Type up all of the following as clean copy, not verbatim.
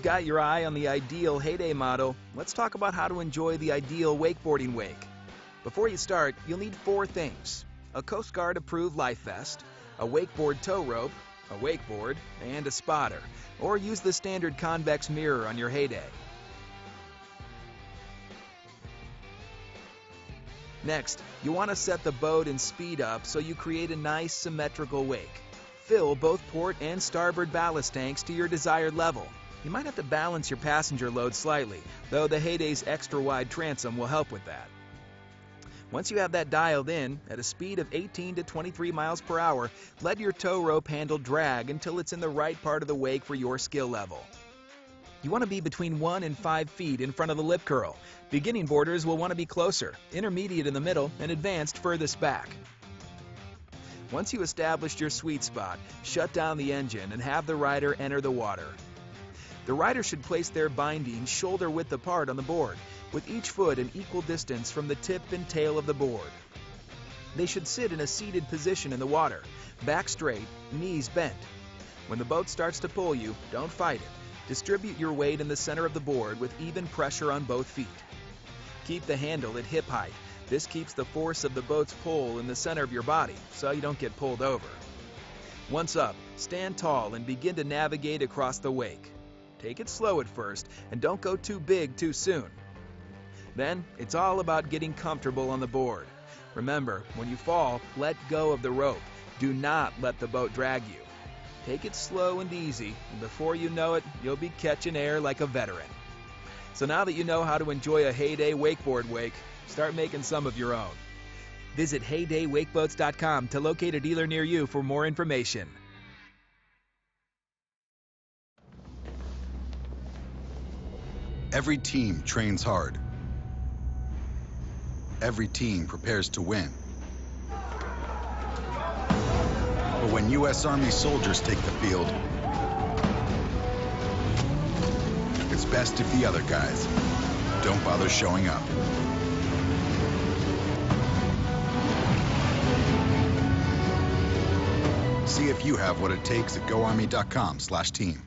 Got your eye on the ideal heyday model, let's talk about how to enjoy the ideal wakeboarding wake. Before you start, you'll need 4 things: a Coast Guard approved life vest, a wakeboard tow rope, a wakeboard, and a spotter, or use the standard convex mirror on your heyday. Next, you want to set the boat and speed up so you create a nice symmetrical wake. Fill both port and starboard ballast tanks to your desired level. You might have to balance your passenger load slightly, though the Heyday's extra wide transom will help with that. Once you have that dialed in, at a speed of 18 to 23 miles per hour, let your tow rope handle drag until it's in the right part of the wake for your skill level. You want to be between 1 and 5 feet in front of the lip curl. Beginning boarders will want to be closer, intermediate in the middle, and advanced furthest back. Once you established your sweet spot, shut down the engine and have the rider enter the water. The rider should place their bindings shoulder width apart on the board, with each foot an equal distance from the tip and tail of the board. They should sit in a seated position in the water, back straight, knees bent. When the boat starts to pull you, don't fight it. Distribute your weight in the center of the board with even pressure on both feet. Keep the handle at hip height. This keeps the force of the boat's pull in the center of your body, so you don't get pulled over. Once up, stand tall and begin to navigate across the wake. Take it slow at first, and don't go too big too soon. Then, it's all about getting comfortable on the board. Remember, when you fall, let go of the rope. Do not let the boat drag you. Take it slow and easy, and before you know it, you'll be catching air like a veteran. So now that you know how to enjoy a Heyday wakeboard wake, start making some of your own. Visit HeydayWakeboats.com to locate a dealer near you for more information. Every team trains hard. Every team prepares to win. But when U.S. Army soldiers take the field, it's best if the other guys don't bother showing up. See if you have what it takes at GoArmy.com/team.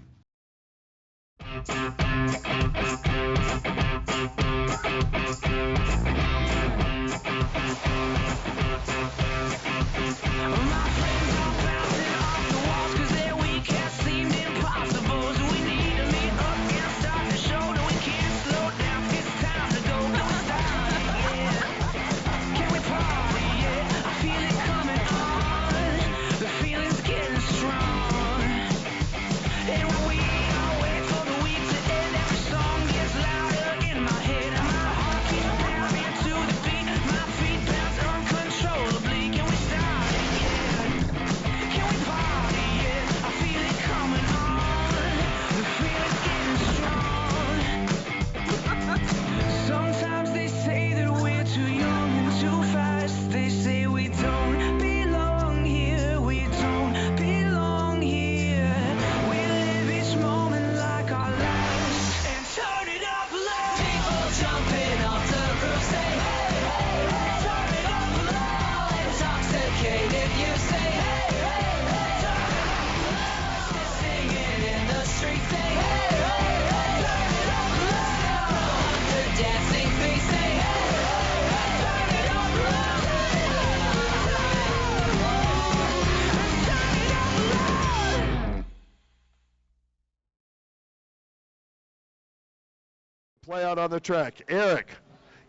Play out on the track. Eric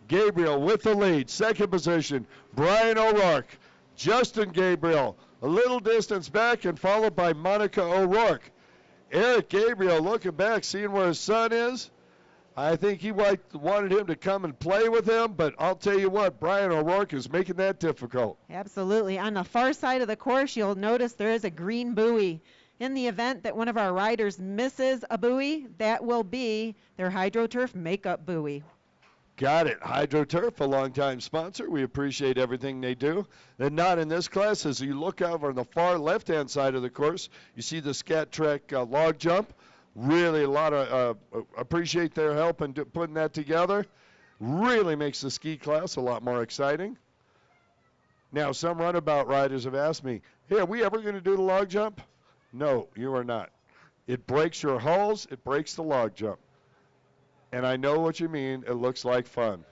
Gabriel with the lead. Second position, Brian O'Rourke. Justin Gabriel a little distance back and followed by Monica O'Rourke. Eric Gabriel looking back, seeing where his son is. I think he wanted him to come and play with him, but I'll tell you what, Brian O'Rourke is making that difficult. Absolutely. On the far side of the course, you'll notice there is a green buoy. In the event that one of our riders misses a buoy, that will be their HydroTurf makeup buoy. Got it. HydroTurf, a longtime sponsor. We appreciate everything they do. And not in this class. As you look over on the far left-hand side of the course, you see the Scat Trek log jump. Really a lot of appreciate their help in putting that together. Really makes the ski class a lot more exciting. Now, some runabout riders have asked me, hey, are we ever going to do the log jump? No, you are not. It breaks your hulls. It breaks the log jump. And I know what you mean. It looks like fun.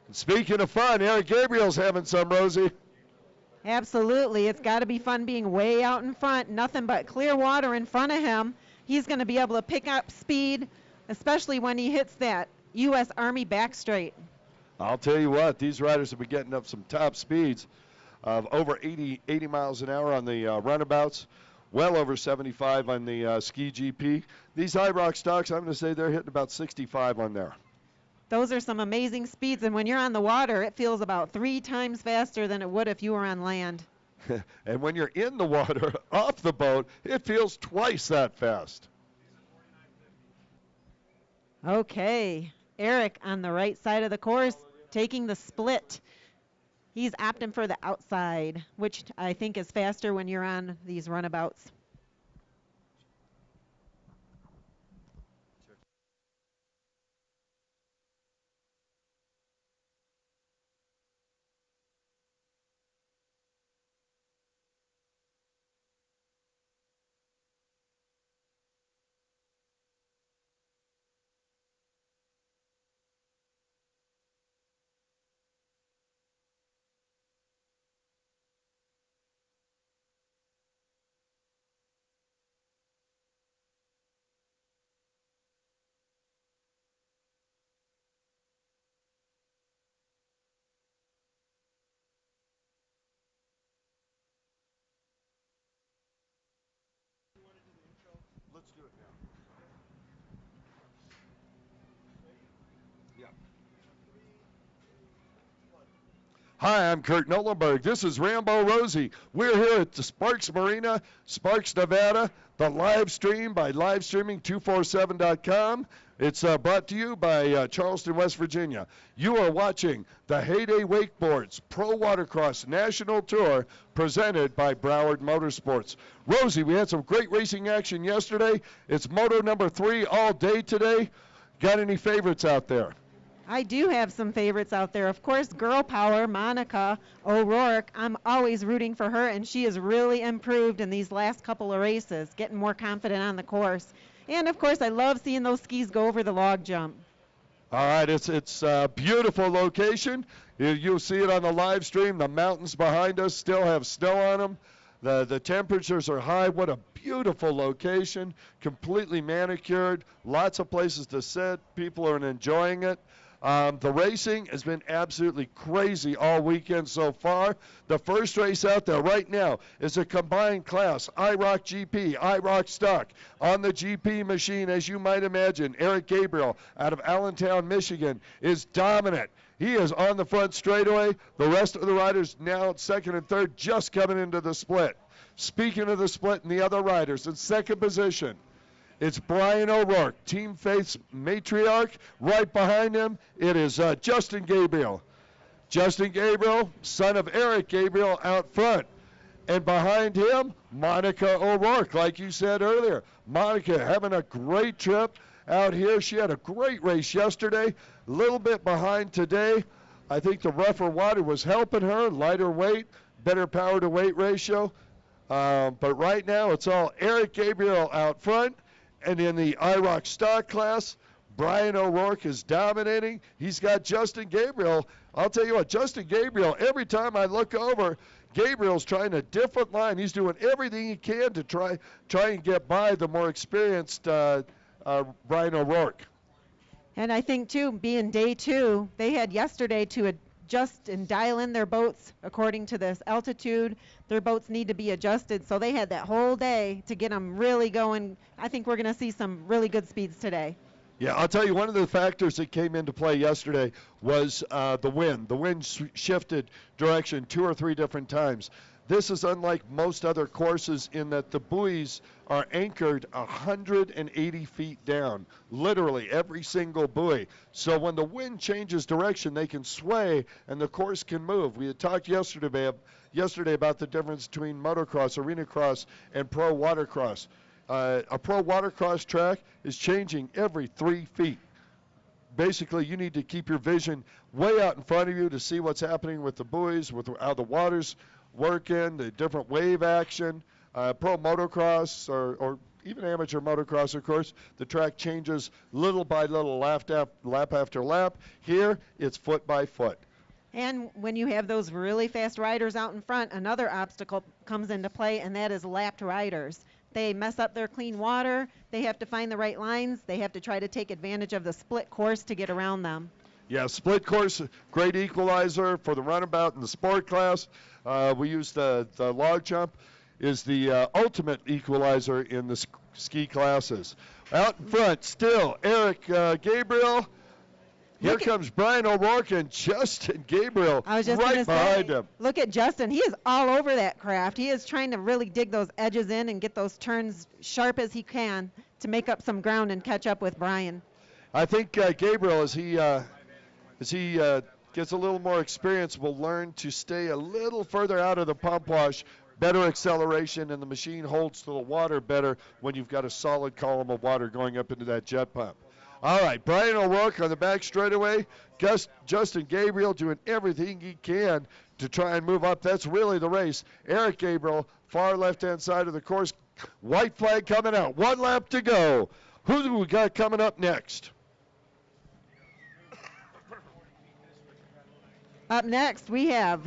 And speaking of fun, Eric Gabriel's having some, Rosie. Absolutely. It's got to be fun being way out in front. Nothing but clear water in front of him. He's going to be able to pick up speed, especially when he hits that U.S. Army back straight. I'll tell you what, these riders have been getting up some top speeds of over 80 miles an hour on the runabouts. Well over 75 on the ski GP. These high rock stocks, I'm going to say they're hitting about 65 on there. Those are some amazing speeds, and when you're on the water, it feels about 3 times faster than it would if you were on land. And when you're in the water, off the boat, it feels twice that fast. Okay, Eric on the right side of the course, taking the split. He's opting for the outside, which I think is faster when you're on these runabouts. Let's do it now. Yeah. Hi, I'm Kurt Nolenberg. This is Rambo Rosie. We're here at the Sparks Marina, Sparks, Nevada. The live stream by livestreaming247.com. It's brought to you by Charleston, West Virginia. You are watching the Heyday Wakeboards Pro Watercross National Tour presented by Broward Motorsports. Rosie, we had some great racing action yesterday. It's moto number 3 all day today. Got any favorites out there? I do have some favorites out there. Of course, girl power, Monica O'Rourke. I'm always rooting for her, and she has really improved in these last couple of races, getting more confident on the course. And, of course, I love seeing those skis go over the log jump. All right, it's a beautiful location. You'll see it on the live stream. The mountains behind us still have snow on them. The temperatures are high. What a beautiful location, completely manicured, lots of places to sit. People are enjoying it. The racing has been absolutely crazy all weekend so far. The first race out there right now is a combined class, IROC GP, IROC Stock. On the GP machine, as you might imagine, Eric Gabriel out of Allentown, Michigan, is dominant. He is on the front straightaway. The rest of the riders now second and third, just coming into the split. Speaking of the split and the other riders, in second position, it's Brian O'Rourke, Team Faith's matriarch. Right behind him, it is Justin Gabriel. Justin Gabriel, son of Eric Gabriel, out front. And behind him, Monica O'Rourke, like you said earlier. Monica having a great trip out here. She had a great race yesterday, a little bit behind today. I think the rougher water was helping her, lighter weight, better power to weight ratio. But right now, it's all Eric Gabriel out front. And in the IROC Stock class, Brian O'Rourke is dominating. He's got Justin Gabriel. I'll tell you what, Justin Gabriel, every time I look over, Gabriel's trying a different line. He's doing everything he can to try and get by the more experienced Brian O'Rourke. And I think, too, being day 2, they had yesterday to adjust and dial in their boats according to this altitude. Their boats need to be adjusted, so they had that whole day to get them really going. I think we're going to see some really good speeds today. Yeah, I'll tell you, one of the factors that came into play yesterday was the wind. The wind shifted direction 2 or 3 different times. This is unlike most other courses in that the buoys are anchored 180 feet down, literally every single buoy. So when the wind changes direction, they can sway and the course can move. We had talked yesterday about the difference between motocross, arena cross, and pro watercross. A pro watercross track is changing every 3 feet. Basically, you need to keep your vision way out in front of you to see what's happening with the buoys, with how the water's working, the different wave action. Pro motocross or even amateur motocross, of course, the track changes little by little, lap after lap. Here, it's foot by foot. And when you have those really fast riders out in front, another obstacle comes into play, and that is lapped riders. They mess up their clean water. They have to find the right lines. They have to try to take advantage of the split course to get around them. Yeah, split course, great equalizer for the runabout in the sport class. We use the log jump is the ultimate equalizer in the ski classes. Out in front, still, Eric Gabriel. Here comes Brian O'Rourke and Justin Gabriel right behind him. Look at Justin. He is all over that craft. He is trying to really dig those edges in and get those turns sharp as he can to make up some ground and catch up with Brian. I think Gabriel, as he gets a little more experience, will learn to stay a little further out of the pump wash, better acceleration, and the machine holds to the water better when you've got a solid column of water going up into that jet pump. All right, Brian O'Rourke on the back straightaway. Justin Gabriel doing everything he can to try and move up. That's really the race. Eric Gabriel, far left-hand side of the course. White flag coming out. 1 lap to go. Who do we got coming up next? Up next, we have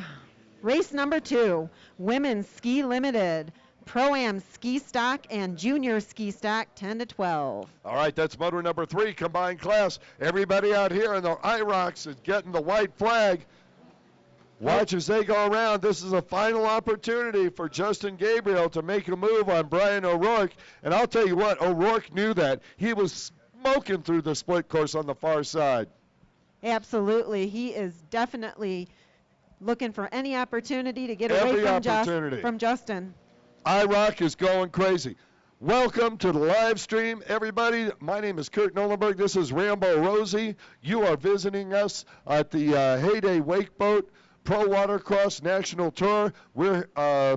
race number 2, Women's Ski Limited. Pro-Am Ski Stock and Junior Ski Stock 10 to 12. All right, that's motor number 3, combined class. Everybody out here in the IROCs is getting the white flag. Watch as they go around. This is a final opportunity for Justin Gabriel to make a move on Brian O'Rourke. And I'll tell you what, O'Rourke knew that. He was smoking through the split course on the far side. Absolutely. He is definitely looking for any opportunity to get away from Justin. IROC is going crazy. Welcome to the live stream, everybody. My name is Kurt Nolenberg. This is Rambo Rosie. You are visiting us at the Heyday Wakeboat Pro Watercross National Tour. We're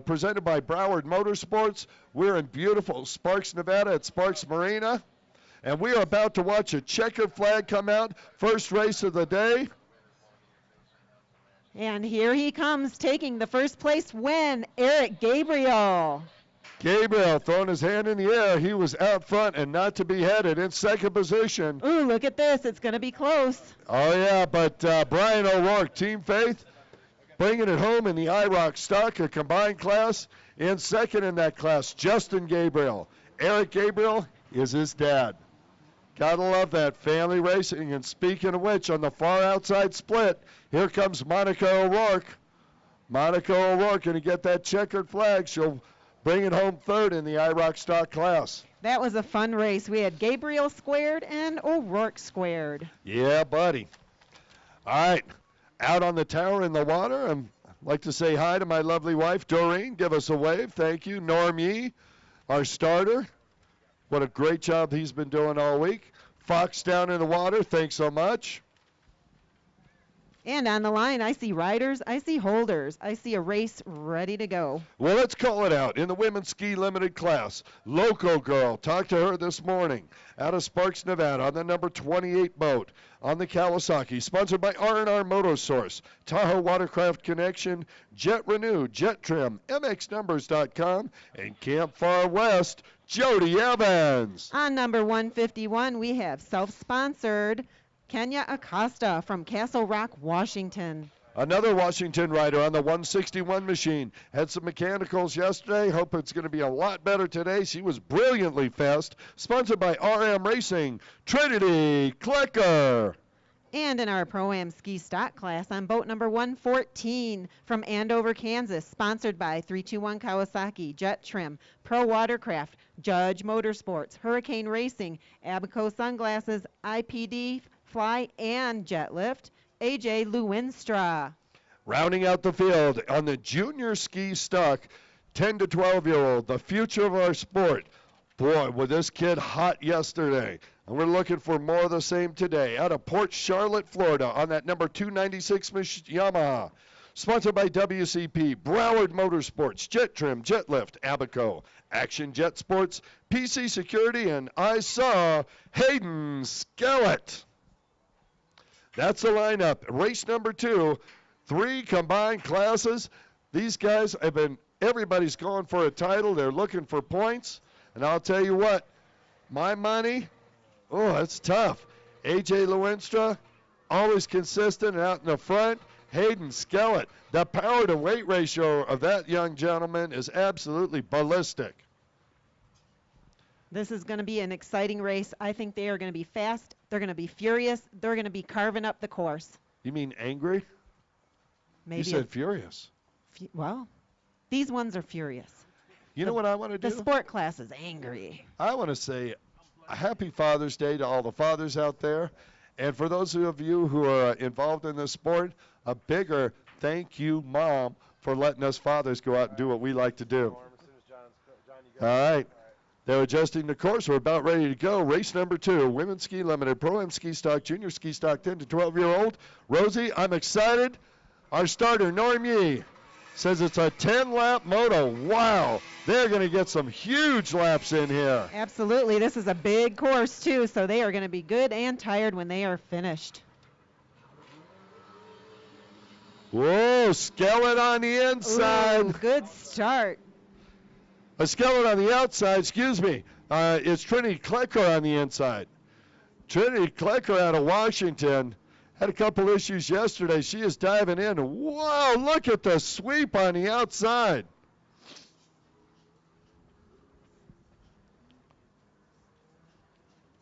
presented by Broward Motorsports. We're in beautiful Sparks, Nevada at Sparks Marina. And we are about to watch a checkered flag come out. First race of the day. And here he comes, taking the first place win, Eric Gabriel. Gabriel throwing his hand in the air. He was out front and not to be headed in second position. Ooh, look at this. It's going to be close. Oh, yeah, but Brian O'Rourke, Team Faith, bringing it home in the IROC stock, a combined class. In second in that class, Justin Gabriel. Eric Gabriel is his dad. Gotta love that family racing. And speaking of which, on the far outside split, here comes Monica O'Rourke. Monica O'Rourke going to get that checkered flag. She'll bring it home third in the IROC stock class. That was a fun race. We had Gabriel squared and O'Rourke squared. Yeah, buddy. All right, out on the tower in the water. I'd like to say hi to my lovely wife, Doreen. Give us a wave. Thank you. Norm Yee, our starter. What a great job he's been doing all week. Fox down in the water, thanks so much. And on the line, I see riders, I see holders, I see a race ready to go. Well, let's call it out in the Women's Ski Limited class. Loco Girl, talked to her this morning out of Sparks, Nevada on the number 28 boat on the Kawasaki, sponsored by R&R Motorsource, Tahoe Watercraft Connection, Jet Renew, Jet Trim, MXNumbers.com, and Camp Far West, Jody Evans. On number 151, we have self-sponsored Kenya Acosta from Castle Rock, Washington. Another Washington rider on the 161 machine. Had some mechanicals yesterday. Hope it's going to be a lot better today. She was brilliantly fast. Sponsored by RM Racing, Trinity Klecker. And in our Pro-Am Ski Stock class on boat number 114 from Andover, Kansas, sponsored by 321 Kawasaki, Jet Trim, Pro Watercraft, Judge Motorsports, Hurricane Racing, Abaco Sunglasses, IPD, Fly, and Jet Lift, AJ Lewinstra. Rounding out the field on the junior ski stock, 10 to 12-year-old, the future of our sport. Boy, was this kid hot yesterday. And we're looking for more of the same today. Out of Port Charlotte, Florida, on that number 296 Yamaha. Sponsored by WCP, Broward Motorsports, Jet Trim, Jet Lift, Abaco, Action Jet Sports, PC Security, and I saw Hayden Skellett. That's the lineup. Race number 2, 3 combined classes. These guys have been, everybody's going for a title. They're looking for points. And I'll tell you what, my money, it's tough. A.J. Lewinstra, always consistent and out in the front. Hayden Skellett, the power to weight ratio of that young gentleman is absolutely ballistic. This is going to be an exciting race. I think they are going to be fast. They're going to be furious. They're going to be carving up the course. You mean angry? Maybe you said furious. Well, these ones are furious. You know what I want to do? The sport class is angry. I want to say a happy Father's Day to all the fathers out there. And for those of you who are involved in this sport, a bigger thank you, Mom, for letting us fathers go out and do what we like to do. All right. They're adjusting the course. We're about ready to go. Race number 2, Women's Ski Limited, Pro-Am Ski Stock, Junior Ski Stock, 10 to 12-year-old. Rosie, I'm excited. Our starter, Norm Yee, says it's a 10-lap moto. Wow. They're going to get some huge laps in here. Absolutely. This is a big course, too, so they are going to be good and tired when they are finished. Whoa, Skellett on the inside. Ooh, good start. A Skellett on the outside, excuse me. It's Trinity Klecker on the inside. Trinity Klecker out of Washington had a couple issues yesterday. She is diving in. Whoa, look at the sweep on the outside.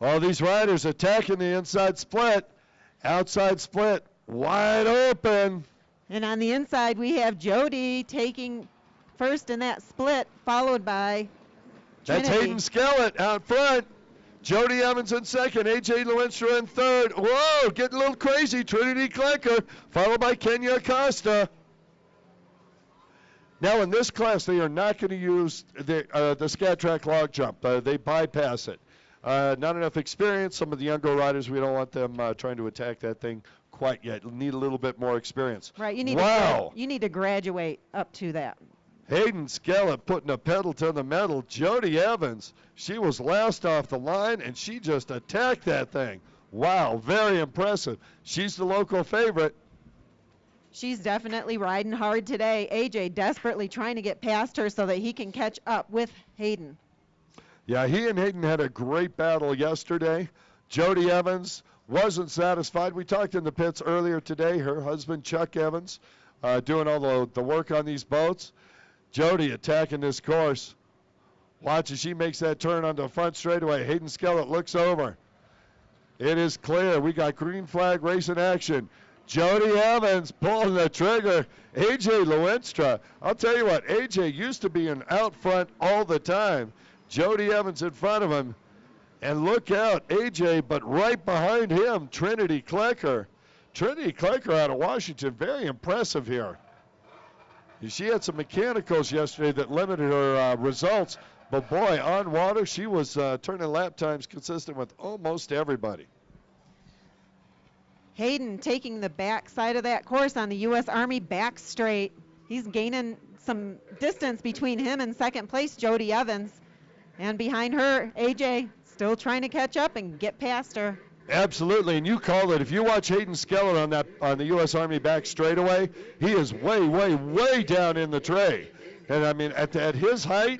All these riders attacking the inside split. Outside split, wide open. And on the inside, we have Jody taking first in that split, followed by Trinity. That's Hayden Skellett out front. Jody Evans in second. A.J. Lewinstra in third. Whoa, getting a little crazy. Trinity Klecker, followed by Kenya Acosta. Now, in this class, they are not going to use the Scat Track log jump. They bypass it. Not enough experience. Some of the younger riders, we don't want them trying to attack that thing quite yet. Need a little bit more experience. Right. You need to graduate up to that. Hayden Skellett putting a pedal to the metal. Jody Evans, she was last off the line, and she just attacked that thing. Wow, very impressive. She's the local favorite. She's definitely riding hard today. AJ desperately trying to get past her so that he can catch up with Hayden. Yeah, he and Hayden had a great battle yesterday. Jody Evans wasn't satisfied. We talked in the pits earlier today. Her husband, Chuck Evans, doing all the work on these boats. Jody attacking this course. Watch as she makes that turn on the front straightaway. Hayden Skellett looks over. It is clear. We got green flag race in action. Jody Evans pulling the trigger. A.J. Lewinstra. I'll tell you what, A.J. used to be an out front all the time. Jody Evans in front of him. And look out, A.J., but right behind him, Trinity Klecker. Trinity Klecker out of Washington, very impressive here. She had some mechanicals yesterday that limited her results. But, boy, on water, she was turning lap times consistent with almost everybody. Hayden taking the back side of that course on the U.S. Army back straight. He's gaining some distance between him and second place, Jody Evans. And behind her, A.J. still trying to catch up and get past her. Absolutely, and you called it. If you watch Hayden Skellett on the U.S. Army back straightaway, he is way, way, way down in the tray. And, I mean, at his height,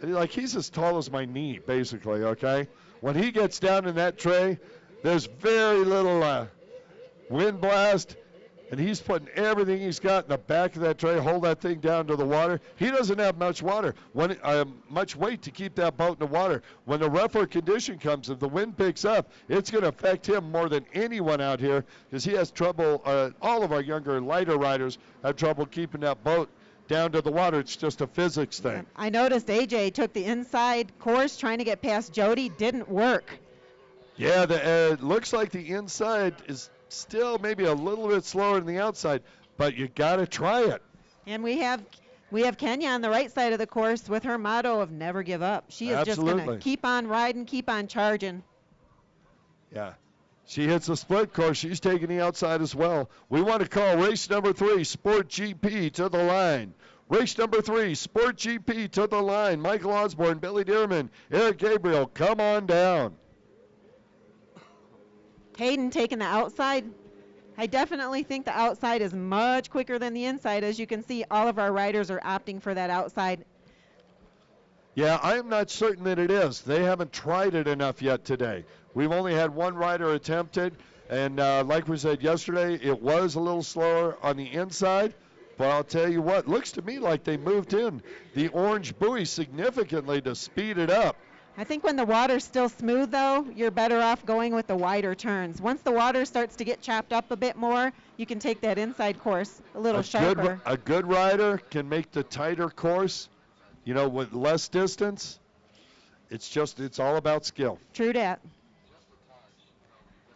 like he's as tall as my knee, basically, okay? When he gets down in that tray, there's very little wind blast, and he's putting everything he's got in the back of that tray, hold that thing down to the water. He doesn't have much water, much weight to keep that boat in the water. When the rougher condition comes, if the wind picks up, it's going to affect him more than anyone out here because he has trouble. All of our younger, lighter riders have trouble keeping that boat down to the water. It's just a physics thing. I noticed AJ took the inside course trying to get past Jody. Didn't work. Yeah, it looks like the inside is still maybe a little bit slower than the outside, but you got to try it. And we have Kenya on the right side of the course with her motto of never give up. She is just going to keep on riding, keep on charging. Yeah. She hits the split course. She's taking the outside as well. We want to call race number 3, Sport GP, to the line. Race number 3, Sport GP, to the line. Michael Osborne, Billy Dearman, Eric Gabriel, come on down. Hayden taking the outside. I definitely think the outside is much quicker than the inside. As you can see, all of our riders are opting for that outside. Yeah, I am not certain that it is. They haven't tried it enough yet today. We've only had one rider attempt it, and like we said yesterday, it was a little slower on the inside. But I'll tell you what, looks to me like they moved in the orange buoy significantly to speed it up. I think when the water's still smooth, though, you're better off going with the wider turns. Once the water starts to get chopped up a bit more, you can take that inside course a little sharper. A good rider can make the tighter course, with less distance. It's all about skill. True that.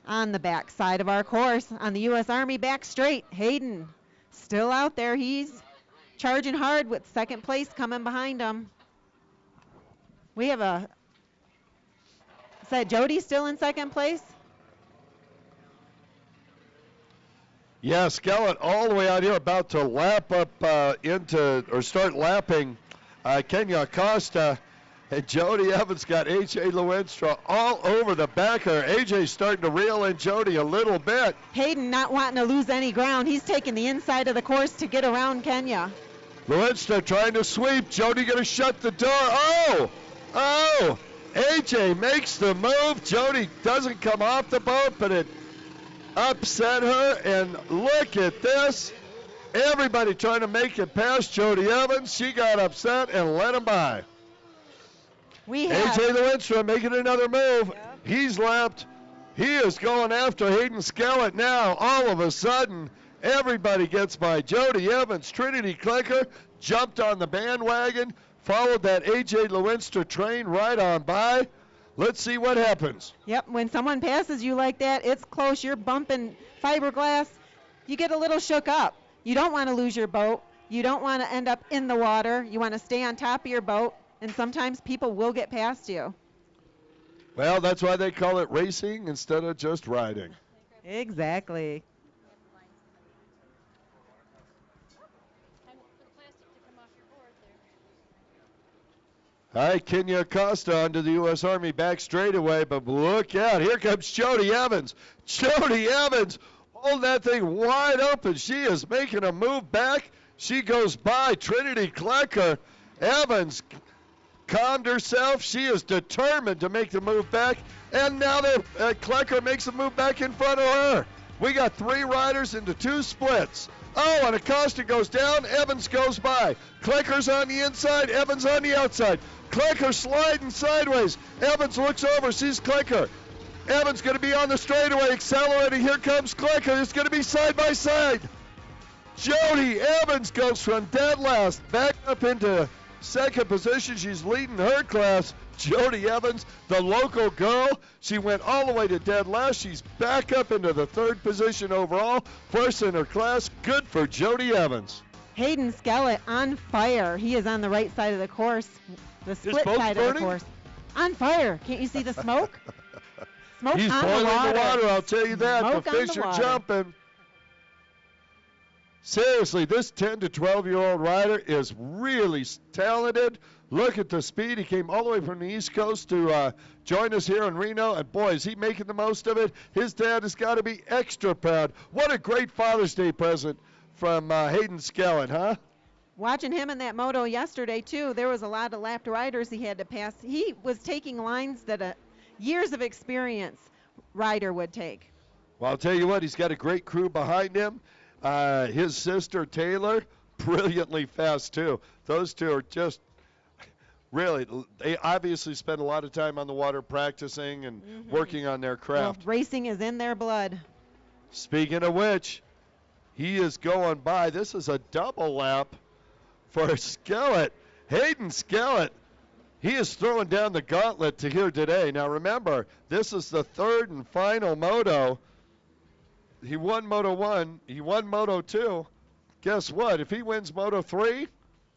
On the back side of our course, on the U.S. Army back straight, Hayden still out there. He's charging hard with second place coming behind him. We have is that Jody still in second place? Yeah, Skellett all the way out here about to lap up start lapping Kenya Acosta. And Jody Evans got A.J. Lewinstra all over the back her. A.J.'s starting to reel in Jody a little bit. Hayden not wanting to lose any ground. He's taking the inside of the course to get around Kenya. Lewinstra trying to sweep. Jody going to shut the door. Oh! A.J. makes the move. Jody doesn't come off the boat, but it upset her. And look at this. Everybody trying to make it past Jody Evans. She got upset and let him by. A.J. Lewinstra making another move. Yep. He's lapped. He is going after Hayden Skellett now. All of a sudden, everybody gets by. Jody Evans, Trinity Clicker, jumped on the bandwagon, followed that A.J. Lewinstra train right on by. Let's see what happens. Yep, when someone passes you like that, it's close. You're bumping fiberglass. You get a little shook up. You don't want to lose your boat. You don't want to end up in the water. You want to stay on top of your boat. And sometimes people will get past you. Well, that's why they call it racing instead of just riding. Exactly. All right, Kenya Acosta onto the U.S. Army back straightaway, but look out. Here comes Jody Evans. Jody Evans holding that thing wide open. She is making a move back. She goes by Trinity Klecker. Evans calmed herself. She is determined to make the move back. And now Klecker makes a move back in front of her. We got 3 riders into 2 splits. Oh, and Acosta goes down. Evans goes by. Klecker's on the inside. Evans on the outside. Klecker sliding sideways. Evans looks over, sees Klecker. Evans going to be on the straightaway, accelerating. Here comes Klecker. It's going to be side by side. Jody Evans goes from dead last back up into second position. She's leading her class. Jody Evans, the local girl, she went all the way to dead last. She's back up into the 3rd position overall, first in her class. Good for Jody Evans. Hayden Skellett on fire. He is on the right side of the course, the split side of the course. On fire. Can't you see the smoke? Smoke He's on boiling the water. I'll tell you that. Smoke the fish are jumping. Seriously, this 10 to 12-year-old rider is really talented. Look at the speed. He came all the way from the East Coast to join us here in Reno. And, boy, is he making the most of it. His dad has got to be extra proud. What a great Father's Day present from Hayden Skellett, huh? Watching him in that moto yesterday, too, there was a lot of lapped riders he had to pass. He was taking lines that a years of experience rider would take. Well, I'll tell you what, he's got a great crew behind him. His sister, Taylor, brilliantly fast, too. Those two are just really, they obviously spend a lot of time on the water practicing and working on their craft. Well, racing is in their blood. Speaking of which, he is going by. This is a double lap for Skellett. Hayden Skellett, he is throwing down the gauntlet to here today. Now, remember, this is the 3rd and final moto. He won Moto 1. He won Moto 2. guess what? If he wins Moto 3,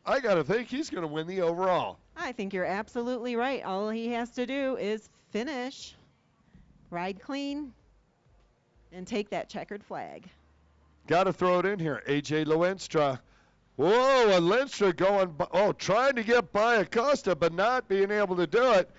I got to think he's going to win the overall. I think you're absolutely right. All he has to do is finish, ride clean, and take that checkered flag. Got to throw it in here. A.J. Lewenstra. Whoa, and Lenstra going, trying to get by Acosta, but not being able to do it.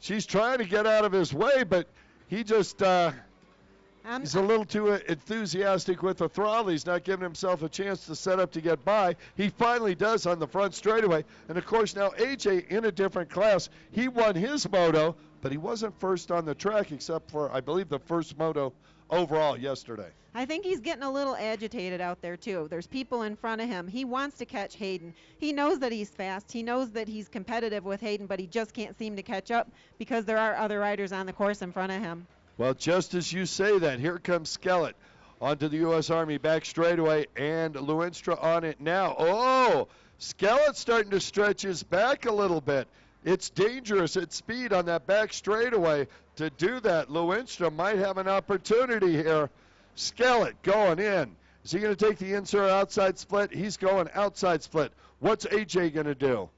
She's trying to get out of his way, but he just, he's a little too enthusiastic with the throttle. He's not giving himself a chance to set up to get by. He finally does on the front straightaway. And, of course, now A.J. in a different class. He won his moto, but he wasn't first on the track except for, I believe, the first moto overall yesterday. I think he's getting a little agitated out there, too. There's people in front of him. He wants to catch Hayden. He knows that he's fast. He knows that he's competitive with Hayden, but he just can't seem to catch up because there are other riders on the course in front of him. Well, just as you say that, here comes Skellett onto the U.S. Army back straightaway, and Lewenstra on it now. Oh, Skellett's starting to stretch his back a little bit. It's dangerous at speed on that back straightaway to do that. Lewenstra might have an opportunity here. Skellett going in. Is he going to take the insert outside split? He's going outside split. What's A.J. going to do?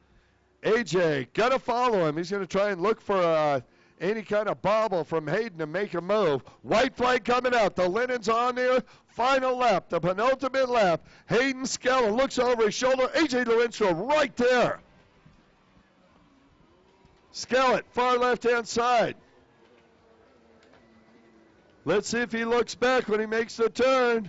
A.J. got to follow him. He's going to try and look for any kind of bobble from Hayden to make a move. White flag coming out. The linen's on there. Final lap, the penultimate lap. Hayden Skellett looks over his shoulder. A.J. Lewenstra right there. Skellett, far left-hand side. Let's see if he looks back when he makes the turn.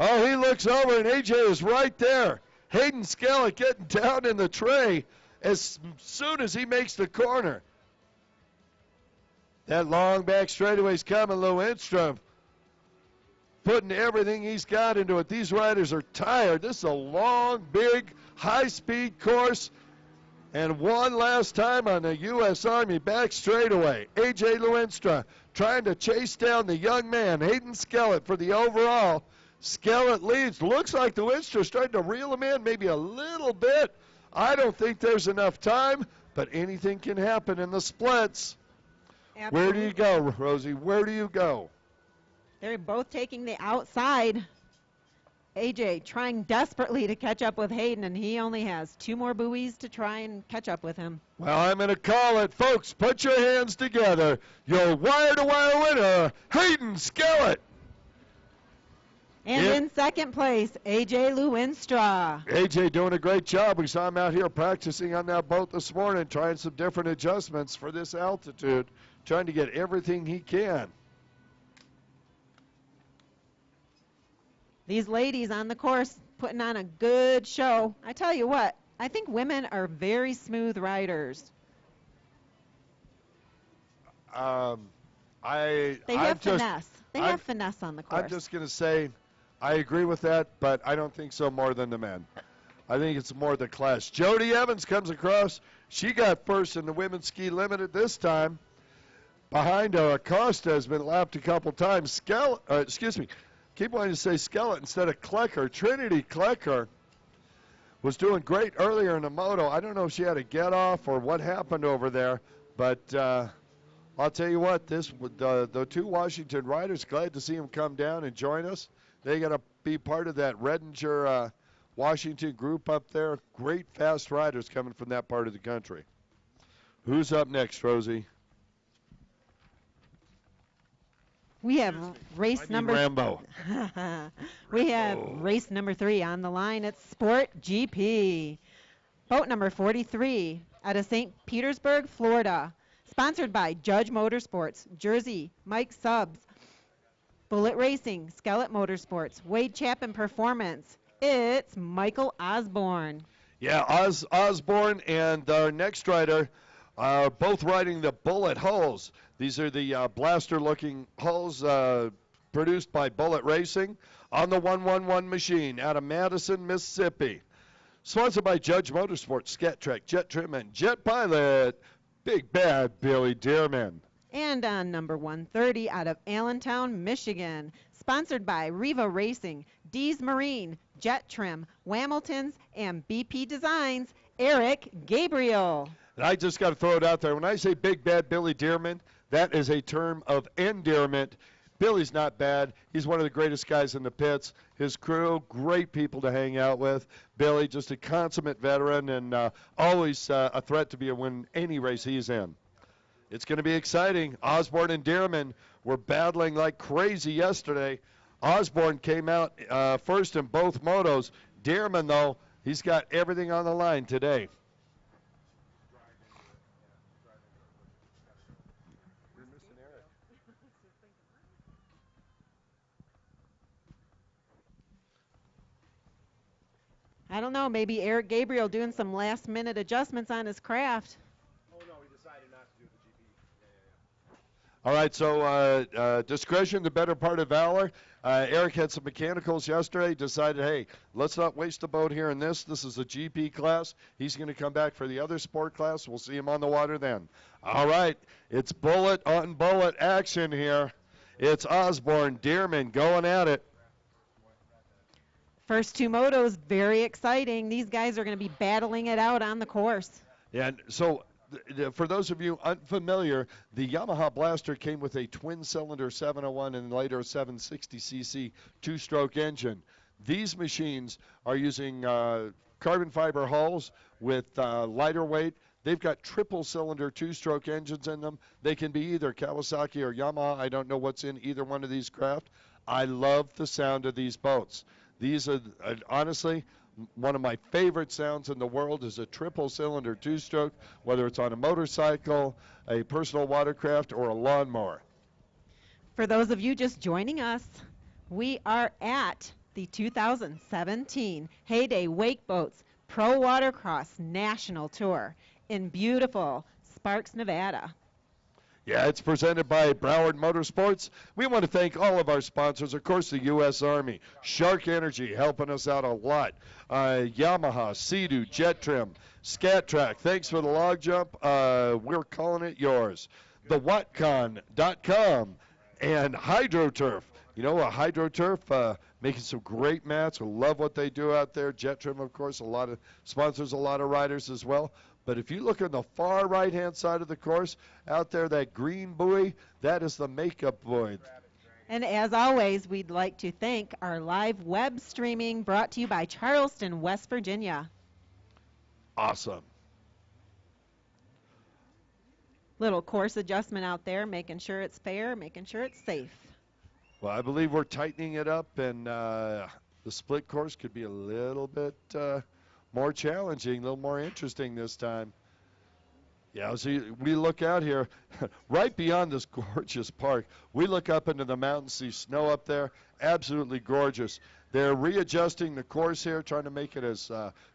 Oh, he looks over, and A.J. is right there. Hayden Skellett getting down in the tray as soon as he makes the corner. That long back straightaway's coming. Lewenstra putting everything he's got into it. These riders are tired. This is a long, big, high-speed course. And one last time on the U.S. Army back straightaway. A.J. Lewenstra trying to chase down the young man, Hayden Skellett, for the overall. Skellett leads. Looks like Lewenstra's trying to reel him in maybe a little bit. I don't think there's enough time, but anything can happen in the splits. Absolutely. Where do you go, Rosie? Where do you go? They're both taking the outside. A.J. trying desperately to catch up with Hayden, and he only has 2 more buoys to try and catch up with him. Well, I'm going to call it. Folks, put your hands together. Your wire-to-wire winner, Hayden Skellett. And in second place, A.J. Lewenstra. A.J. doing a great job. We saw him out here practicing on that boat this morning, trying some different adjustments for this altitude, trying to get everything he can. These ladies on the course putting on a good show. I tell you what, I think women are very smooth riders. They have finesse. They have finesse on the course. I'm just going to say I agree with that, but I don't think so more than the men. I think it's more the class. Jody Evans comes across. She got first in the women's ski limited this time. Behind her, Acosta has been lapped a couple times. Keep wanting to say Skellett instead of Klecker. Trinity Klecker was doing great earlier in the moto. I don't know if she had a get-off or what happened over there, but I'll tell you what, the 2 Washington riders, glad to see them come down and join us. They got to be part of that Redinger Washington group up there. Great fast riders coming from that part of the country. Who's up next, Rosie? We have race number. Rambo. We have race number 3 on the line. It's Sport GP. Boat number 43 out of St. Petersburg, Florida. Sponsored by Judge Motorsports, Jersey, Mike Subs, Bullet Racing, Skellett Motorsports, Wade Chapin Performance. It's Michael Osborne. Yeah, Osborne and our next rider are both riding the Bullet hulls. These are the blaster-looking hulls produced by Bullet Racing on the 111 machine out of Madison, Mississippi. Sponsored by Judge Motorsports, Scat Trek, Jet Trim, and Jet Pilot, Big Bad Billy Dearman. And on number 130 out of Allentown, Michigan. Sponsored by Riva Racing, D's Marine, Jet Trim, Whamiltons, and BP Designs, Eric Gabriel. And I just got to throw it out there. When I say Big Bad Billy Dearman, that is a term of endearment. Billy's not bad. He's one of the greatest guys in the pits. His crew, great people to hang out with. Billy, just a consummate veteran and always a threat to be a win any race he's in. It's going to be exciting. Osborne and Dearman were battling like crazy yesterday. Osborne came out first in both motos. Dearman, though, he's got everything on the line today. I don't know, maybe Eric Gabriel doing some last-minute adjustments on his craft. Oh, no, he decided not to do the GP. All right, so discretion, the better part of valor. Eric had some mechanicals yesterday, decided, hey, let's not waste the boat here in this. This is a GP class. He's going to come back for the other sport class. We'll see him on the water then. All right, it's bullet on bullet action here. It's Osborne, Dearman going at it. First two motos, very exciting. These guys are going to be battling it out on the course. Yeah, and so for those of you unfamiliar, the Yamaha Blaster came with a twin-cylinder 701 and later a 760cc two-stroke engine. These machines are using carbon fiber hulls with lighter weight. They've got triple-cylinder two-stroke engines in them. They can be either Kawasaki or Yamaha. I don't know what's in either one of these craft. I love the sound of these boats. These are, honestly, one of my favorite sounds in the world is a triple-cylinder two-stroke, whether it's on a motorcycle, a personal watercraft, or a lawnmower. For those of you just joining us, we are at the 2017 Heyday Wake Boats Pro Watercross National Tour in beautiful Sparks, Nevada. Yeah, it's presented by Broward Motorsports. We want to thank all of our sponsors, of course, the U.S. Army, Shark Energy helping us out a lot, Yamaha, Sea-Doo, Jet Trim, Scat Track. Thanks for the log jump. We're calling it yours. TheWhatCon.com and HydroTurf. You know, HydroTurf making some great mats. I love what they do out there. Jet Trim, of course, a lot of sponsors, a lot of riders as well. But if you look on the far right-hand side of the course, out there, that green buoy, that is the makeup buoy. And as always, we'd like to thank our live web streaming brought to you by Charleston, West Virginia. Awesome. Little course adjustment out there, making sure it's fair, making sure it's safe. Well, I believe we're tightening it up, and the split course could be a little bit more challenging, a little more interesting this time. Yeah, so we look out here, right beyond this gorgeous park. We look up into the mountains, see snow up there, absolutely gorgeous. They're readjusting the course here, trying to make it as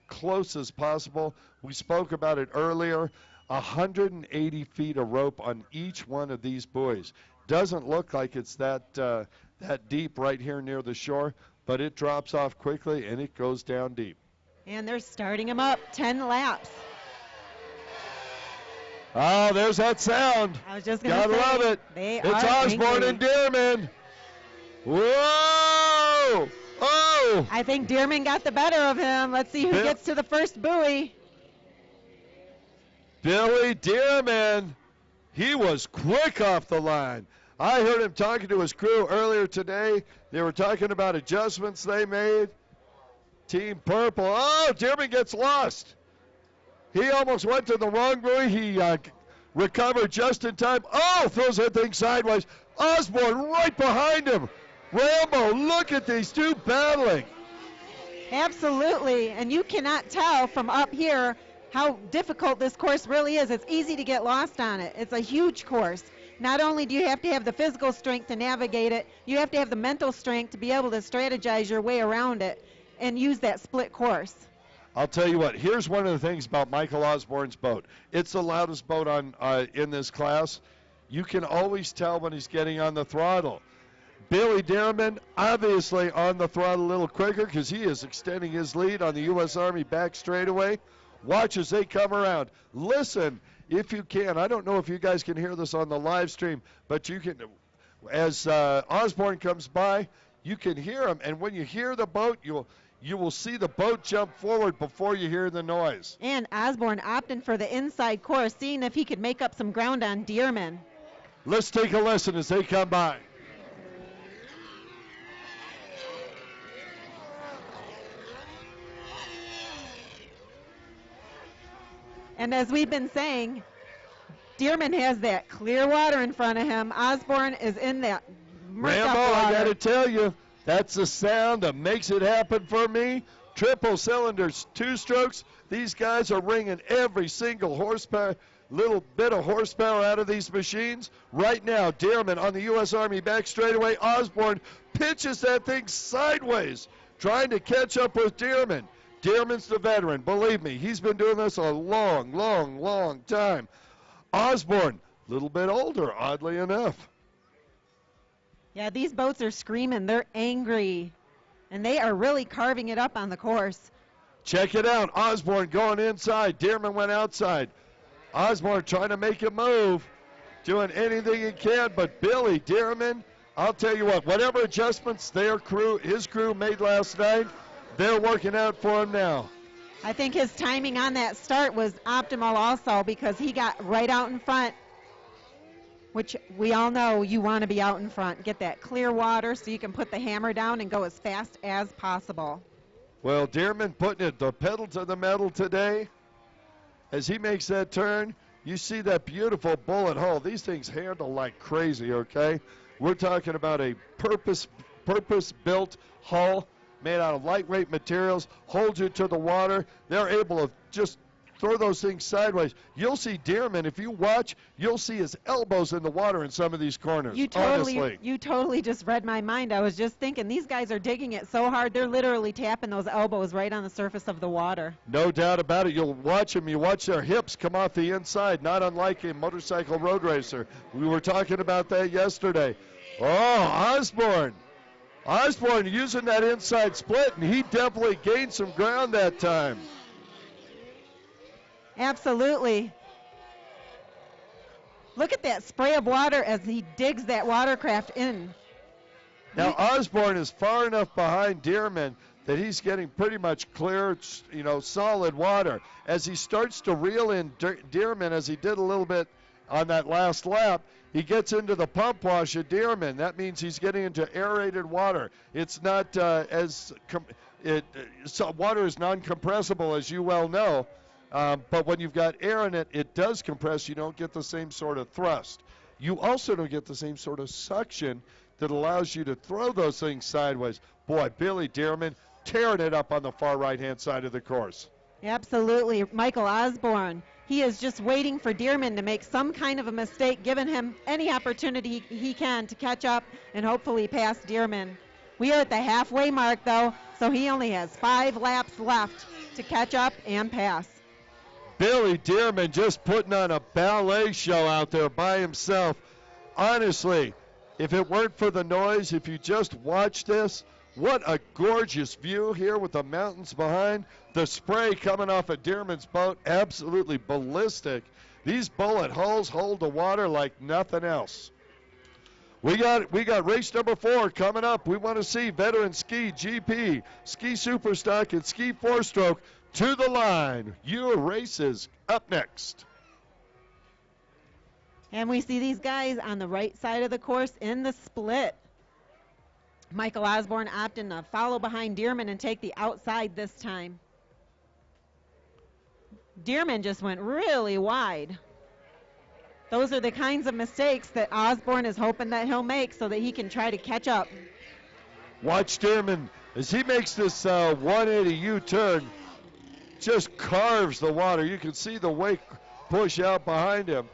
close as possible. We spoke about it earlier, 180 feet of rope on each one of these buoys. Doesn't look like it's that deep right here near the shore, but it drops off quickly and it goes down deep. And they're starting them up, 10 laps. Oh, there's that sound. I was just going to say. Gotta love it. It's Osborne and Dearman. Whoa! Oh! I think Dearman got the better of him. Let's see who gets to the first buoy. Billy Dearman. He was quick off the line. I heard him talking to his crew earlier today. They were talking about adjustments they made. Team Purple. Oh, Dearman gets lost. He almost went to the wrong buoy. He recovered just in time. Oh, throws that thing sideways. Osborne right behind him. Rambo, look at these two battling. Absolutely, and you cannot tell from up here how difficult this course really is. It's easy to get lost on it. It's a huge course. Not only do you have to have the physical strength to navigate it, you have to have the mental strength to be able to strategize your way around it and use that split course. I'll tell you what, here's one of the things about Michael Osborne's boat. It's the loudest boat on in this class. You can always tell when he's getting on the throttle. Billy Dearman obviously on the throttle a little quicker because he is extending his lead on the U.S. Army back straightaway. Watch as they come around. Listen, if you can. I don't know if you guys can hear this on the live stream, but you can. As Osborne comes by, you can hear him, and when you hear the boat, you will see the boat jump forward before you hear the noise. And Osborne opting for the inside course, seeing if he could make up some ground on Dearman. Let's take a listen as they come by. And as we've been saying, Dearman has that clear water in front of him. Osborne is in that murked up Rambo, water. I got to tell you, that's the sound that makes it happen for me. Triple cylinders, 2 strokes. These guys are wringing every single horsepower, little bit of horsepower out of these machines. Right now, Dearman on the U.S. Army back straightaway. Osborne pitches that thing sideways, trying to catch up with Dearman. Dearman's the veteran. Believe me, he's been doing this a long, long, long time. Osborne, a little bit older, oddly enough. Yeah, these boats are screaming. They're angry. And they are really carving it up on the course. Check it out. Osborne going inside. Dearman went outside. Osborne trying to make it move, doing anything he can. But Billy Dearman, I'll tell you what, whatever adjustments his crew made last night, they're working out for him now. I think his timing on that start was optimal also because he got right out in front, which we all know you want to be out in front. Get that clear water so you can put the hammer down and go as fast as possible. Well, Dearman putting the pedal to the metal today. As he makes that turn, you see that beautiful bullet hull. These things handle like crazy, okay? We're talking about a purpose-built hull made out of lightweight materials, holds you to the water. They're able to just throw those things sideways. You'll see Dearman, if you watch, you'll see his elbows in the water in some of these corners, honestly. You totally just read my mind. I was just thinking, these guys are digging it so hard, they're literally tapping those elbows right on the surface of the water. No doubt about it. You'll watch them. You watch their hips come off the inside, not unlike a motorcycle road racer. We were talking about that yesterday. Oh, Osborne using that inside split, and he definitely gained some ground that time. Absolutely. Look at that spray of water as he digs that watercraft in. Now, Osborne is far enough behind Dearman that he's getting pretty much clear, solid water. As he starts to reel in Dearman, as he did a little bit on that last lap, he gets into the pump wash of Dearman. That means he's getting into aerated water. It's not water is non-compressible, as you well know. But when you've got air in it, it does compress. You don't get the same sort of thrust. You also don't get the same sort of suction that allows you to throw those things sideways. Boy, Billy Dearman tearing it up on the far right-hand side of the course. Absolutely. Michael Osborne, he is just waiting for Dearman to make some kind of a mistake, giving him any opportunity he can to catch up and hopefully pass Dearman. We are at the halfway mark, though, so he only has 5 laps left to catch up and pass. Billy Dearman just putting on a ballet show out there by himself. Honestly, if it weren't for the noise, if you just watch this, what a gorgeous view here with the mountains behind. The spray coming off of Dearman's boat, absolutely ballistic. These bullet hulls hold the water like nothing else. We got race number 4 coming up. We want to see Veteran Ski GP, Ski Superstock, and Ski 4-Stroke to the line. Your race is up next. And we see these guys on the right side of the course in the split. Michael Osborne opting to follow behind Dearman and take the outside this time. Dearman just went really wide. Those are the kinds of mistakes that Osborne is hoping that he'll make so that he can try to catch up. Watch Dearman as he makes this 180 U-turn. Just carves the water. You can see the wake push out behind him.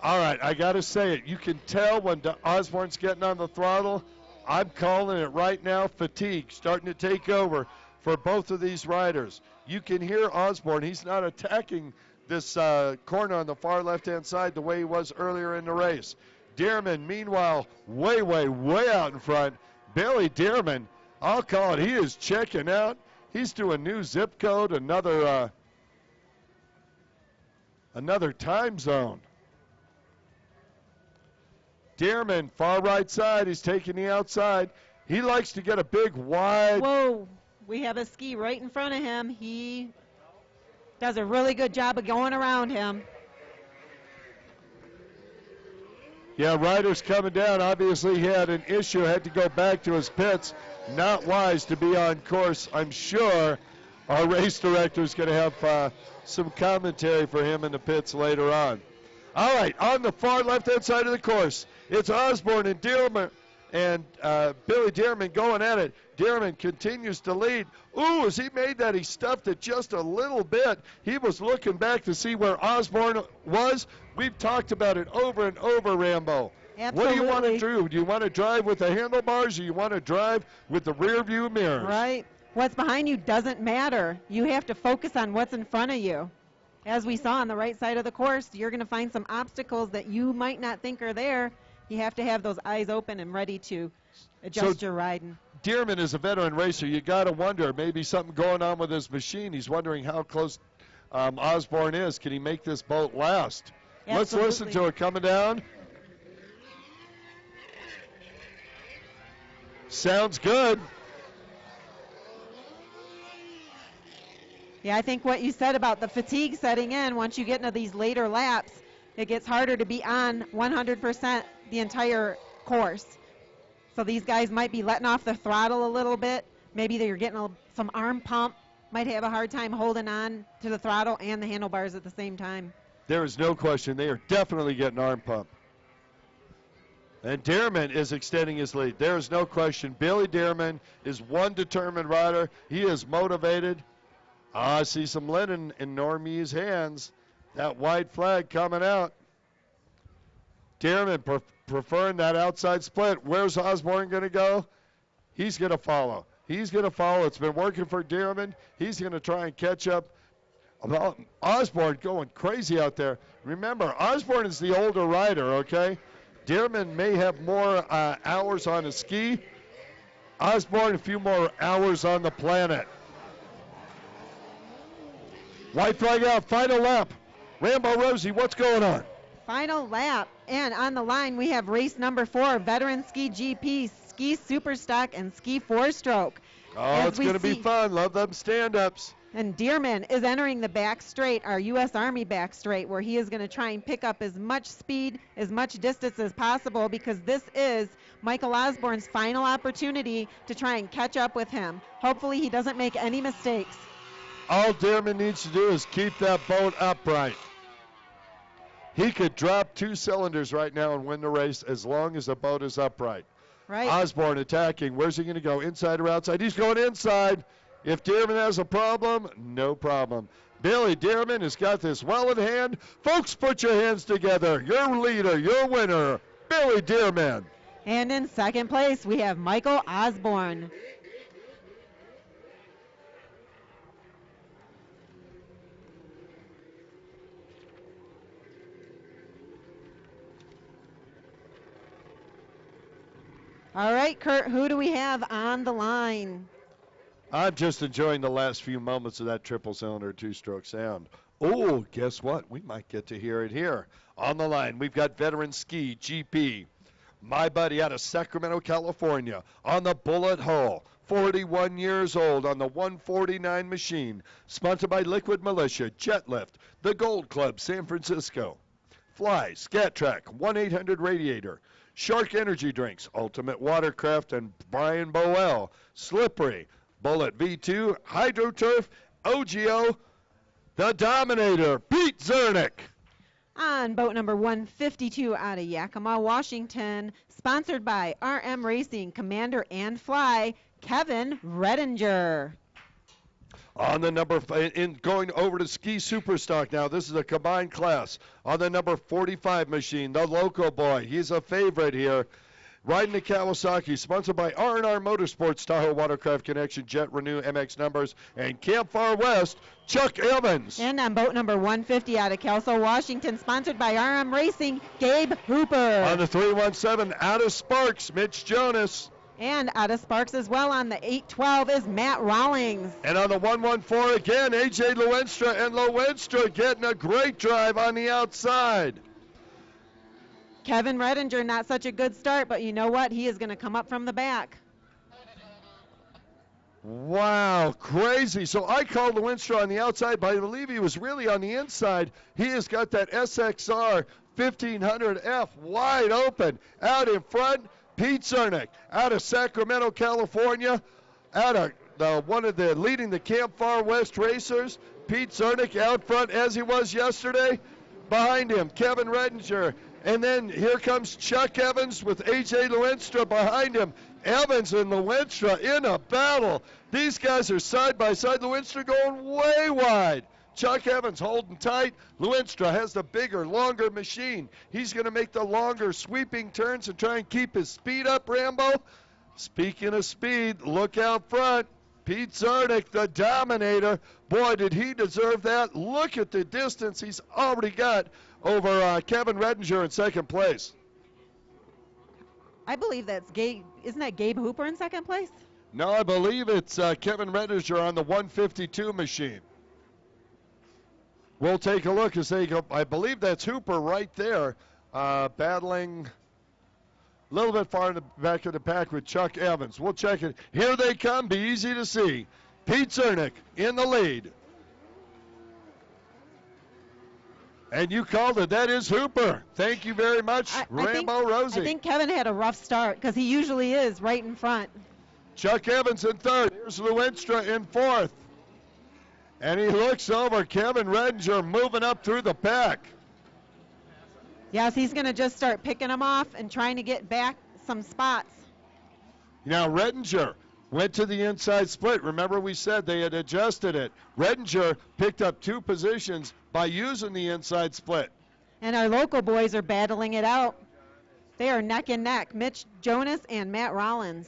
All right, I got to say it. You can tell when Osborne's getting on the throttle. I'm calling it right now. Fatigue starting to take over for both of these riders. You can hear Osborne. He's not attacking this corner on the far left-hand side the way he was earlier in the race. Dearman, meanwhile, way, way, way out in front. Billy Dearman, I'll call it. He is checking out. He's doing new zip code, another time zone. Dearman, far right side. He's taking the outside. He likes to get a big, wide. Whoa, we have a ski right in front of him. He does a really good job of going around him. Yeah, riders coming down. Obviously, he had an issue, had to go back to his pits. Not wise to be on course, I'm sure, Our race director is going to have some commentary for him in the pits later on. All right, on the far left-hand side of the course, it's Osborne and Dearman and Billy Dearman going at it. Dearman continues to lead. Ooh, as he made that, he stuffed it just a little bit. He was looking back to see where Osborne was. We've talked about it over and over, Rambo. Absolutely. What do you want to do? Do you want to drive with the handlebars, or you want to drive with the rear view mirrors? Right. What's behind you doesn't matter. You have to focus on what's in front of you. As we saw on the right side of the course, you're going to find some obstacles that you might not think are there. You have to have those eyes open and ready to adjust your riding. Dearman is a veteran racer. You got to wonder, maybe something going on with his machine. He's wondering how close Osborne is. Can he make this boat last? Absolutely. Let's listen to it coming down. Sounds good. Yeah, I think what you said about the fatigue setting in, once you get into these later laps, it gets harder to be on 100% the entire course. So these guys might be letting off the throttle a little bit. Maybe they're getting some arm pump, might have a hard time holding on to the throttle and the handlebars at the same time. There is no question. They are definitely getting arm pump. And Dearman is extending his lead. There is no question. Billy Dearman is one determined rider. He is motivated. I see some linen in Normie's hands. That white flag coming out. Dearman preferring that outside split. Where's Osborne going to go? He's going to follow. He's going to follow. It's been working for Dearman. He's going to try and catch up. Osborne going crazy out there. Remember, Osborne is the older rider, okay? Dearman may have more hours on his ski. Osborne, a few more hours on the planet. White flag out, final lap. Rambo Rosie, what's going on? Final lap, and on the line we have race number 4, Veteran Ski GP, Ski Superstock, and Ski 4-Stroke. Oh, it's going to be fun. Love them stand-ups. And Dearman is entering the back straight, our U.S. Army back straight, where he is going to try and pick up as much speed, as much distance as possible, because this is Michael Osborne's final opportunity to try and catch up with him. Hopefully he doesn't make any mistakes. All Dearman needs to do is keep that boat upright. He could drop 2 cylinders right now and win the race as long as the boat is upright. Right. Osborne attacking. Where's he going to go? Inside or outside? He's going inside. If Dearman has a problem, no problem. Billy Dearman has got this well in hand. Folks, put your hands together. Your leader, your winner, Billy Dearman. And in second place, we have Michael Osborne. All right, Kurt, who do we have on the line? I'm just enjoying the last few moments of that triple cylinder 2-stroke sound. Oh, guess what? We might get to hear it here. On the line, we've got Veteran Ski GP. My buddy out of Sacramento, California, on the bullet hull. 41 years old on the 149 machine. Sponsored by Liquid Militia, Jet Lift, the Gold Club, San Francisco. Fly, Scat Track, 1-800-Radiator. Shark Energy Drinks, Ultimate Watercraft, and Brian Boel. Slippery, Bullet V2, HydroTurf, OGO, the Dominator, Pete Zernick. On boat number 152 out of Yakima, Washington, sponsored by RM Racing, Commander and Fly, Kevin Redinger. On the number, going over to Ski Superstock now. This is a combined class. On the number 45 machine, the Loco Boy. He's a favorite here. Riding the Kawasaki, sponsored by R&R Motorsports, Tahoe Watercraft Connection, Jet Renew, MX Numbers, and Camp Far West, Chuck Evans. And on boat number 150 out of Kelso, Washington, sponsored by RM Racing, Gabe Hooper. On the 317 out of Sparks, Mitch Jonas. And out of Sparks as well on the 812 is Matt Rawlings. And on the 114 again, AJ Lewenstra, and Lewenstra getting a great drive on the outside. Kevin Redinger, not such a good start, but you know what? He is going to come up from the back. Wow, crazy. So I called Lewenstra on the outside, but I believe he was really on the inside. He has got that SXR 1500F wide open. Out in front, Pete Zernick out of Sacramento, California, out of one of the leading the Camp Far West racers. Pete Zernick out front as he was yesterday. Behind him, Kevin Redinger. And then here comes Chuck Evans with A.J. Lewinstra behind him. Evans and Lewinstra in a battle. These guys are side by side. Lewinstra going way wide. Chuck Evans holding tight. Lewinstra has the bigger, longer machine. He's going to make the longer sweeping turns and try and keep his speed up, Rambo. Speaking of speed, look out front. Pete Zarnik, the Dominator. Boy, did he deserve that. Look at the distance he's already got over Kevin Redinger in second place. I believe that's Gabe. Isn't that Gabe Hooper in second place? No, I believe it's Kevin Redinger on the 152 machine. We'll take a look as they go. I believe that's Hooper right there, battling a little bit far in the back of the pack with Chuck Evans. We'll check it. Here they come. Be easy to see. Pete Zernick in the lead. And you called it. That is Hooper. Thank you very much, Rambo Rosie. I think Kevin had a rough start because he usually is right in front. Chuck Evans in third. Here's Lewinstra in fourth. And he looks over. Kevin Redinger moving up through the pack. Yes, he's going to just start picking them off and trying to get back some spots. Now, Redinger went to the inside split. Remember, we said they had adjusted it. Redinger picked up 2 positions by using the inside split. And our local boys are battling it out. They are neck and neck, Mitch Jonas and Matt Rollins.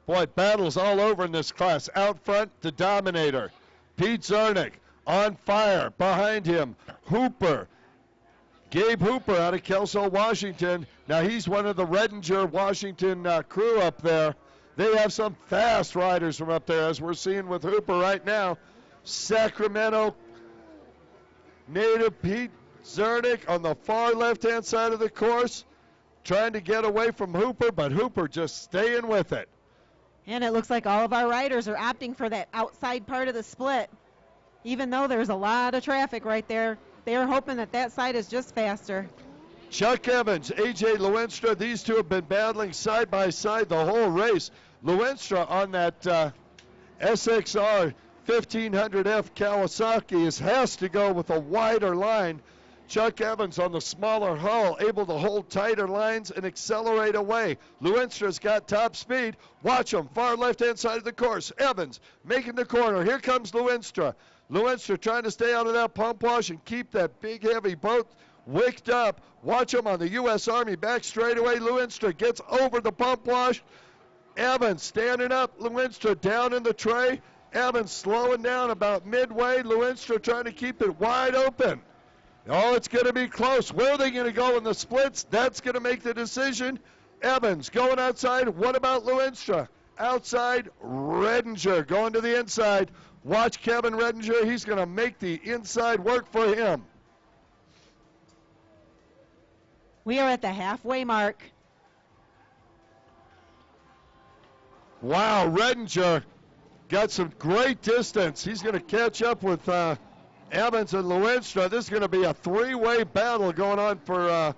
Boy, battles all over in this class. Out front, the Dominator. Pete Zarnik on fire. Behind him, Hooper. Gabe Hooper out of Kelso, Washington. Now he's one of the Redinger Washington crew up there. They have some fast riders from up there, as we're seeing with Hooper right now. Sacramento native Pete Zernick on the far left-hand side of the course, trying to get away from Hooper, but Hooper just staying with it. And it looks like all of our riders are opting for that outside part of the split. Even though there's a lot of traffic right there, they're hoping that that side is just faster. Chuck Evans, A.J. Lewinstra, these two have been battling side by side the whole race. Lewinstra on that SXR 1500F Kawasaki has to go with a wider line. Chuck Evans on the smaller hull, able to hold tighter lines and accelerate away. Lewenstra's got top speed. Watch him, far left-hand side of the course. Evans making the corner. Here comes Lewinstra. Lewinstra trying to stay out of that pump wash and keep that big, heavy boat wicked up. Watch him on the U.S. Army back straightaway. Lewinstra gets over the pump wash. Evans standing up. Lewinstra down in the tray. Evans slowing down about midway. Lewinstra trying to keep it wide open. Oh, it's going to be close. Where are they going to go in the splits? That's going to make the decision. Evans going outside. What about Lewinstra? Outside, Redinger going to the inside. Watch Kevin Redinger. He's going to make the inside work for him. We are at the halfway mark. Wow, Redinger got some great distance. He's going to catch up with Evans and Lewinstra. This is going to be a 3-way battle going on for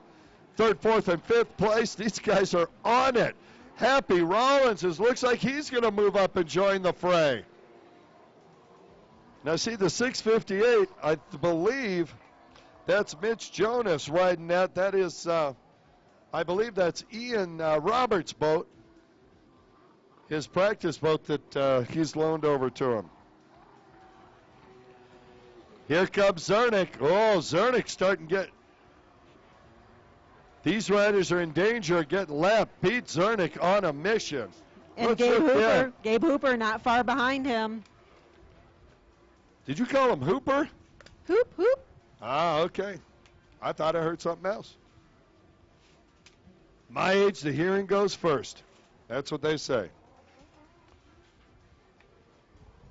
third, fourth, and fifth place. These guys are on it. Happy Rollins looks like he's going to move up and join the fray. Now see the 658, I believe that's Mitch Jonas riding that. That is, I believe that's Ian Roberts' boat, his practice boat that he's loaned over to him. Here comes Zernick. Oh, Zernick starting to get. These riders are in danger of getting lapped. Pete Zernick on a mission. And Gabe Hooper not far behind him. Did you call him Hooper? Hoop, hoop. Ah, okay. I thought I heard something else. My age, the hearing goes first. That's what they say.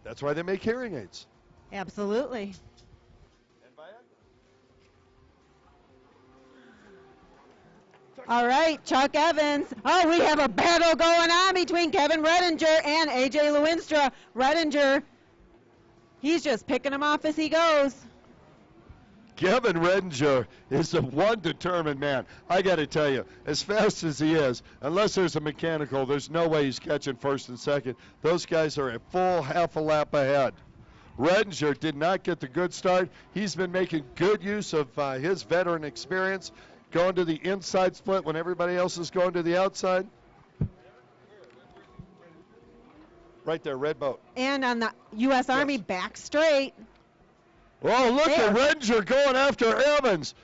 That's why they make hearing aids. Absolutely. All right, Chuck Evans. Oh, we have a battle going on between Kevin Redinger and A.J. Lewinstra. Redinger, he's just picking him off as he goes. Kevin Redinger is a one determined man. I got to tell you, as fast as he is, unless there's a mechanical, there's no way he's catching first and second. Those guys are a full half a lap ahead. Redinger did not get the good start. He's been making good use of his veteran experience, going to the inside split when everybody else is going to the outside. Right there, red boat. And on the U.S. Army, back straight. Oh, look at Redinger going after Evans.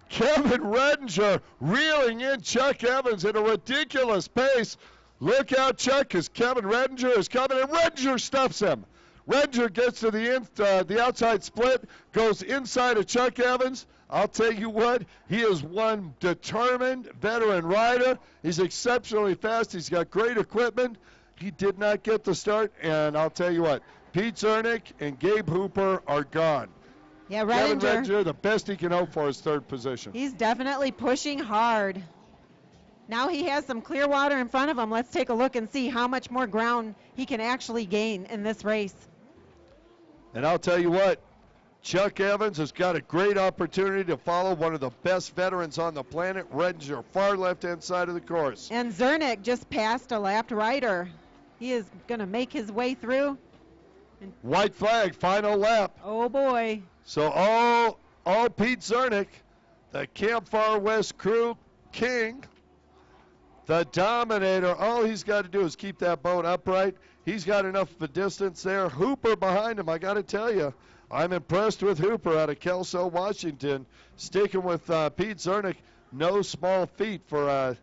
Kevin Redinger reeling in Chuck Evans at a ridiculous pace. Look out, Chuck, because Kevin Redinger is coming, and Redinger stuffs him. Redinger gets to the outside split, goes inside of Chuck Evans. I'll tell you what, he is one determined veteran rider. He's exceptionally fast. He's got great equipment. He did not get the start, and I'll tell you what, Pete Zernick and Gabe Hooper are gone. Yeah, Kevin Redinger, the best he can hope for is third position. He's definitely pushing hard. Now he has some clear water in front of him. Let's take a look and see how much more ground he can actually gain in this race. And I'll tell you what, Chuck Evans has got a great opportunity to follow one of the best veterans on the planet, Redinger, far left-hand side of the course. And Zernick just passed a lapped rider. He is going to make his way through. White flag, final lap. Oh, boy. So all Pete Zernick, the Camp Far West crew king, the Dominator, all he's got to do is keep that boat upright. He's got enough of a distance there. Hooper behind him, I got to tell you. I'm impressed with Hooper out of Kelso, Washington. Sticking with Pete Zernick, no small feat for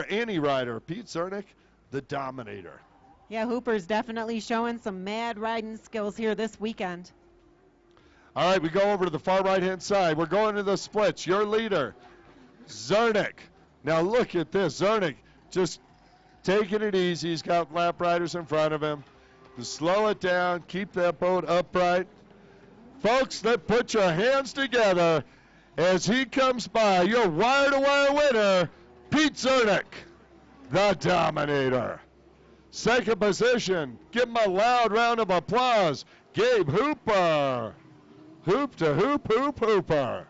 any rider. Pete Zernick, the Dominator. Yeah, Hooper's definitely showing some mad riding skills here this weekend. All right, we go over to the far right-hand side. We're going to the splits. Your leader, Zernick. Now look at this. Zernick just taking it easy. He's got lap riders in front of him. Just slow it down. Keep that boat upright. Folks, let's put your hands together as he comes by. Your wire-to-wire winner, Pete Zernick, the Dominator. Second position, give him a loud round of applause, Gabe Hooper. Hoop to hoop, hoop, hooper.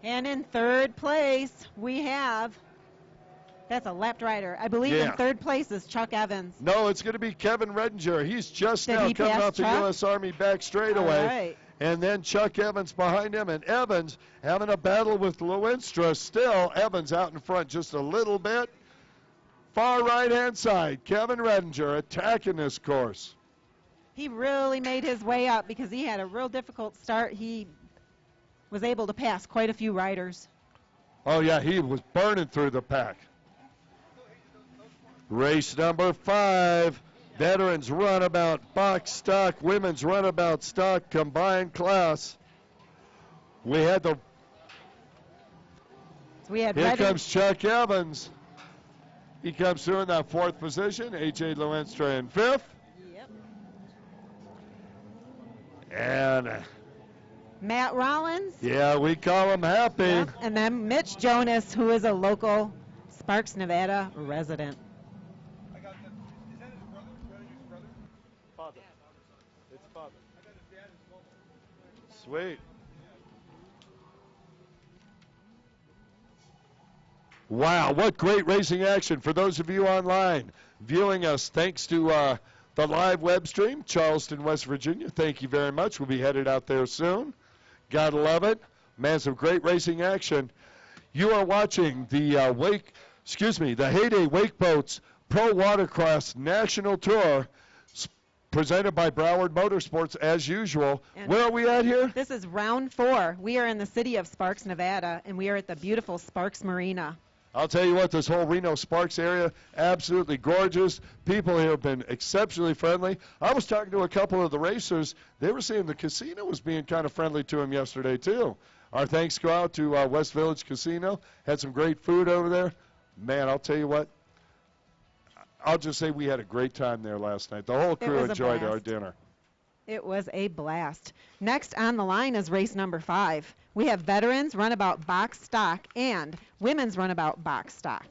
And in third place, we have, that's a lapped rider. I believe in third place is Chuck Evans. No, it's going to be Kevin Redinger. He's just Did now he coming pass off the Chuck? U.S. Army back straightaway. All right. And then Chuck Evans behind him, and Evans having a battle with Lewinstra. Still, Evans out in front just a little bit. Far right-hand side, Kevin Redinger attacking this course. He really made his way up because he had a real difficult start. He was able to pass quite a few riders. Oh, yeah, he was burning through the pack. Race number 5, veterans runabout box stock, women's runabout stock combined class. Here comes Chuck Evans. He comes through in that fourth position. A.J. Lewinstra in fifth. Yep. And Matt Rollins. yeah, we call him Happy. Yep. And then Mitch Jonas, who is a local Sparks, Nevada resident. I got that. Is that his brother? His brother? Father. It's father. I got his dad as well. Sweet. Wow, what great racing action for those of you online viewing us. Thanks to the live web stream, Charleston, West Virginia. Thank you very much. We'll be headed out there soon. Gotta love it. Man, some great racing action. You are watching the the Heyday Wake Boats Pro Watercross National Tour presented by Broward Motorsports as usual. And where are we at here? This is round 4. We are in the city of Sparks, Nevada, and we are at the beautiful Sparks Marina. I'll tell you what, this whole Reno Sparks area, absolutely gorgeous. People here have been exceptionally friendly. I was talking to a couple of the racers. They were saying the casino was being kind of friendly to them yesterday, too. Our thanks go out to West Village Casino. Had some great food over there. Man, I'll tell you what, I'll just say we had a great time there last night. The whole crew enjoyed our dinner. It was a blast. Next on the line is race number 5. We have veterans runabout box stock and women's runabout box stock.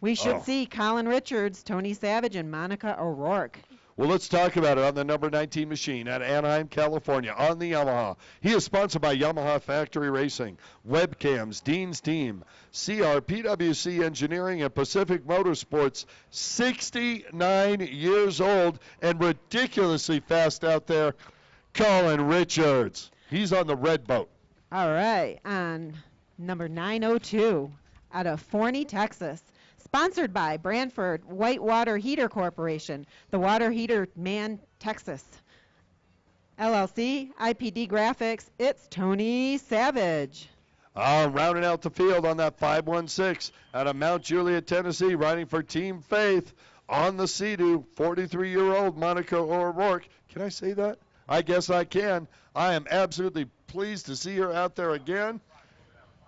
We should see Colin Richards, Tony Savage, and Monica O'Rourke. Well, let's talk about it on the number 19 machine at Anaheim, California, on the Yamaha. He is sponsored by Yamaha Factory Racing, Webcams, Dean's Team, CR, PWC Engineering, and Pacific Motorsports. 69 years old and ridiculously fast out there. Colin Richards. He's on the red boat. All right, on number 902 out of Forney, Texas. Sponsored by Branford Whitewater Heater Corporation, the Water Heater Man, Texas. LLC, IPD Graphics, it's Tony Savage. Rounding out the field on that 516 out of Mount Juliet, Tennessee, riding for Team Faith on the Sea-Doo, 43-year-old Monica O'Rourke. Can I say that? I guess I can. I am absolutely pleased to see her out there again.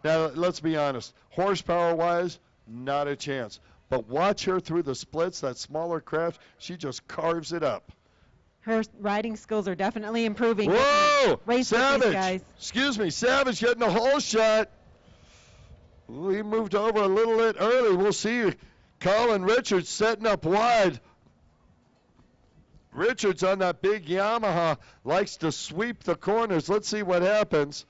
Now, let's be honest. Horsepower-wise, not a chance. But watch her through the splits, that smaller craft. She just carves it up. Her riding skills are definitely improving. Whoa! Savage! Guys. Excuse me, Savage getting a hole shot. We moved over a little bit early. We'll see Colin Richards setting up wide. Richards on that big Yamaha likes to sweep the corners. Let's see what happens.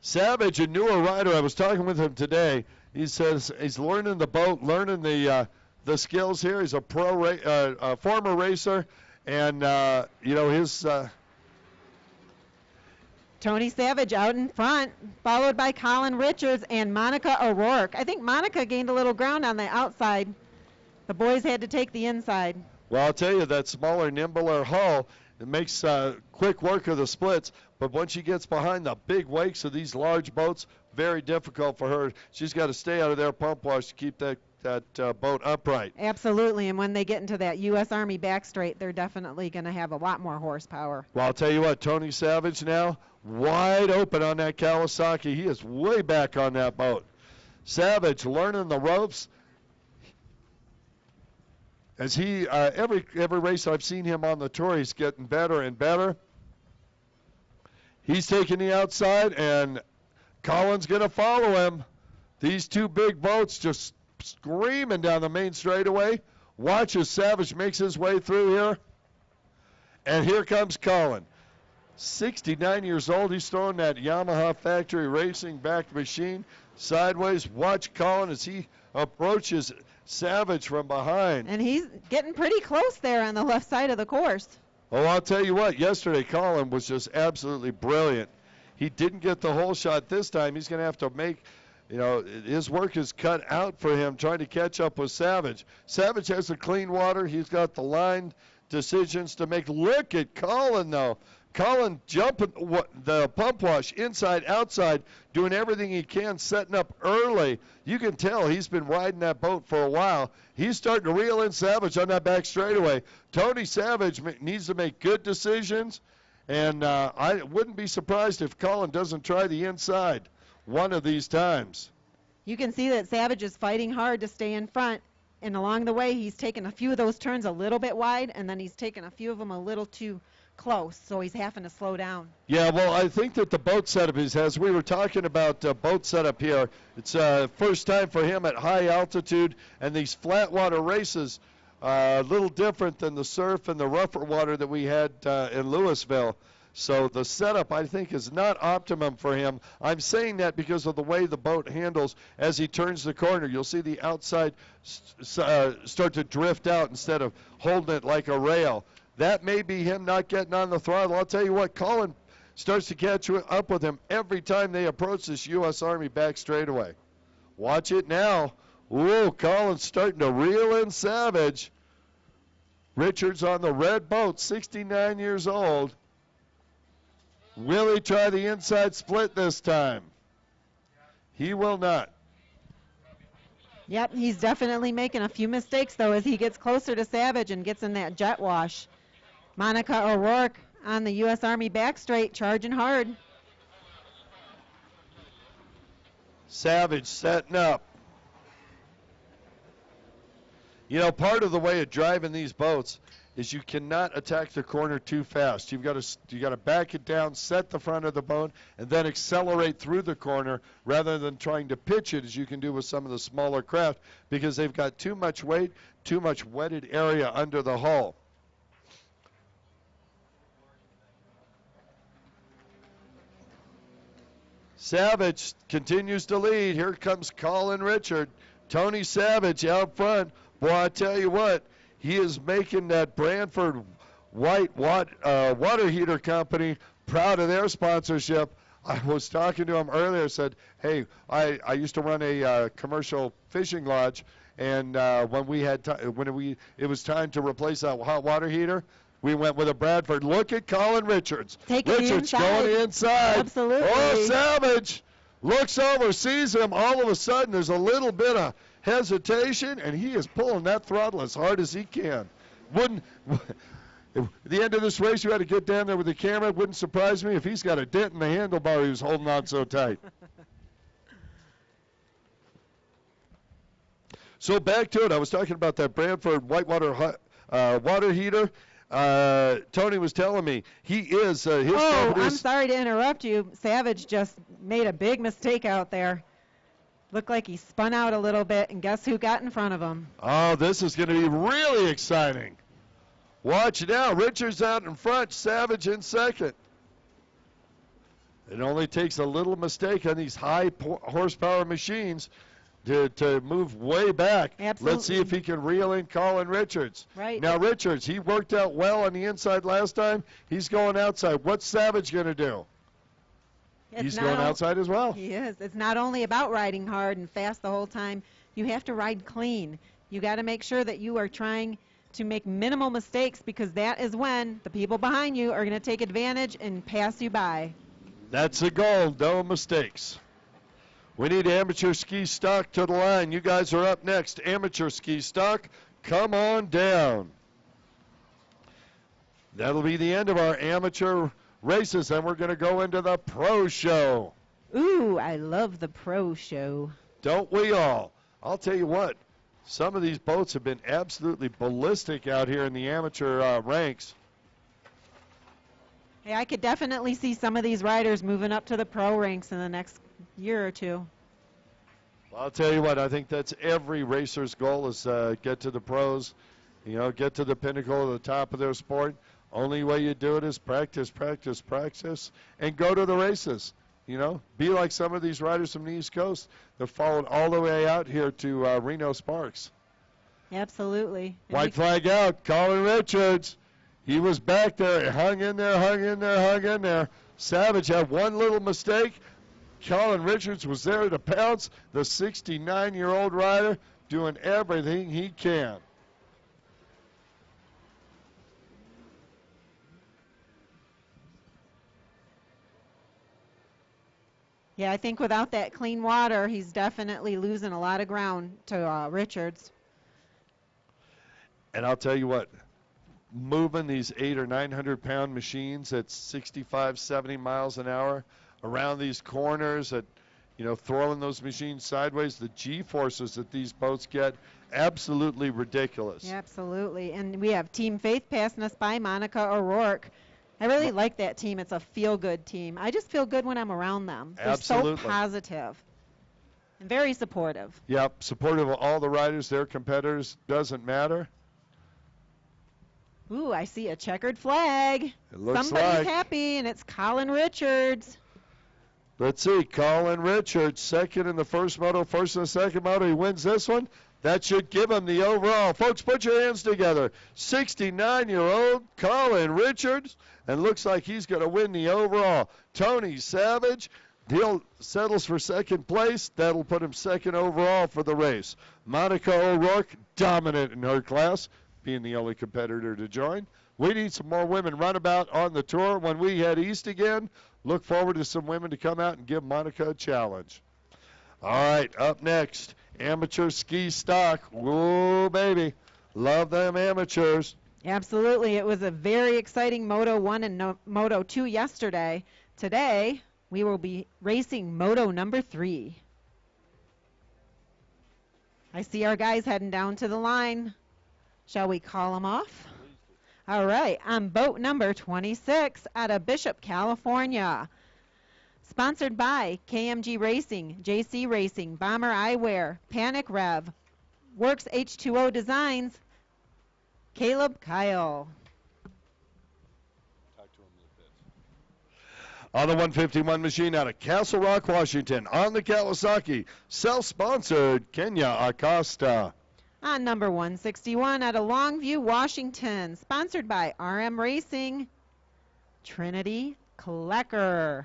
Savage, a newer rider, I was talking with him today. He says he's learning the boat, learning the skills here. He's a former racer, and his. Tony Savage out in front, followed by Colin Richards and Monica O'Rourke. I think Monica gained a little ground on the outside. The boys had to take the inside. Well, I'll tell you, that smaller, nimbler hull, it makes quick work of the splits. But once she gets behind the big wakes of these large boats, very difficult for her. She's got to stay out of their pump wash to keep that boat upright. Absolutely, and when they get into that U.S. Army back straight, they're definitely going to have a lot more horsepower. Well, I'll tell you what, Tony Savage now, wide open on that Kawasaki. He is way back on that boat. Savage learning the ropes. As he, every race I've seen him on the tour, he's getting better and better. He's taking the outside, and Colin's going to follow him. These two big boats just screaming down the main straightaway. Watch as Savage makes his way through here. And here comes Colin. 69 years old. He's throwing that Yamaha Factory Racing backed machine sideways. Watch Colin as he approaches Savage from behind. And he's getting pretty close there on the left side of the course. Oh, I'll tell you what, yesterday Colin was just absolutely brilliant. He didn't get the hole shot this time. He's going to have to make, his work is cut out for him trying to catch up with Savage. Savage has the clean water. He's got the line decisions to make. Look at Colin, though. Colin jumping the pump wash inside, outside, doing everything he can, setting up early. You can tell he's been riding that boat for a while. He's starting to reel in Savage on that back straightaway. Tony Savage needs to make good decisions, and I wouldn't be surprised if Colin doesn't try the inside one of these times. You can see that Savage is fighting hard to stay in front, and along the way he's taken a few of those turns a little bit wide, and then he's taken a few of them a little too close, so he's having to slow down. Yeah, well, I think that the boat setup is, as we were talking about boat setup here, it's first time for him at high altitude, and these flat water races a little different than the surf and the rougher water that we had in Louisville. So the setup, I think, is not optimum for him. I'm saying that because of the way the boat handles as he turns the corner. You'll see the outside start to drift out instead of holding it like a rail. That may be him not getting on the throttle. I'll tell you what, Colin starts to catch up with him every time they approach this U.S. Army back straightaway. Watch it now. Ooh, Colin's starting to reel in Savage. Richards on the red boat, 69 years old. Will he try the inside split this time? He will not. Yep, he's definitely making a few mistakes, though, as he gets closer to Savage and gets in that jet wash. Monica O'Rourke on the U.S. Army back straight, charging hard. Savage setting up. You know, part of the way of driving these boats is you cannot attack the corner too fast. You got to back it down, set the front of the boat, and then accelerate through the corner rather than trying to pitch it as you can do with some of the smaller craft because they've got too much weight, too much wetted area under the hull. Savage continues to lead. Here comes Colin Richard. Tony Savage out front. Boy, I tell you what, he is making that Branford White Water Heater Company proud of their sponsorship. I was talking to him earlier, said, hey, I used to run a commercial fishing lodge, and when it was time to replace that hot water heater, we went with a Bradford. Look at Colin Richards. Richards going inside. Absolutely. Oh, Savage looks over, sees him. All of a sudden, there's a little bit of hesitation, and he is pulling that throttle as hard as he can. At the end of this race, you had to get down there with the camera. It wouldn't surprise me if he's got a dent in the handlebar he was holding on so tight. So back to it. I was talking about that Branford Whitewater water heater. Tony was telling me he is his company. I'm sorry to interrupt you. Savage just made a big mistake out there. Looked like he spun out a little bit, and guess who got in front of him? Oh, this is going to be really exciting. Watch now. Richards out in front, Savage in second. It only takes a little mistake on these high horsepower machines to move way back. Absolutely. Let's see if he can reel in Colin Richards. Right. Now, Richards, he worked out well on the inside last time. He's going outside. What's Savage going to do? He's going outside as well. He is. It's not only about riding hard and fast the whole time. You have to ride clean. You got to make sure that you are trying to make minimal mistakes because that is when the people behind you are going to take advantage and pass you by. That's the goal. No mistakes. We need amateur ski stock to the line. You guys are up next. Amateur ski stock, come on down. That'll be the end of our amateur races, and we're going to go into the pro show. Ooh, I love the pro show. Don't we all? I'll tell you what, some of these boats have been absolutely ballistic out here in the amateur ranks. Hey, I could definitely see some of these riders moving up to the pro ranks in the next year or two. Well, I'll tell you what, I think that's every racer's goal is get to the pros, get to the pinnacle of the top of their sport. Only way you do it is practice, practice, practice, and go to the races. Be like some of these riders from the East Coast that followed all the way out here to Reno Sparks. Absolutely. White flag out, Colin Richards. He was back there, hung in there. Savage had one little mistake. Colin Richards was there to pounce. The 69-year-old rider doing everything he can. Yeah, I think without that clean water, he's definitely losing a lot of ground to Richards. And I'll tell you what, moving these 800 or 900 pound machines at 65, 70 miles an hour around these corners, throwing those machines sideways, the G-forces that these boats get, absolutely ridiculous. Absolutely. And we have Team Faith passing us by, Monica O'Rourke. I really like that team. It's a feel-good team. I just feel good when I'm around them. They're Absolutely. So positive and very supportive. Yep, supportive of all the riders, their competitors, doesn't matter. Ooh, I see a checkered flag. It looks Somebody's like. happy, and it's Colin Richards. Let's see, Colin Richards, second in the first moto, first in the second moto. He wins this one. That should give him the overall. Folks, put your hands together. 69-year-old Colin Richards, and looks like he's going to win the overall. Tony Savage, he'll settles for second place. That'll put him second overall for the race. Monica O'Rourke, dominant in her class, being the only competitor to join. We need some more women runabout on the tour. When we head east again, look forward to some women to come out and give Monica a challenge. All right, up next, amateur ski stock. Whoa, baby. Love them amateurs. Absolutely. It was a very exciting Moto 1 and Moto 2 yesterday. Today, we will be racing Moto number 3. I see our guys heading down to the line. Shall we call them off? All right, on boat number 26 out of Bishop, California. Sponsored by KMG Racing, JC Racing, Bomber Eyewear, Panic Rev, Works H2O Designs, Caleb Kyle. On the 151 machine out of Castle Rock, Washington, on the Kawasaki, self-sponsored Kenya Acosta. On number 161 out of Longview, Washington, sponsored by RM Racing, Trinity Klecker.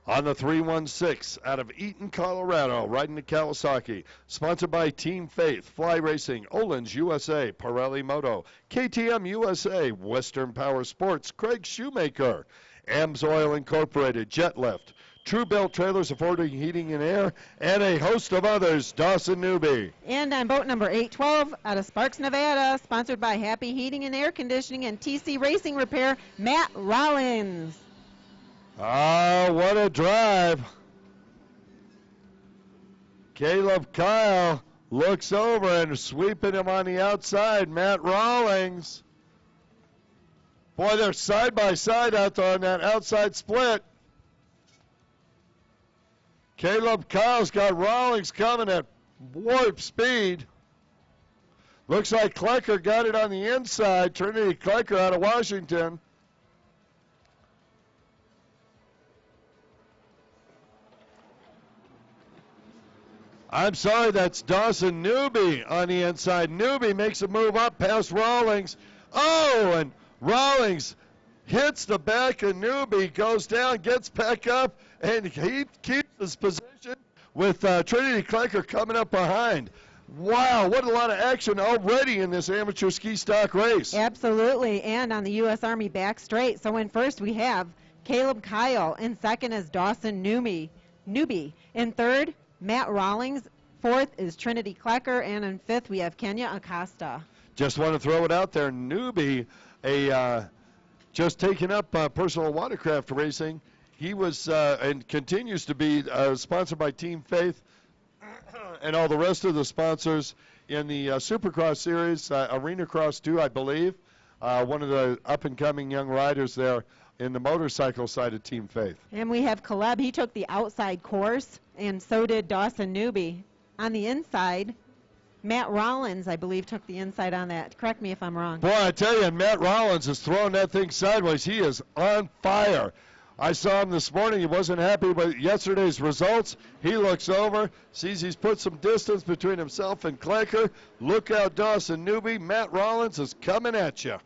On the 316 out of Eaton, Colorado, riding the Kawasaki, sponsored by Team Faith, Fly Racing, Olin's USA, Pirelli Moto, KTM USA, Western Power Sports, Craig Shoemaker, AMS Oil Incorporated, Jet Lift, True Belt Trailers Affording Heating and Air, and a host of others, Dawson Newby. And on boat number 812 out of Sparks, Nevada, sponsored by Happy Heating and Air Conditioning and TC Racing Repair, Matt Rollins. Ah, what a drive. Caleb Kyle looks over and sweeping him on the outside, Matt Rawlings. Boy, they're side by side out there on that outside split. Caleb Kyle's got Rawlings coming at warp speed. Looks like Klecker got it on the inside. Trinity Klecker out of Washington. I'm sorry, that's Dawson Newby on the inside. Newby makes a move up past Rawlings. Oh, and Rawlings hits the back of Newby, goes down, gets back up, and he keeps his position with Trinity Klecker coming up behind. Wow, what a lot of action already in this amateur ski stock race. Absolutely, and on the U.S. Army back straight. So in first we have Caleb Kyle. In second is Dawson Newby. In third, Matt Rawlings. Fourth is Trinity Klecker. And in fifth, we have Kenya Acosta. Just want to throw it out there. Newby, just taking up personal watercraft racing. He was and continues to be sponsored by Team Faith and all the rest of the sponsors in the Supercross series, Arena Cross 2, I believe. One of the up-and-coming young riders there in the motorcycle side of Team Faith. And we have Caleb. He took the outside course, and so did Dawson Newby. On the inside, Matt Rollins, I believe, took the inside on that. Correct me if I'm wrong. Boy, I tell you, Matt Rollins is throwing that thing sideways. He is on fire. I saw him this morning. He wasn't happy with yesterday's results. He looks over, sees he's put some distance between himself and Klecker. Look out, Dawson Newby. Matt Rollins is coming at you.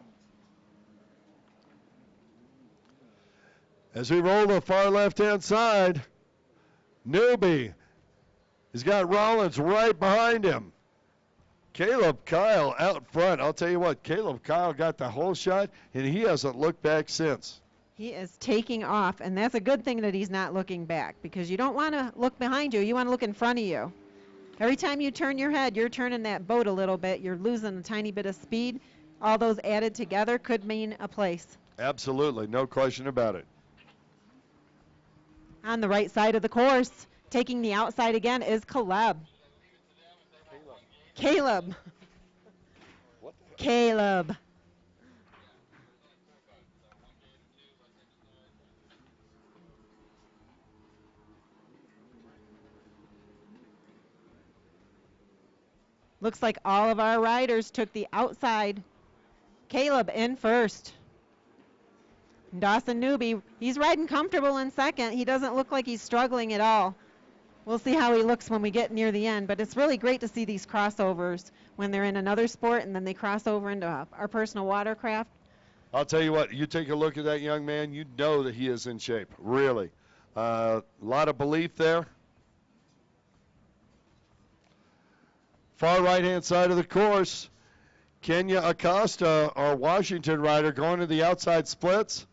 As we roll the far left-hand side, Newby has got Rollins right behind him. Caleb Kyle out front. I'll tell you what, Caleb Kyle got the whole shot, and he hasn't looked back since. He is taking off, and that's a good thing that he's not looking back, because you don't want to look behind you. You want to look in front of you. Every time you turn your head, you're turning that boat a little bit. You're losing a tiny bit of speed. All those added together could mean a place. Absolutely, no question about it. On the right side of the course, taking the outside again, is Caleb. Caleb. Looks like all of our riders took the outside. Caleb in first. Dawson Newby, he's riding comfortable in second. He doesn't look like he's struggling at all. We'll see how he looks when we get near the end, but it's really great to see these crossovers when they're in another sport and then they cross over into our personal watercraft. I'll tell you what, you take a look at that young man, you know that he is in shape, really. A lot of belief there. Far right-hand side of the course, Kenya Acosta, our Washington rider, going to the outside splits.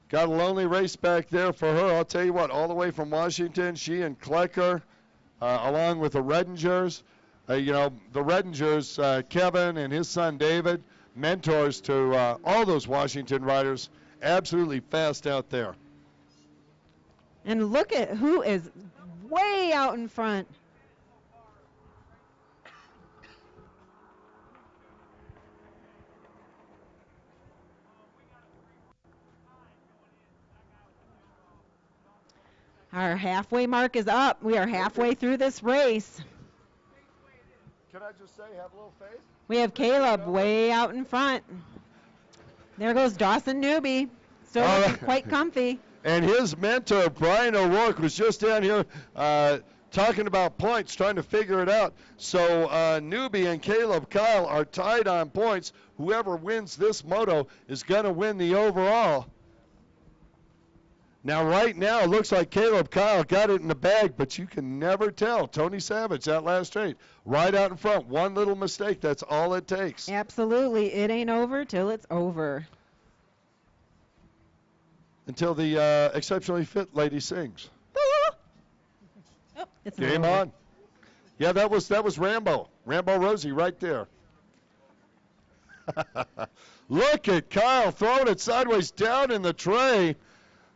Got a lonely race back there for her. I'll tell you what, all the way from Washington, she and Klecker, along with the Redingers. The Redingers, Kevin and his son David, mentors to all those Washington riders. Absolutely fast out there. And look at who is way out in front. Our halfway mark is up. We are halfway through this race. Can I just say, have a little faith? We have Caleb way out in front. There goes Dawson Newby. Still looking quite comfy. And his mentor, Brian O'Rourke, was just down here talking about points, trying to figure it out. So Newby and Caleb Kyle are tied on points. Whoever wins this moto is going to win the overall. Now, right now, it looks like Caleb Kyle got it in the bag, but you can never tell. Tony Savage, that last straight, right out in front. One little mistake, that's all it takes. Absolutely. It ain't over till it's over. Until the exceptionally fit lady sings. Oh, it's Game over. on. Yeah, that was Rambo. Rambo Rosie right there. Look at Kyle throwing it sideways down in the tray.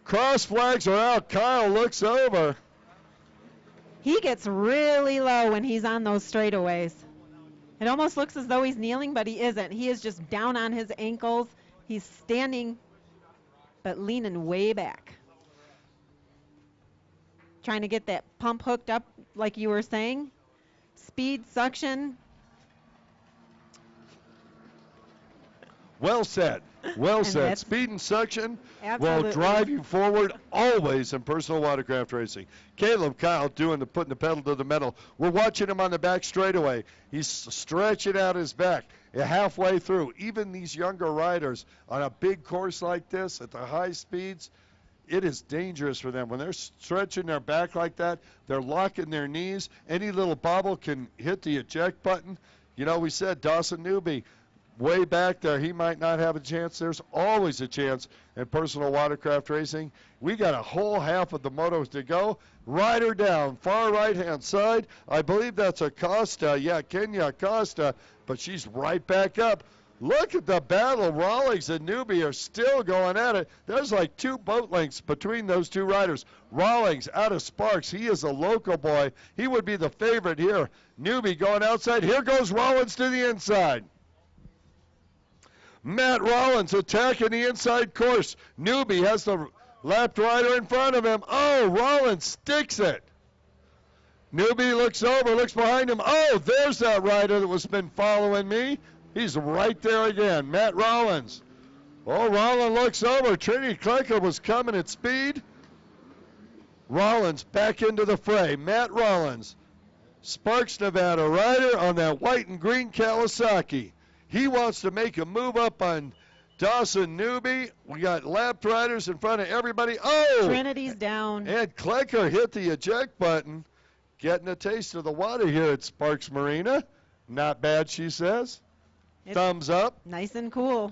Cross flags are out. Kyle looks over. He gets really low when he's on those straightaways. It almost looks as though he's kneeling, but he isn't. He is just down on his ankles. He's standing, but leaning way back. Trying to get that pump hooked up like you were saying. Speed, suction. Well said. Well said. Speed and suction will drive you forward always in personal watercraft racing. Caleb Kyle putting the pedal to the metal. We're watching him on the back straightaway. He's stretching out his back halfway through. Even these younger riders on a big course like this at the high speeds, it is dangerous for them. When they're stretching their back like that, they're locking their knees. Any little bobble can hit the eject button. You know, we said Dawson Newby, way back there, he might not have a chance. There's always a chance in personal watercraft racing. We got a whole half of the motos to go. Rider down, far right-hand side. I believe that's Acosta. Yeah, Kenya Acosta, but she's right back up. Look at the battle. Rawlings and Newby are still going at it. There's like 2 boat lengths between those 2 riders. Rawlings out of Sparks. He is a local boy. He would be the favorite here. Newby going outside. Here goes Rollins to the inside. Matt Rollins attacking the inside course. Newby has the lapped rider in front of him. Oh, Rollins sticks it. Newby looks over, looks behind him. Oh, there's that rider that was been following me. He's right there again, Matt Rollins. Oh, Rollins looks over. Trinity Klecker was coming at speed. Rollins back into the fray. Matt Rollins, Sparks, Nevada rider on that white and green Kawasaki. He wants to make a move up on Dawson Newby. We got lapped riders in front of everybody. Oh! Trinity's down. And Klecker hit the eject button, getting a taste of the water here at Sparks Marina. Not bad, she says. Thumbs up. Nice and cool.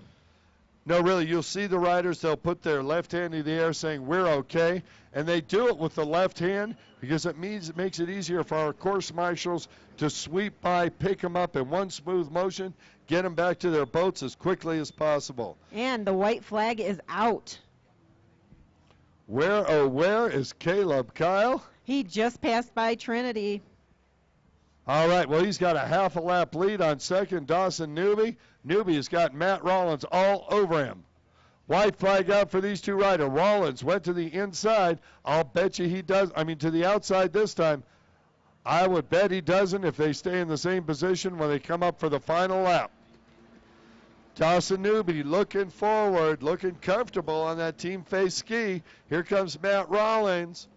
No, really, you'll see the riders, they'll put their left hand in the air saying, we're okay. And they do it with the left hand because it makes it easier for our course marshals to sweep by, pick them up in one smooth motion, get them back to their boats as quickly as possible. And the white flag is out. Where is Caleb Kyle? He just passed by Trinity. All right, well, he's got a half a lap lead on second, Dawson Newby. Newby has got Matt Rollins all over him. White flag out for these 2 riders. Rollins went to the inside. I'll bet you he does. I mean, to the outside this time. I would bet he doesn't if they stay in the same position when they come up for the final lap. Dawson Newby looking forward, looking comfortable on that team face ski. Here comes Matt Rollins.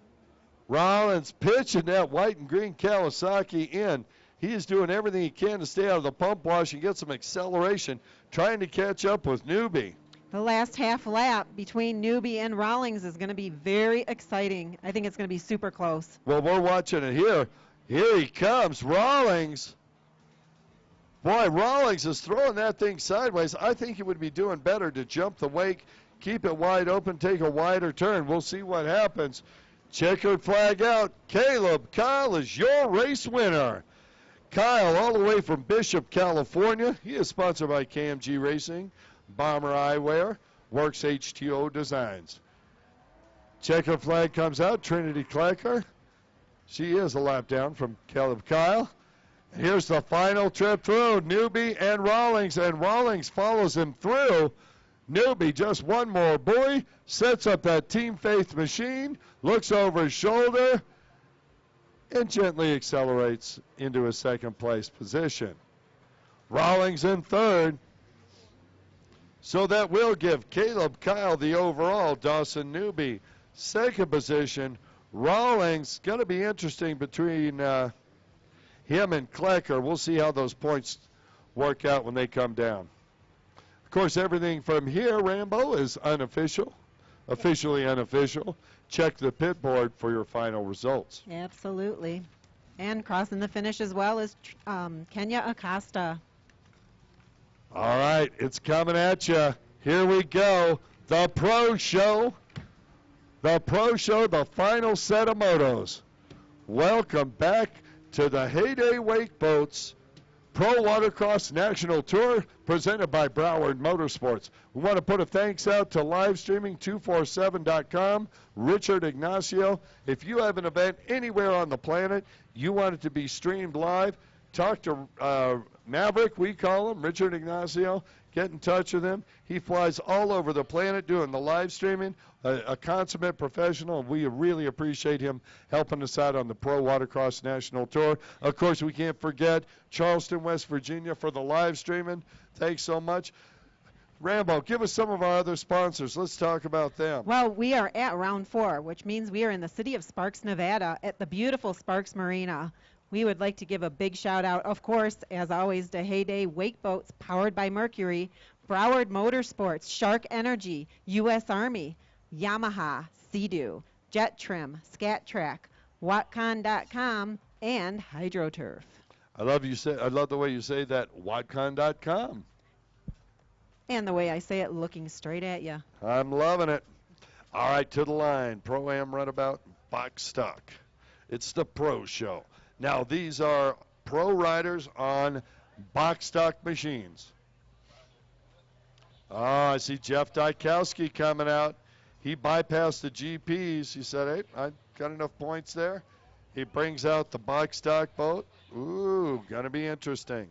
Rollins pitching that white and green Kawasaki in. He is doing everything he can to stay out of the pump wash and get some acceleration, trying to catch up with Newby. The last half lap between Newby and Rawlings is going to be very exciting. I think it's going to be super close. Well, we're watching it here. Here he comes, Rawlings. Boy, Rawlings is throwing that thing sideways. I think he would be doing better to jump the wake, keep it wide open, take a wider turn. We'll see what happens. Checkered flag out. Caleb Kyle is your race winner. Kyle all the way from Bishop, California. He is sponsored by KMG Racing, Bomber Eyewear, Works HTO Designs. Checkered flag comes out. Trinity Klecker. She is a lap down from Caleb Kyle. Here's the final trip through. Newby and Rawlings follows him through. Newbie, just one more buoy, sets up that Team Faith machine, looks over his shoulder, and gently accelerates into a second place position. Rawlings in third. So that will give Caleb Kyle the overall. Dawson Newby, second position. Rawlings, going to be interesting between him and Klecker. We'll see how those points work out when they come down. Of course, everything from here, Rambo, is unofficial, officially unofficial. Check the pit board for your final results. Absolutely. And crossing the finish as well is Kenya Acosta. All right, it's coming at you. Here we go. The Pro Show. The Pro Show, the final set of motos. Welcome back to the Heyday Wake Boats Pro Watercross National Tour presented by Broward Motorsports. We want to put a thanks out to livestreaming247.com, Richard Ignacio. If you have an event anywhere on the planet, you want it to be streamed live, talk to Maverick, we call him, Richard Ignacio. Get in touch with him. He flies all over the planet doing the live streaming, a consummate professional, and we really appreciate him helping us out on the Pro Watercross National Tour. Of course, we can't forget Charleston, West Virginia for the live streaming. Thanks so much. Rambo, give us some of our other sponsors. Let's talk about them. Well, we are at round 4, which means we are in the city of Sparks, Nevada, at the beautiful Sparks Marina. We would like to give a big shout out, of course, as always, to Heyday Wake Boats, powered by Mercury, Broward Motorsports, Shark Energy, U.S. Army, Yamaha, Sea-Doo, Jet Trim, Scat Track, Watcon.com, and HydroTurf. I love the way you say that, Watcon.com. And the way I say it, looking straight at you. I'm loving it. All right, to the line, Pro-Am Runabout, Box Stock. It's the Pro Show. Now, these are pro riders on box stock machines. Oh, I see Jeff Dykowski coming out. He bypassed the GPs. He said, hey, I got enough points there. He brings out the box stock boat. Ooh, going to be interesting.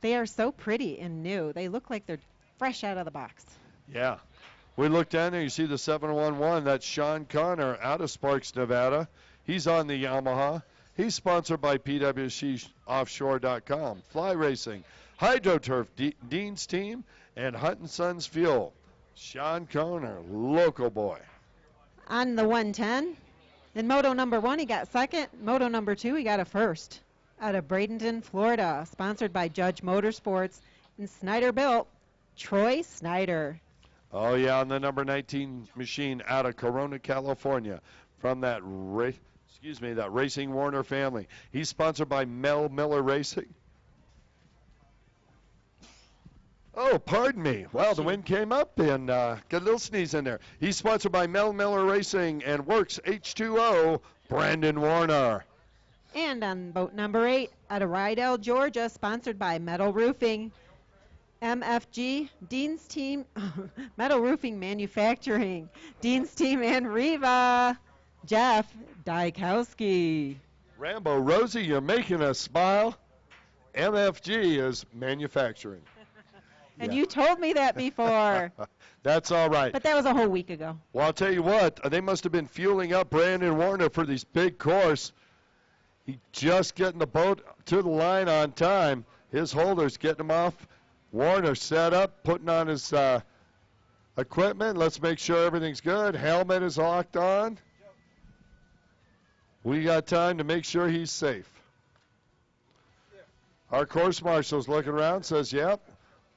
They are so pretty and new. They look like they're fresh out of the box. Yeah. We look down there, you see the 711. That's Sean Connor out of Sparks, Nevada. He's on the Yamaha. He's sponsored by PWCOffshore.com, Fly Racing, HydroTurf, Dean's Team, and Hunt & Sons Fuel. Sean Conner, local boy. On the 110, in Moto number 1, he got second. Moto number 2, he got a first. Out of Bradenton, Florida, sponsored by Judge Motorsports and Snyder Built, Troy Snyder. Oh, yeah, on the number 19 machine out of Corona, California, from that Racing Warner family. He's sponsored by Mel Miller Racing. Oh, pardon me. Wow, the wind came up and got a little sneeze in there. He's sponsored by Mel Miller Racing and Works H2O, Brandon Warner. And on boat number 8, out of Rydell, Georgia, sponsored by Metal Roofing, MFG, Dean's Team, Metal Roofing Manufacturing, Dean's Team, and Riva, Jeff Dykowski. Rambo, Rosie, you're making us smile. MFG is manufacturing. And you told me that before. That's all right. But that was a whole week ago. Well, I'll tell you what, they must have been fueling up Brandon Warner for this big course. He just getting the boat to the line on time. His holders getting him off. Warner set up, putting on his equipment. Let's make sure everything's good. Helmet is locked on. We got time to make sure he's safe. Our course marshal's looking around, says, yep,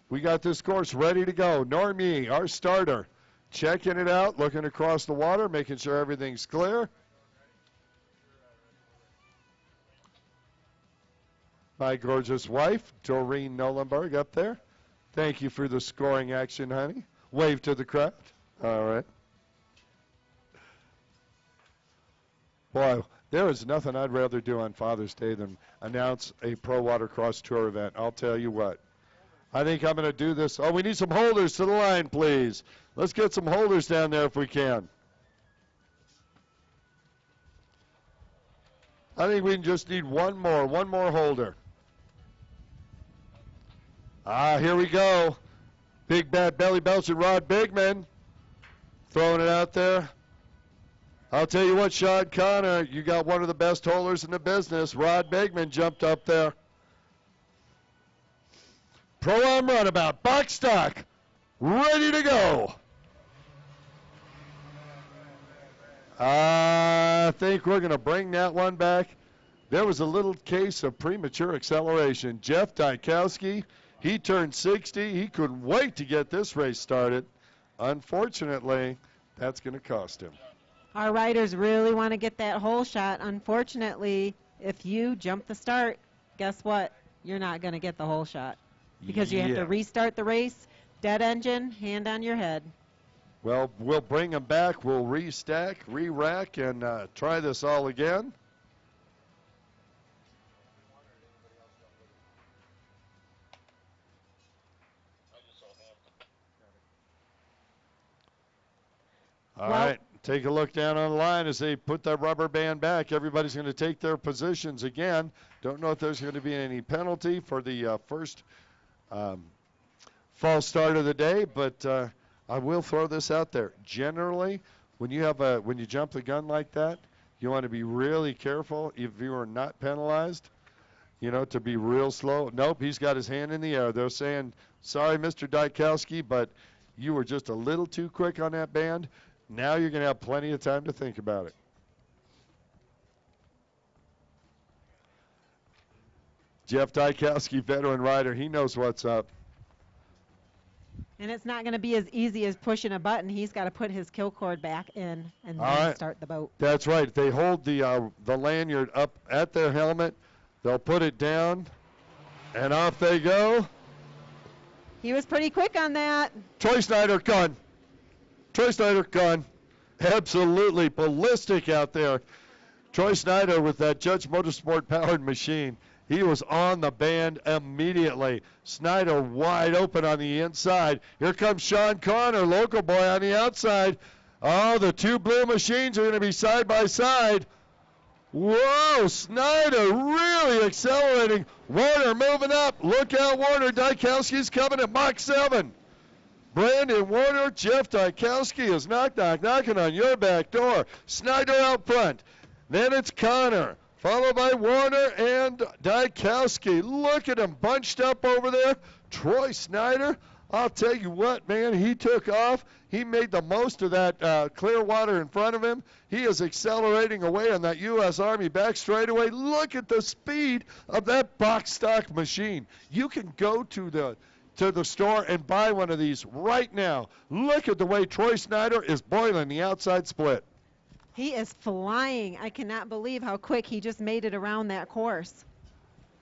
we got this course ready to go. Normie, our starter, checking it out, looking across the water, making sure everything's clear. My gorgeous wife, Doreen Nolenberg, up there. Thank you for the scoring action, honey. Wave to the crowd. All right. Boy, there is nothing I'd rather do on Father's Day than announce a Pro Watercross Tour event. I'll tell you what. I think I'm going to do this. Oh, we need some holders to the line, please. Let's get some holders down there if we can. I think we just need one more holder. Here we go. Big Bad Belly Belch and Rod Bigman throwing it out there. I'll tell you what, Sean Connor, you got one of the best holers in the business. Rod Bigman jumped up there. Pro-Am runabout, box stock, ready to go. I think we're going to bring that one back. There was a little case of premature acceleration. Jeff Dykowski, he turned 60. He couldn't wait to get this race started. Unfortunately, that's going to cost him. Our riders really want to get that hole shot. Unfortunately, if you jump the start, guess what? You're not going to get the hole shot because you have to restart the race, dead engine, hand on your head. Well, we'll bring them back. We'll restack, re-rack, and try this all again. All right, take a look down on the line as they put that rubber band back. Everybody's going to take their positions again. Don't know if there's going to be any penalty for the first false start of the day, but I will throw this out there. Generally, when you jump the gun like that, you want to be really careful if you are not penalized, to be real slow. Nope, he's got his hand in the air. They're saying, sorry, Mr. Dykowski, but you were just a little too quick on that band. Now you're going to have plenty of time to think about it. Jeff Dykowski, veteran rider, he knows what's up. And it's not going to be as easy as pushing a button. He's got to put his kill cord back in and then start the boat. That's right. They hold the lanyard up at their helmet. They'll put it down, and off they go. He was pretty quick on that. Troy Snyder, gone. Troy Snyder, gone. Absolutely ballistic out there. Troy Snyder with that Judge Motorsport powered machine. He was on the band immediately. Snyder wide open on the inside. Here comes Sean Connor, local boy on the outside. Oh, the two blue machines are going to be side by side. Whoa, Snyder really accelerating. Warner moving up. Look out, Warner. Dykowski's coming at Mach 7. Brandon Warner, Jeff Dykowski is knocking on your back door. Snyder out front. Then it's Connor, followed by Warner and Dykowski. Look at him bunched up over there. Troy Snyder, I'll tell you what, man, he took off. He made the most of that clear water in front of him. He is accelerating away on that U.S. Army back straightaway. Look at the speed of that box stock machine. You can go to the store and buy one of these right now. Look at the way Troy Snyder is boiling the outside split. He is flying. I cannot believe how quick he just made it around that course.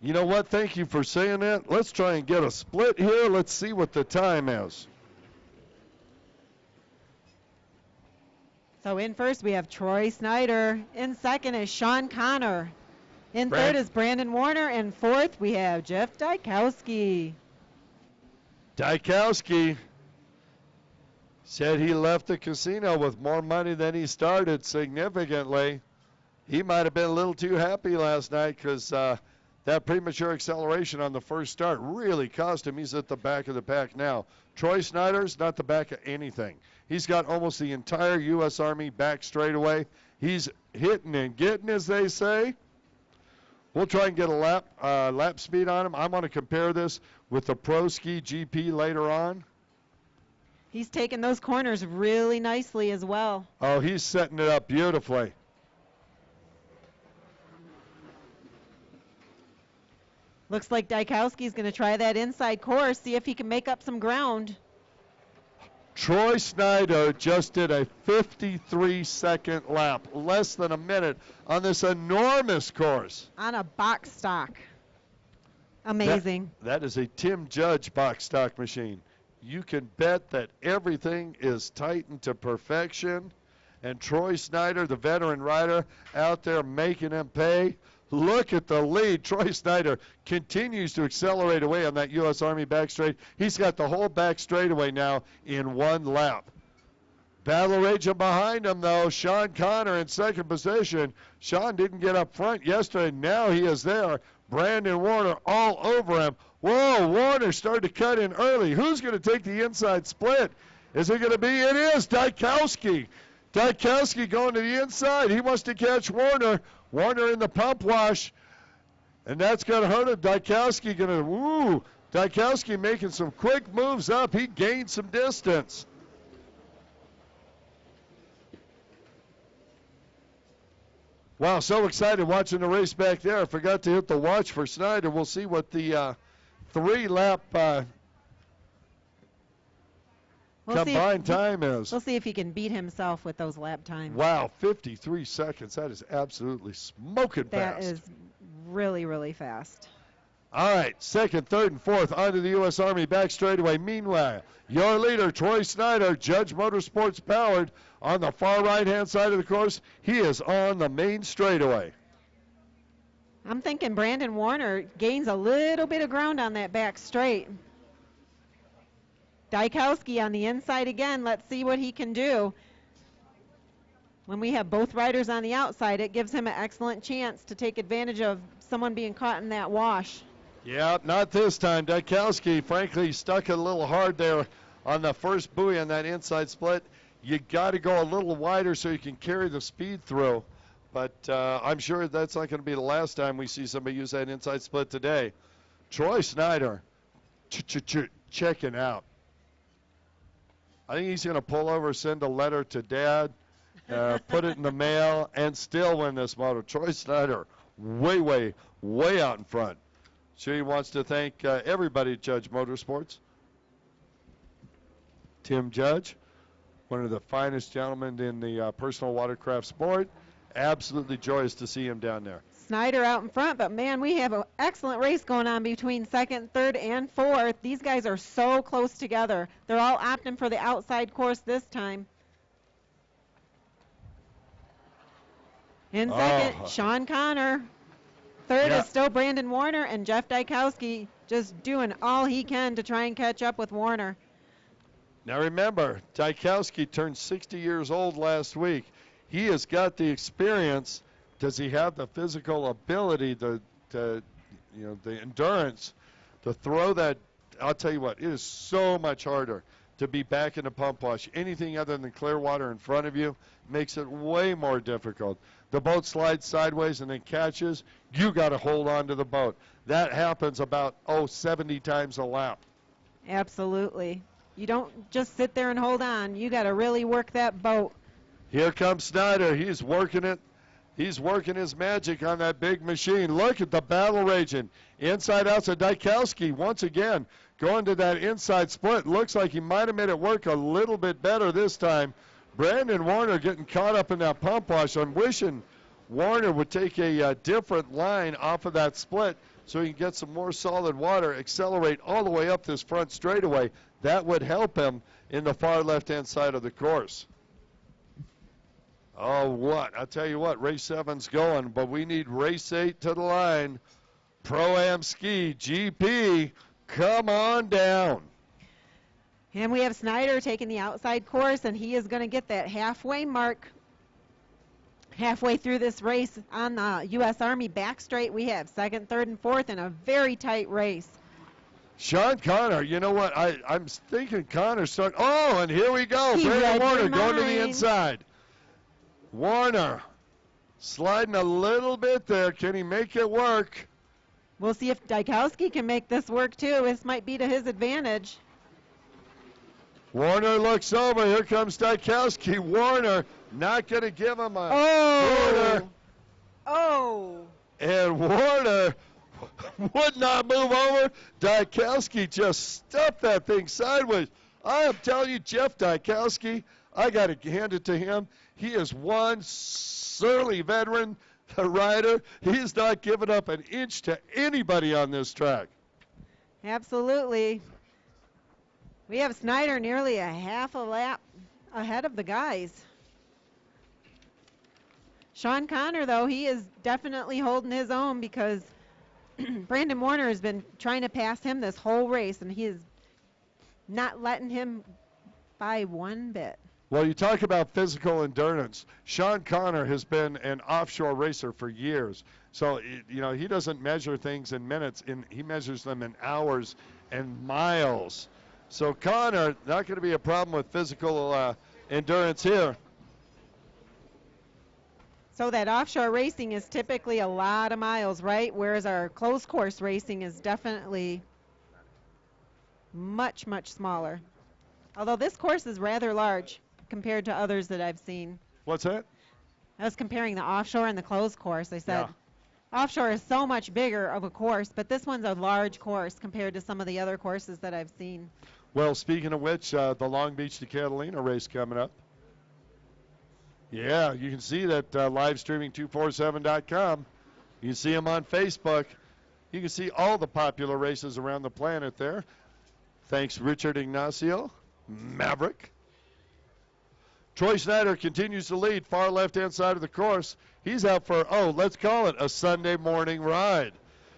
You know what? Thank you for saying that. Let's try and get a split here. Let's see what the time is. So in first we have Troy Snyder. In second is Sean Connor. In third is Brandon Warner. And fourth we have Jeff Dykowski. Dykowski said he left the casino with more money than he started significantly. He might have been a little too happy last night because that premature acceleration on the first start really cost him. He's at the back of the pack now. Troy Snyder's not the back of anything. He's got almost the entire U.S. Army back straightaway. He's hitting and getting, as they say. We'll try and get a lap speed on him. I'm going to compare this with the Pro Ski GP later on. He's taking those corners really nicely as well. Oh, he's setting it up beautifully. Looks like Dykowski's going to try that inside course, see if he can make up some ground. Troy Snyder just did a 53-second lap, less than a minute, on this enormous course. On a box stock. Amazing. That is a Tim Judge box stock machine. You can bet that everything is tightened to perfection. And Troy Snyder, the veteran rider, out there making him pay. Look at the lead. Troy Snyder continues to accelerate away on that U.S. Army back straight. He's got the whole back straightaway now in one lap. Battle raging behind him, though. Sean Connor in second position. Sean didn't get up front yesterday. Now he is there. Brandon Warner all over him. Whoa, Warner started to cut in early. Who's going to take the inside split? Is it going to be? It is Dykowski. Dykowski going to the inside. He wants to catch Warner. Warner in the pump wash. And that's going to hurt him. Dykowski going to, Dykowski making some quick moves up. He gained some distance. Wow, so excited watching the race back there. I forgot to hit the watch for Snyder. We'll see what the 3-lap combined time is. We'll see if he can beat himself with those lap times. Wow, 53 seconds. That is absolutely smoking fast. That is really, really fast. All right, second, third, and fourth onto the U.S. Army back straightaway. Meanwhile, your leader, Troy Snyder, Judge Motorsports powered, on the far right-hand side of the course. He is on the main straightaway. I'm thinking Brandon Warner gains a little bit of ground on that back straight. Dykowski on the inside again. Let's see what he can do. When we have both riders on the outside, it gives him an excellent chance to take advantage of someone being caught in that wash. Yeah, not this time. Dykowski, frankly, stuck it a little hard there on the first buoy on that inside split. You got to go a little wider so you can carry the speed through. But I'm sure that's not going to be the last time we see somebody use that inside split today. Troy Snyder checking out. I think he's going to pull over, send a letter to Dad, put it in the mail, and still win this moto. Troy Snyder way, way, way out in front. Sure, he wants to thank everybody at Judge Motorsports. Tim Judge, one of the finest gentlemen in the personal watercraft sport. Absolutely joyous to see him down there. Snyder out in front, but man, we have an excellent race going on between second, third, and fourth. These guys are so close together. They're all opting for the outside course this time. In second, Sean Connor. Third is still Brandon Warner, and Jeff Dykowski just doing all he can to try and catch up with Warner. Now remember, Dykowski turned 60 years old last week. He has got the experience. Does he have the physical ability, the endurance to throw that? I'll tell you what, it is so much harder to be back in the pump wash. Anything other than clear water in front of you makes it way more difficult. The boat slides sideways and then catches. You got to hold on to the boat. That happens about 70 times a lap. Absolutely. You don't just sit there and hold on. You got to really work that boat. Here comes Snyder. He's working it. He's working his magic on that big machine. Look at the battle raging. Inside outside. Dykowski once again going to that inside split. Looks like he might have made it work a little bit better this time. Brandon Warner getting caught up in that pump wash. I'm wishing Warner would take a different line off of that split so he can get some more solid water, accelerate all the way up this front straightaway. That would help him in the far left-hand side of the course. Oh, what? I'll tell you what, race 7's going, but we need race 8 to the line. Pro-Am Ski GP, come on down. And we have Snyder taking the outside course, and he is going to get that halfway mark. Halfway through this race on the U.S. Army back straight, we have second, third, and fourth in a very tight race. Sean Connor, you know what? I'm thinking Connor start. Oh, and here we go. Brandon Warner going to the inside. Warner sliding a little bit there. Can he make it work? We'll see if Dykowski can make this work too. This might be to his advantage. Warner looks over. Here comes Dykowski. Warner not going to give him a corner. And Warner would not move over. Dykowski just stuffed that thing sideways. I am telling you, Jeff Dykowski, I got to hand it to him. He is one surly veteran rider. He's not giving up an inch to anybody on this track. Absolutely. We have Snyder nearly a half a lap ahead of the guys. Sean Connor, though, he is definitely holding his own because Brandon Warner has been trying to pass him this whole race, and he is not letting him by one bit. Well, you talk about physical endurance. Sean Connor has been an offshore racer for years. So, he doesn't measure things in minutes. He measures them in hours and miles. So, Connor, not going to be a problem with physical endurance here. So that offshore racing is typically a lot of miles, right? Whereas our closed course racing is definitely much, much smaller. Although this course is rather large compared to others that I've seen. What's that? I was comparing the offshore and the closed course. I said Yeah. offshore is so much bigger of a course, but this one's a large course compared to some of the other courses that I've seen. Well, speaking of which, the Long Beach to Catalina race coming up. Yeah, you can see that live streaming 247.com. You can see them on Facebook. You can see all the popular races around the planet there. Thanks, Richard Ignacio, Maverick. Troy Snyder continues to lead, far left-hand side of the course. He's out for, let's call it a Sunday morning ride.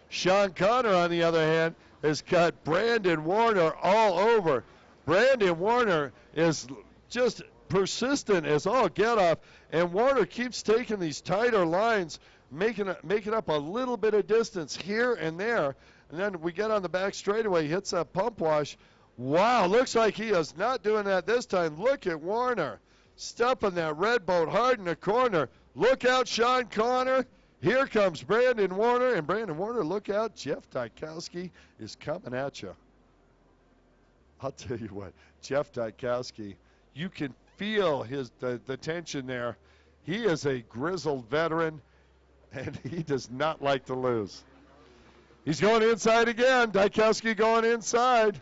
Sean Connor, on the other hand, has got Brandon Warner all over. Brandon Warner is just persistent as all get off, and Warner keeps taking these tighter lines, making up a little bit of distance here and there, and then we get on the back straightaway, he hits that pump wash. Wow, looks like he is not doing that this time. Look at Warner stuffing that red boat hard in the corner. Look out, Sean Connor. Here comes Brandon Warner, and Brandon Warner, look out, Jeff Dykowski is coming at you. I'll tell you what, Jeff Dykowski, you can feel the tension there. He is a grizzled veteran, and he does not like to lose. He's going inside again. Dykowski going inside.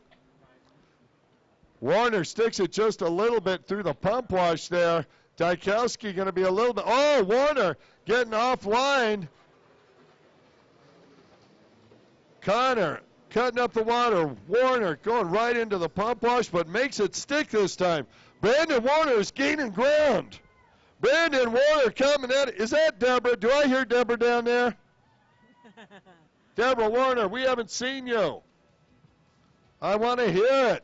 Warner sticks it just a little bit through the pump wash there. Dykowski going to be a little bit. Oh, Warner getting offline. Connor cutting up the water. Warner going right into the pump wash, but makes it stick this time. Brandon Warner is gaining ground. Brandon Warner coming at it. Is that Deborah? Do I hear Deborah down there? Deborah Warner, we haven't seen you. I want to hear it.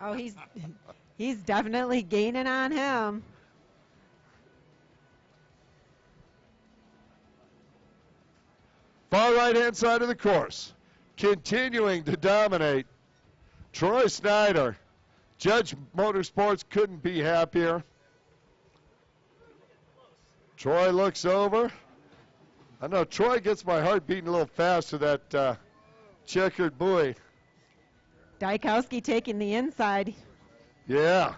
Oh, he's definitely gaining on him. Far right-hand side of the course, continuing to dominate. Troy Snyder. Judge Motorsports couldn't be happier. Troy looks over. I know Troy gets my heart beating a little fast to that checkered buoy. Dykowski taking the inside. Yeah.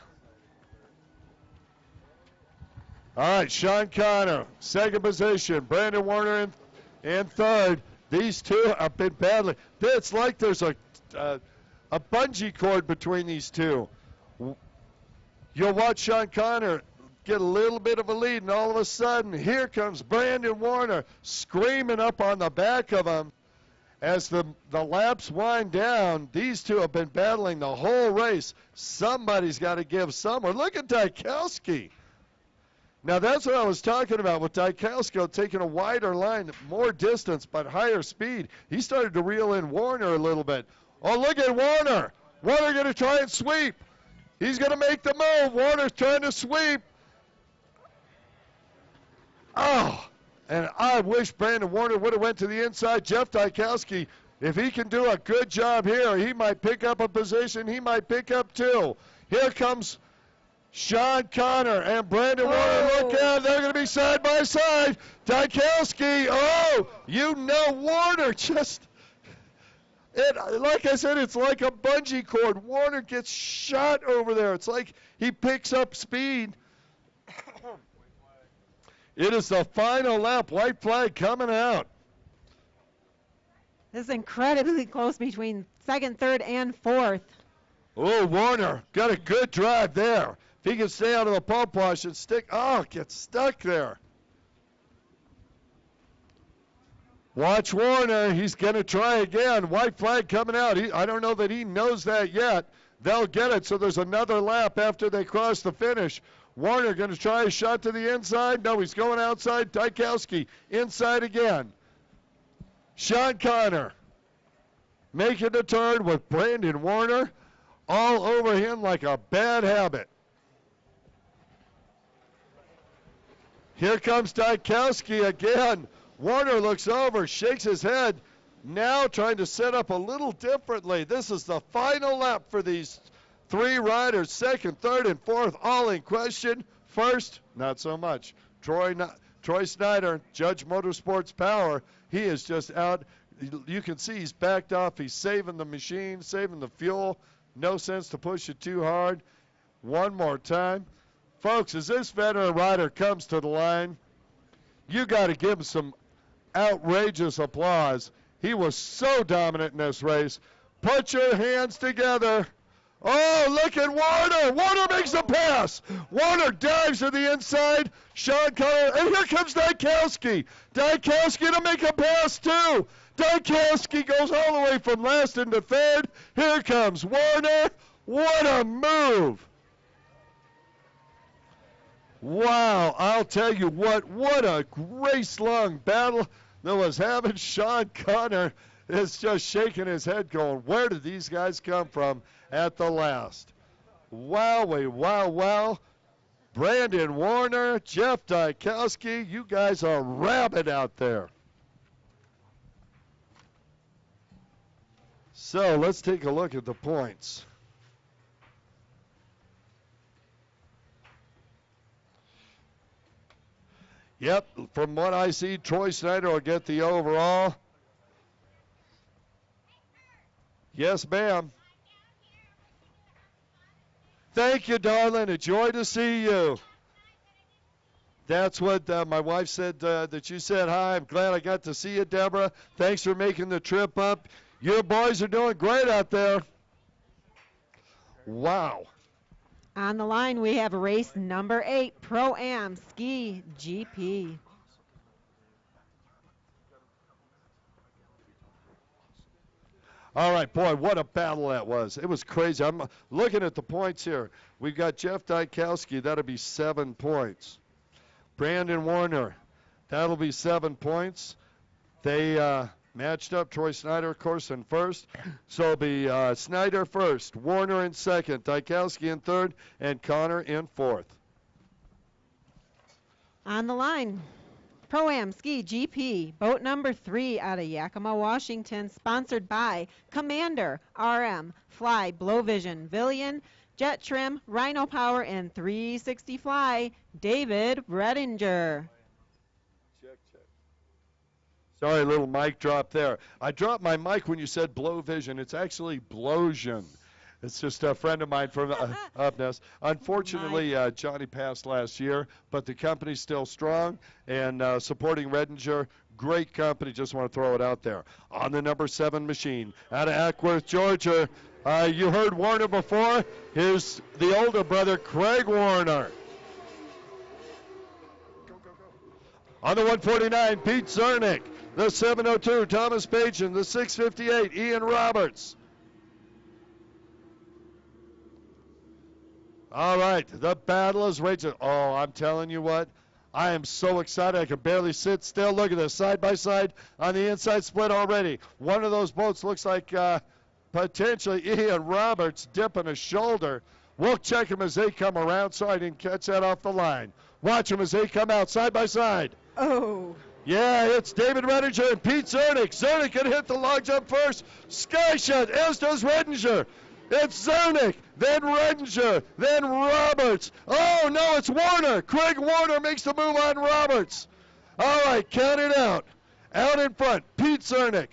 All right, Sean Connor, second position. Brandon Warner in third. These two have been battling. It's like there's a bungee cord between these two. You'll watch Sean Connor get a little bit of a lead, and all of a sudden, here comes Brandon Warner screaming up on the back of him. As the laps wind down, these two have been battling the whole race. Somebody's got to give somewhere. Look at Dykowski. Now, that's what I was talking about with Dykowski taking a wider line, more distance, but higher speed. He started to reel in Warner a little bit. Oh, look at Warner. Warner going to try and sweep. He's going to make the move. Warner's trying to sweep. Oh, and I wish Brandon Warner would have went to the inside. Jeff Dykowski, if he can do a good job here, he might pick up a position. He might pick up two. Here comes Sean Connor and Brandon Warner. Look out, they're going to be side by side. Dykowski, Warner just, like I said, it's like a bungee cord. Warner gets shot over there. It's like he picks up speed. It is the final lap. White flag coming out. This is incredibly close between second, third, and fourth. Oh, Warner got a good drive there. If he can stay out of the pump wash and stick. Oh, gets stuck there. Watch Warner. He's going to try again. White flag coming out. I don't know that he knows that yet. They'll get it, so there's another lap after they cross the finish. Warner going to try a shot to the inside. No, he's going outside. Dykowski inside again. Sean Connor making the turn with Brandon Warner all over him like a bad habit. Here comes Dykowski again. Warner looks over, shakes his head, now trying to set up a little differently. This is the final lap for these three riders. Second, third, and fourth, all in question. First, not so much. Troy Snyder, Judge Motorsports Power, he is just out. You can see he's backed off. He's saving the machine, saving the fuel. No sense to push it too hard. One more time. Folks, as this veteran rider comes to the line, you got to give him some outrageous applause. He was so dominant in this race. Put your hands together. Oh, look at Warner. Warner makes a pass. Warner dives to the inside. Sean Conner, and here comes Dykowski. Dykowski to make a pass too. Dykowski goes all the way from last into third. Here comes Warner. What a move. Wow, I'll tell you what a race-long battle that was having. Sean Conner is just shaking his head going, where did these guys come from at the last? Wowee, wow. Brandon Warner, Jeff Dykowski, you guys are rabid out there. So let's take a look at the points. Yep, from what I see, Troy Snyder will get the overall. Yes, ma'am. Thank you, darling. A joy to see you. That's what my wife said, that you said hi. I'm glad I got to see you, Deborah. Thanks for making the trip up. Your boys are doing great out there. Wow. On the line, we have race number 8, Pro-Am Ski GP. All right, boy, what a battle that was. It was crazy. I'm looking at the points here. We've got Jeff Dykowski. That'll be 7 points. Brandon Warner, that'll be 7 points. They matched up. Troy Snyder, of course, in first. So it'll be Snyder first, Warner in second, Dykowski in third, and Connor in fourth. On the line, Pro-Am Ski GP, boat number 3 out of Yakima, Washington, sponsored by Commander, RM, Fly, Blow Vision, Villian, Jet Trim, Rhino Power, and 360 Fly, David Redinger. Sorry, a little mic drop there. I dropped my mic when you said Blow Vision. It's actually Blowsion. It's just a friend of mine from Upness. Unfortunately, Johnny passed last year, but the company's still strong and supporting Redinger. Great company. Just want to throw it out there. On the number 7 machine out of Ackworth, Georgia. You heard Warner before. Here's the older brother, Craig Warner. On the 149, Pete Zernick. The 702, Thomas Pageon. The 658, Ian Roberts. All right, the battle is raging. Oh, I'm telling you what, I am so excited I can barely sit still. Look at this, side by side on the inside split already. One of those boats looks like potentially Ian Roberts dipping a shoulder. We'll check them as they come around, so I didn't catch that off the line. Watch them as they come out side by side. Oh. Yeah, it's David Redinger and Pete Zernick. Zernick can hit the log jump first. Sky shot, as does Redinger. It's Zernick, then Redinger, then Roberts. Oh, no, it's Warner. Craig Warner makes the move on Roberts. All right, count it out. Out in front, Pete Zernick,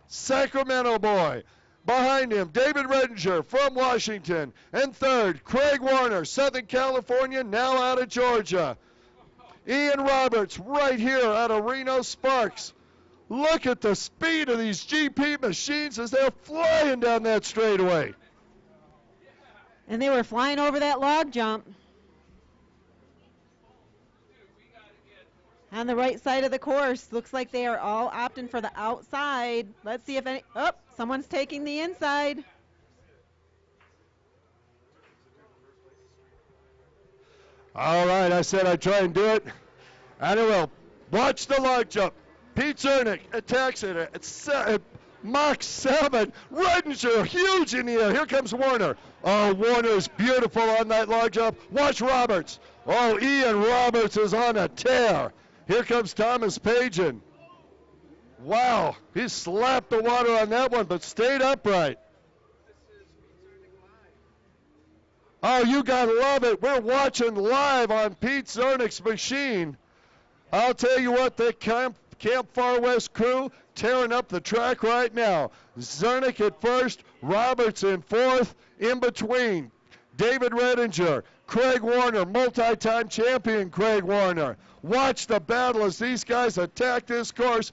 Sacramento boy. Behind him, David Redinger from Washington. And third, Craig Warner, Southern California, now out of Georgia. Ian Roberts right here out of Reno Sparks. Look at the speed of these GP machines as they're flying down that straightaway. And they were flying over that log jump. On the right side of the course, looks like they are all opting for the outside. Let's see if any, oh, someone's taking the inside. All right, I said I'd try and do it. And I will. Watch the log jump. Pete Zernick attacks it at Mach 7. Redinger, huge in the air. Here comes Warner. Oh, Warner's beautiful on that log jump. Watch Roberts. Oh, Ian Roberts is on a tear. Here comes Thomas Pagan. Wow, he slapped the water on that one, but stayed upright. Oh, you gotta love it. We're watching live on Pete Zernick's machine. I'll tell you what, the Camp Far West crew tearing up the track right now. Zernick at first, Roberts in fourth, in between David Redinger, Craig Warner, multi-time champion Craig Warner. Watch the battle as these guys attack this course.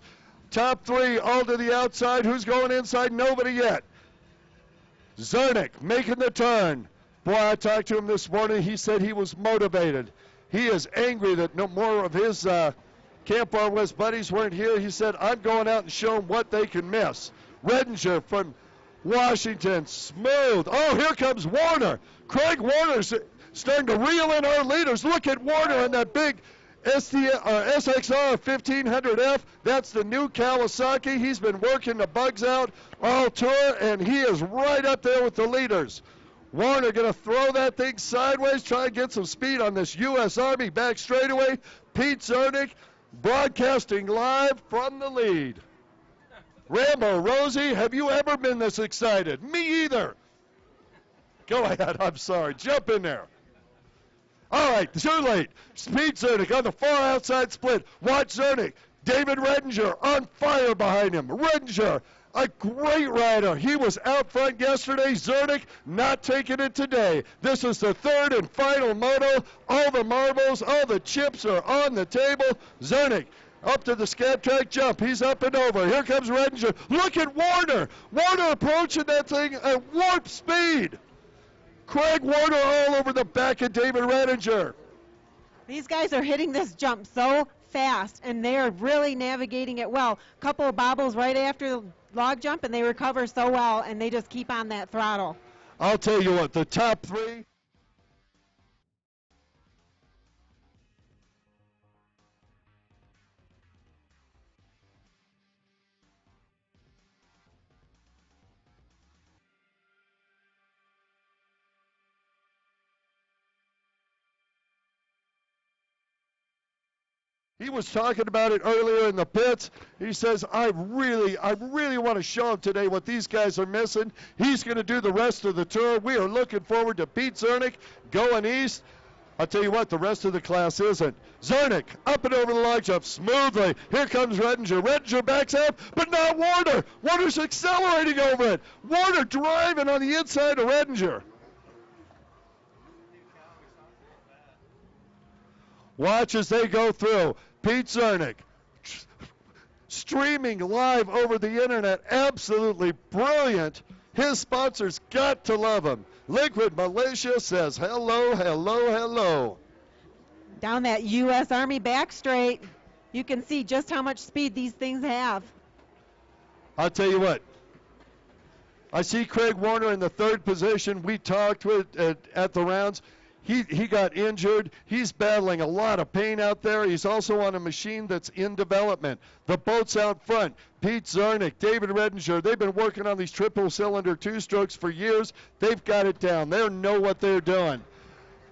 Top three all to the outside. Who's going inside? Nobody yet. Zernick making the turn. Boy, I talked to him this morning. He said he was motivated. He is angry that no more of his Camp Far West buddies weren't here. He said, I'm going out and show them what they can miss. Redinger from Washington, smooth. Oh, here comes Warner. Craig Warner's starting to reel in our leaders. Look at Warner on that big SXR 1500F. That's the new Kawasaki. He's been working the bugs out all tour, and he is right up there with the leaders. Warner going to throw that thing sideways, try and get some speed on this U.S. Army back straightaway. Pete Zernick broadcasting live from the lead. Rambo, Rosie, have you ever been this excited? Me either. Go ahead, I'm sorry. Jump in there. All right, too late. Pete Zernick on the far outside split. Watch Zernick. David Redinger on fire behind him. Redinger, a great rider. He was out front yesterday. Zernick not taking it today. This is the third and final moto. All the marbles, all the chips are on the table. Zernick up to the scat track jump. He's up and over. Here comes Redinger. Look at Warner. Warner approaching that thing at warp speed. Craig Warner all over the back of David Redinger. These guys are hitting this jump so fast, and they are really navigating it well. Couple of bobbles right after the log jump, and they recover so well, and they just keep on that throttle. I'll tell you what, the top three. He was talking about it earlier in the pits. He says, I really want to show him today what these guys are missing. He's going to do the rest of the tour. We are looking forward to Pete Zernick going east. I'll tell you what, the rest of the class isn't. Zernick up and over the log jump smoothly. Here comes Redinger. Redinger backs out, but not Warner. Warner's accelerating over it. Warner driving on the inside of Redinger. Watch as they go through. Pete Zernick streaming live over the internet. Absolutely brilliant. His sponsors got to love him. Liquid Militia says hello, hello, hello. Down that U.S. Army back straight, you can see just how much speed these things have. I'll tell you what. I see Craig Warner in the third position. We talked with at the rounds. He got injured. He's battling a lot of pain out there. He's also on a machine that's in development. The boat's out front. Pete Zernick, David Redinger, they've been working on these triple-cylinder two-strokes for years. They've got it down. They know what they're doing.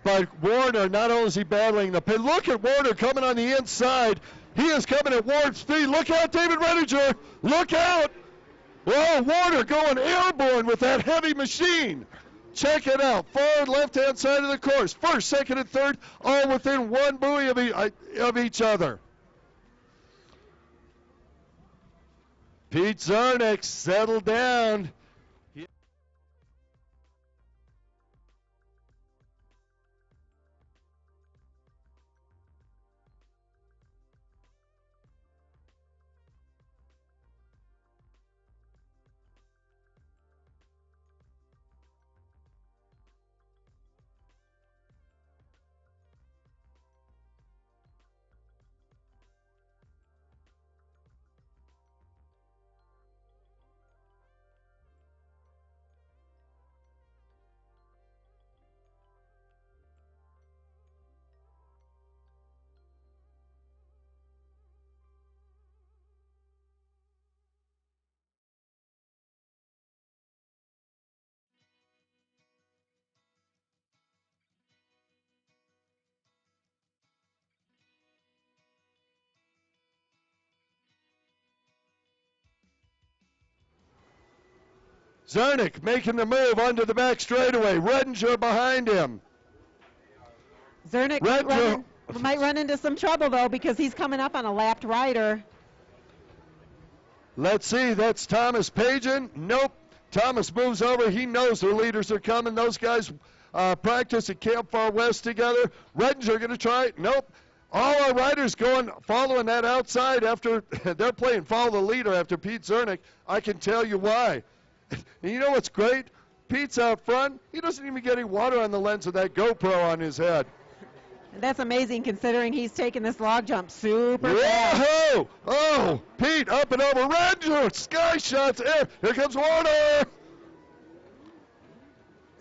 But Warner, not only is he battling the pain, look at Warner coming on the inside. He is coming at warp speed. Look out, David Redinger. Look out. Oh, Warner going airborne with that heavy machine. Check it out. Forward left-hand side of the course. First, second, and third, all within one buoy of each other. Pete Zernick settled down. Zernick making the move onto the back straightaway. Redinger behind him. Zernick might run into some trouble, though, because he's coming up on a lapped rider. Let's see. That's Thomas Pagan. Nope. Thomas moves over. He knows their leaders are coming. Those guys practice at Camp Far West together. Redinger going to try it. Nope. All our riders following that outside after they're playing follow the leader after Pete Zernick. I can tell you why. And you know what's great? Pete's out front. He doesn't even get any water on the lens of that GoPro on his head. That's amazing considering he's taking this log jump super fast. Whoa! Oh, Pete up and over. Redinger, sky shots. Here comes Warner.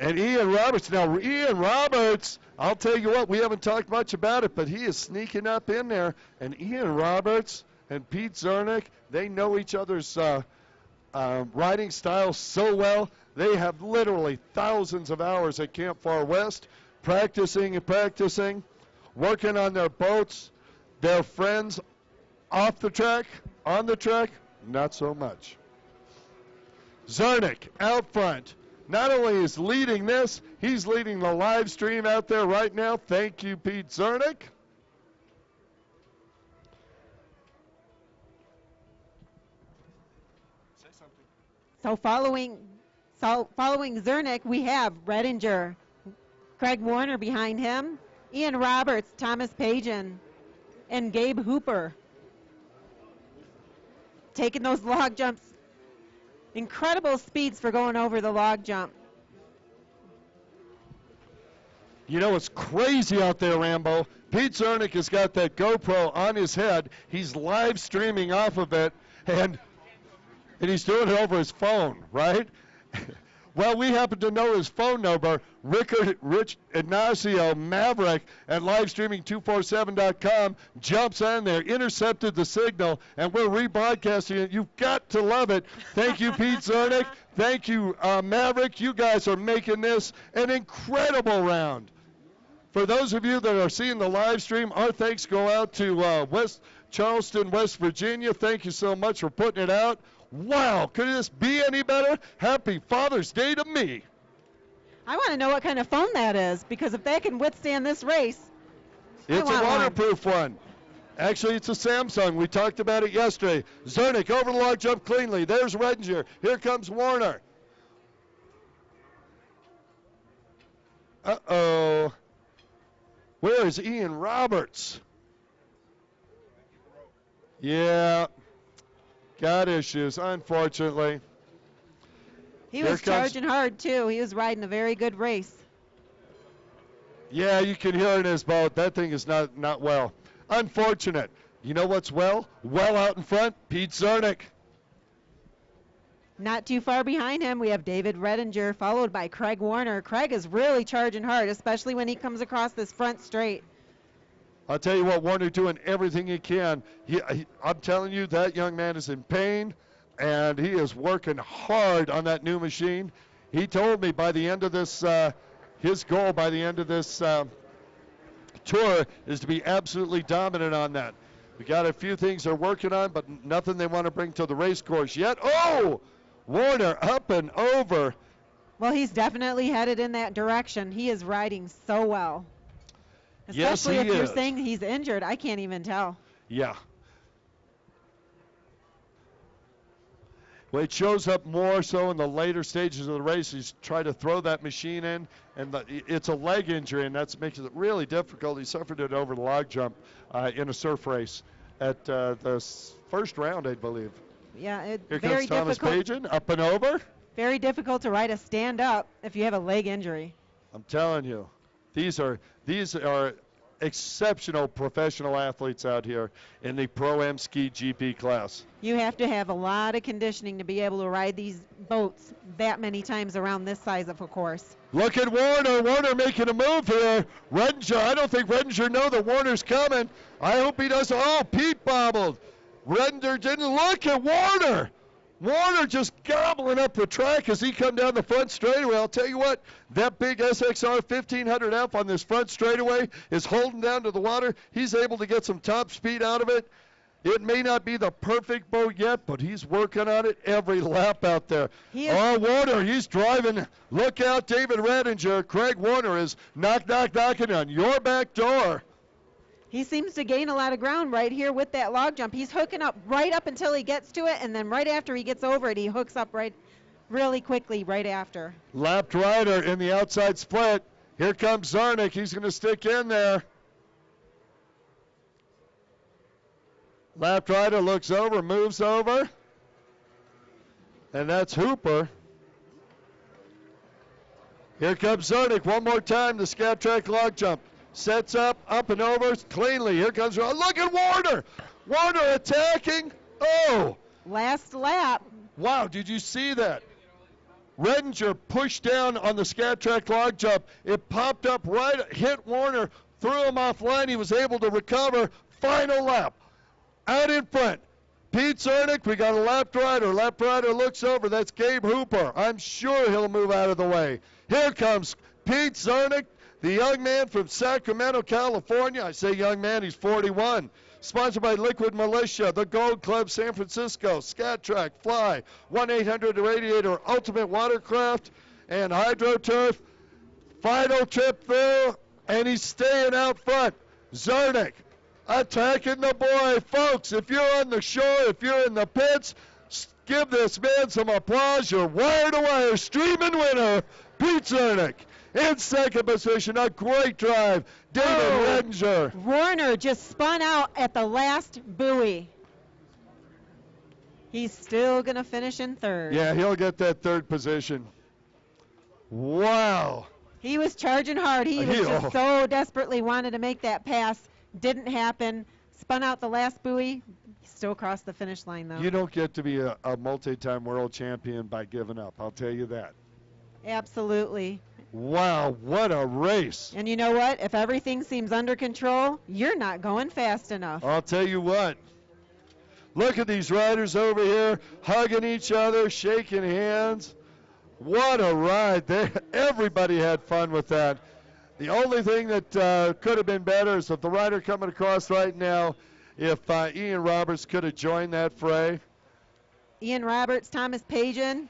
And Ian Roberts. Now, Ian Roberts, I'll tell you what, we haven't talked much about it, but he is sneaking up in there. And Ian Roberts and Pete Zernick, they know each other's riding styles so well. They have literally thousands of hours at Camp Far West practicing and practicing, working on their boats. Their friends off the track, on the track, not so much. Zernick out front. Not only is leading this, he's leading the live stream out there right now. Thank you, Pete Zernick. Say something. So following Zernick, we have Redinger, Craig Warner behind him, Ian Roberts, Thomas Pagan, and Gabe Hooper. Taking those log jumps. Incredible speeds for going over the log jump. You know, it's crazy out there, Rambo. Pete Zernick has got that GoPro on his head. He's live streaming off of it, and he's doing it over his phone, right? Well, we happen to know his phone number, Rich Ignacio Maverick at livestreaming247.com, jumps on there, intercepted the signal, and we're rebroadcasting it. You've got to love it. Thank you, Pete Zernick. Thank you, Maverick. You guys are making this an incredible round. For those of you that are seeing the live stream, our thanks go out to Charleston, West Virginia. Thank you so much for putting it out. Wow, could this be any better? Happy Father's Day to me. I want to know what kind of phone that is, because if that can withstand this race, it's a waterproof one. Actually, it's a Samsung. We talked about it yesterday. Zernick over the log jump cleanly. There's Redinger. Here comes Warner. Uh-oh. Where is Ian Roberts? Yeah. Got issues, unfortunately. He was charging hard, too. He was riding a very good race. Yeah, you can hear it in his boat. That thing is not well. Unfortunate. You know what's well? Well out in front, Pete Zernick. Not too far behind him, we have David Redinger, followed by Craig Warner. Craig is really charging hard, especially when he comes across this front straight. I'll tell you what, Warner doing everything he can. I'm telling you, that young man is in pain, and he is working hard on that new machine. He told me by the end of this, his goal by the end of this tour is to be absolutely dominant on that. We got a few things they're working on, but nothing they want to bring to the race course yet. Oh, Warner up and over. Well, he's definitely headed in that direction. He is riding so well. Especially yes, if you're saying he's injured, I can't even tell. Yeah. Well, it shows up more so in the later stages of the race. He's trying to throw that machine in, and it's a leg injury, and that makes it really difficult. He suffered it over the log jump in a surf race at the first round, I believe. Yeah, it's Here very comes Thomas Pagan, up and over. Very difficult to ride a stand-up if you have a leg injury. I'm telling you, these are exceptional professional athletes out here in the Pro-Am Ski GP class. You have to have a lot of conditioning to be able to ride these boats that many times around this size of a course. Look at Warner. Warner making a move here. Redinger, I don't think Redinger knows that Warner's coming. I hope he does. Oh, Pete bobbled. Redinger didn't look at Warner. Warner just gobbling up the track as he come down the front straightaway. I'll tell you what, that big SXR 1500F on this front straightaway is holding down to the water. He's able to get some top speed out of it. It may not be the perfect boat yet, but he's working on it every lap out there. Warner, he's driving. Look out, David Redinger. Craig Warner is knocking on your back door. He seems to gain a lot of ground right here with that log jump. He's hooking up right up until he gets to it, and then right after he gets over it, he hooks up really quickly right after. Lapped rider in the outside split. Here comes Zarnik. He's going to stick in there. Lapped rider looks over, moves over. And that's Hooper. Here comes Zarnik one more time, the Scat Track log jump. Sets up and over cleanly. Here comes, look at Warner. Warner attacking. Oh. Last lap. Wow, did you see that? Redinger pushed down on the Scat Track log jump. It popped up right, hit Warner, threw him offline. He was able to recover. Final lap. Out in front. Pete Zarnik, we got a lap rider. Lap rider looks over. That's Gabe Hooper. I'm sure he'll move out of the way. Here comes Pete Zarnik, the young man from Sacramento, California. I say young man, he's 41. Sponsored by Liquid Militia, the Gold Club San Francisco, Scat Track, Fly, 1-800-Radiator, Ultimate Watercraft, and HydroTurf. Final trip through, and he's staying out front. Zarnik attacking the boy. Folks, if you're on the shore, if you're in the pits, give this man some applause. Your wire-to-wire streaming winner, Pete Zarnik. In second position, a great drive, David Redinger. Warner just spun out at the last buoy. He's still going to finish in third. Yeah, he'll get that third position. Wow. He was charging hard. He was just so desperately wanted to make that pass. Didn't happen. Spun out the last buoy. Still crossed the finish line, though. You don't get to be a multi-time world champion by giving up. I'll tell you that. Absolutely. Wow, what a race. And you know what? If everything seems under control, you're not going fast enough. I'll tell you what. Look at these riders over here hugging each other, shaking hands. What a ride. Everybody had fun with that. The only thing that could have been better is if the rider coming across right now, if Ian Roberts could have joined that fray. Ian Roberts, Thomas Pagan,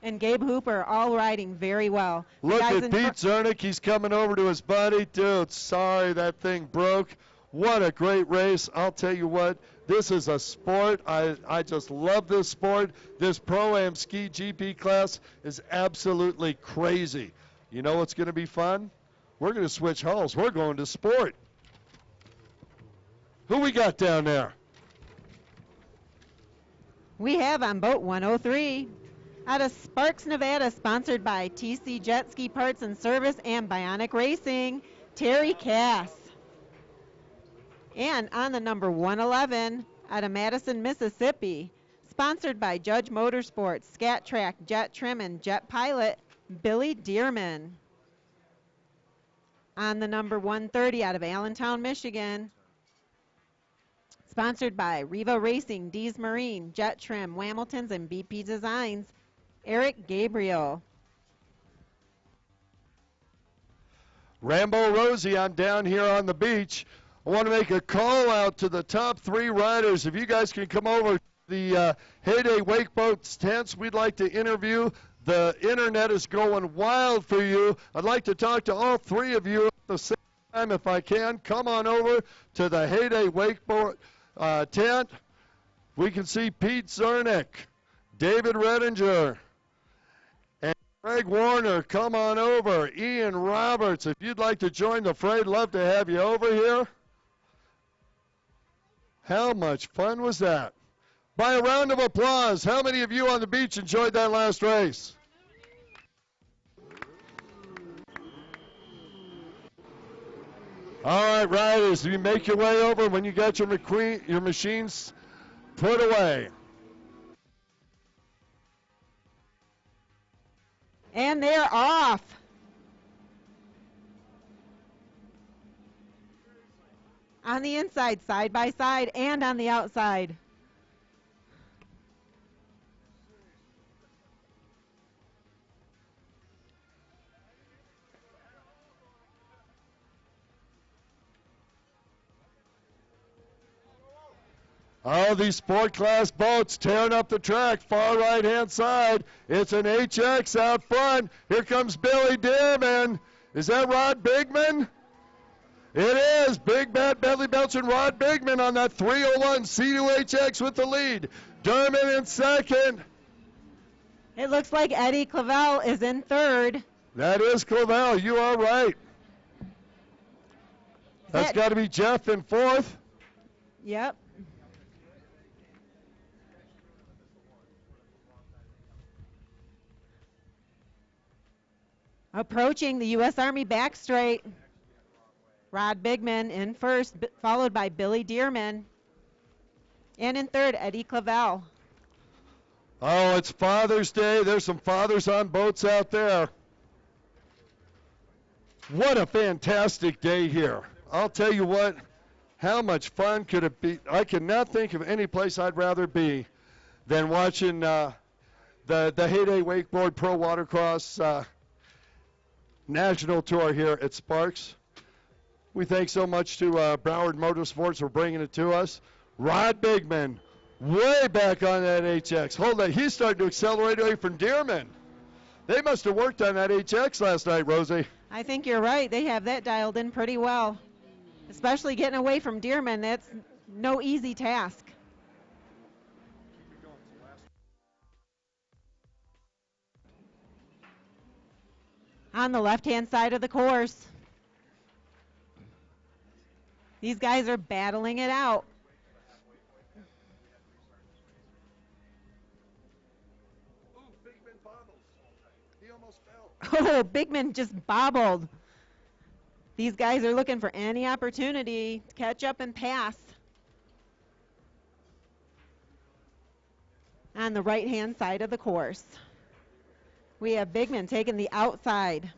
and Gabe Hooper all riding very well. Look at Pete Zarnik. He's coming over to his buddy. Dude, sorry that thing broke. What a great race. I'll tell you what, this is a sport. I just love this sport. This Pro-Am Ski GP class is absolutely crazy. You know what's going to be fun? We're going to switch hulls. We're going to sport. Who we got down there? We have on boat 103. Out of Sparks, Nevada, sponsored by TC Jet Ski Parts and Service and Bionic Racing, Terry Cass. And on the number 111, out of Madison, Mississippi, sponsored by Judge Motorsports, Scat Track, Jet Trim, and Jet Pilot, Billy Dearman. On the number 130, out of Allentown, Michigan, sponsored by Riva Racing, Dees Marine, Jet Trim, Hamiltons, and BP Designs, Eric Gabriel. Rambo Rosie, I'm down here on the beach. I want to make a call out to the top three riders. If you guys can come over to the Heyday Wake Boats tents, we'd like to interview. The internet is going wild for you. I'd like to talk to all three of you at the same time if I can. Come on over to the Heyday Wakeboard tent. We can see Pete Zarnik, David Redinger, and Craig Warner. Come on over. Ian Roberts, if you'd like to join the fray, love to have you over here. How much fun was that? By a round of applause, how many of you on the beach enjoyed that last race? All right, riders, you make your way over when you got your machines put away. And they're off. On the inside, side by side, and on the outside. Oh, these sport class boats tearing up the track, far right-hand side. It's an HX out front. Here comes Billy Dearman. Is that Rod Bigman? It is. Big Bad Bentley Belcher and Rod Bigman on that 301 C2HX with the lead. Dearman in second. It looks like Eddie Clavel is in third. That is Clavel. You are right. That's got to be Jeff in fourth. Yep. Approaching the U.S. Army back straight. Rod Bigman in first, followed by Billy Dearman. And in third, Eddie Clavel. Oh, it's Father's Day. There's some fathers on boats out there. What a fantastic day here. I'll tell you what, how much fun could it be? I cannot think of any place I'd rather be than watching the Heyday Wakeboard Pro Watercross National Tour here at Sparks. We thank so much to Broward Motorsports for bringing it to us. Rod Bigman, way back on that HX. Hold on, he's starting to accelerate away from Dearman. They must have worked on that HX last night, Rosie. I think you're right. They have that dialed in pretty well. Especially getting away from Dearman, that's no easy task. On the left-hand side of the course, these guys are battling it out. Oh, Bigman just bobbled. These guys are looking for any opportunity to catch up and pass. On the right-hand side of the course, we have Bigman taking the outside.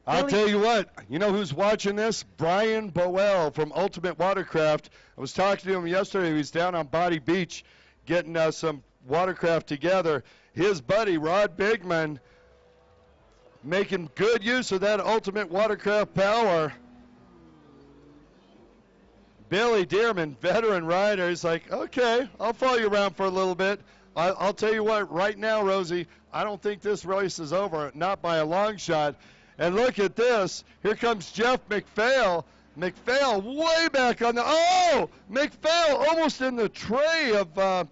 I'll tell you what, you know who's watching this? Brian Boel from Ultimate Watercraft. I was talking to him yesterday. He was down on Body Beach getting some watercraft together. His buddy, Rod Bigman, making good use of that Ultimate Watercraft power. Billy Dearman, veteran rider, is like, okay, I'll follow you around for a little bit. I'll tell you what, right now, Rosie, I don't think this race is over, not by a long shot. And look at this. Here comes Jeff McPhail. McPhail way back on the, oh! McPhail almost in the tray of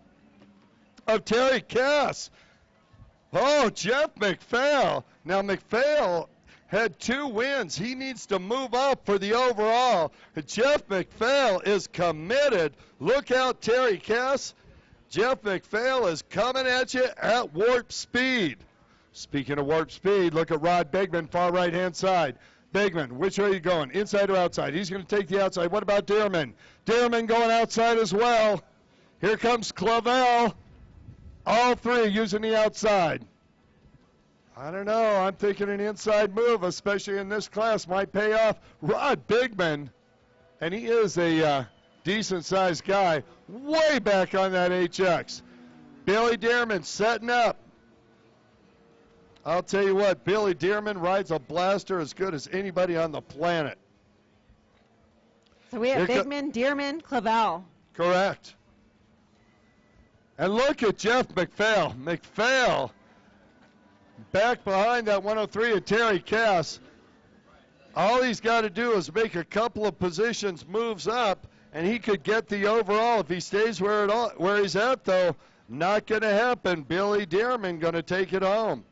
Terry Cass. Oh, Jeff McPhail. Now, McPhail had 2 wins. He needs to move up for the overall. Jeff McPhail is committed. Look out, Terry Cass. Jeff McPhail is coming at you at warp speed. Speaking of warp speed, look at Rod Bigman, far right-hand side. Bigman, which way are you going, inside or outside? He's going to take the outside. What about Dearman? Dearman going outside as well. Here comes Clavel. All three using the outside. I don't know. I'm thinking an inside move, especially in this class, might pay off. Rod Bigman, and he is a decent-sized guy, way back on that HX. Billy Dearman setting up. I'll tell you what, Billy Dearman rides a blaster as good as anybody on the planet. So we have Bigman, Dearman, Clavel. Correct. And look at Jeff McPhail. McPhail back behind that 103 and Terry Cass. All he's got to do is make a couple of positions moves up, and he could get the overall. If he stays where he's at, though, not going to happen. Billy Dearman going to take it home.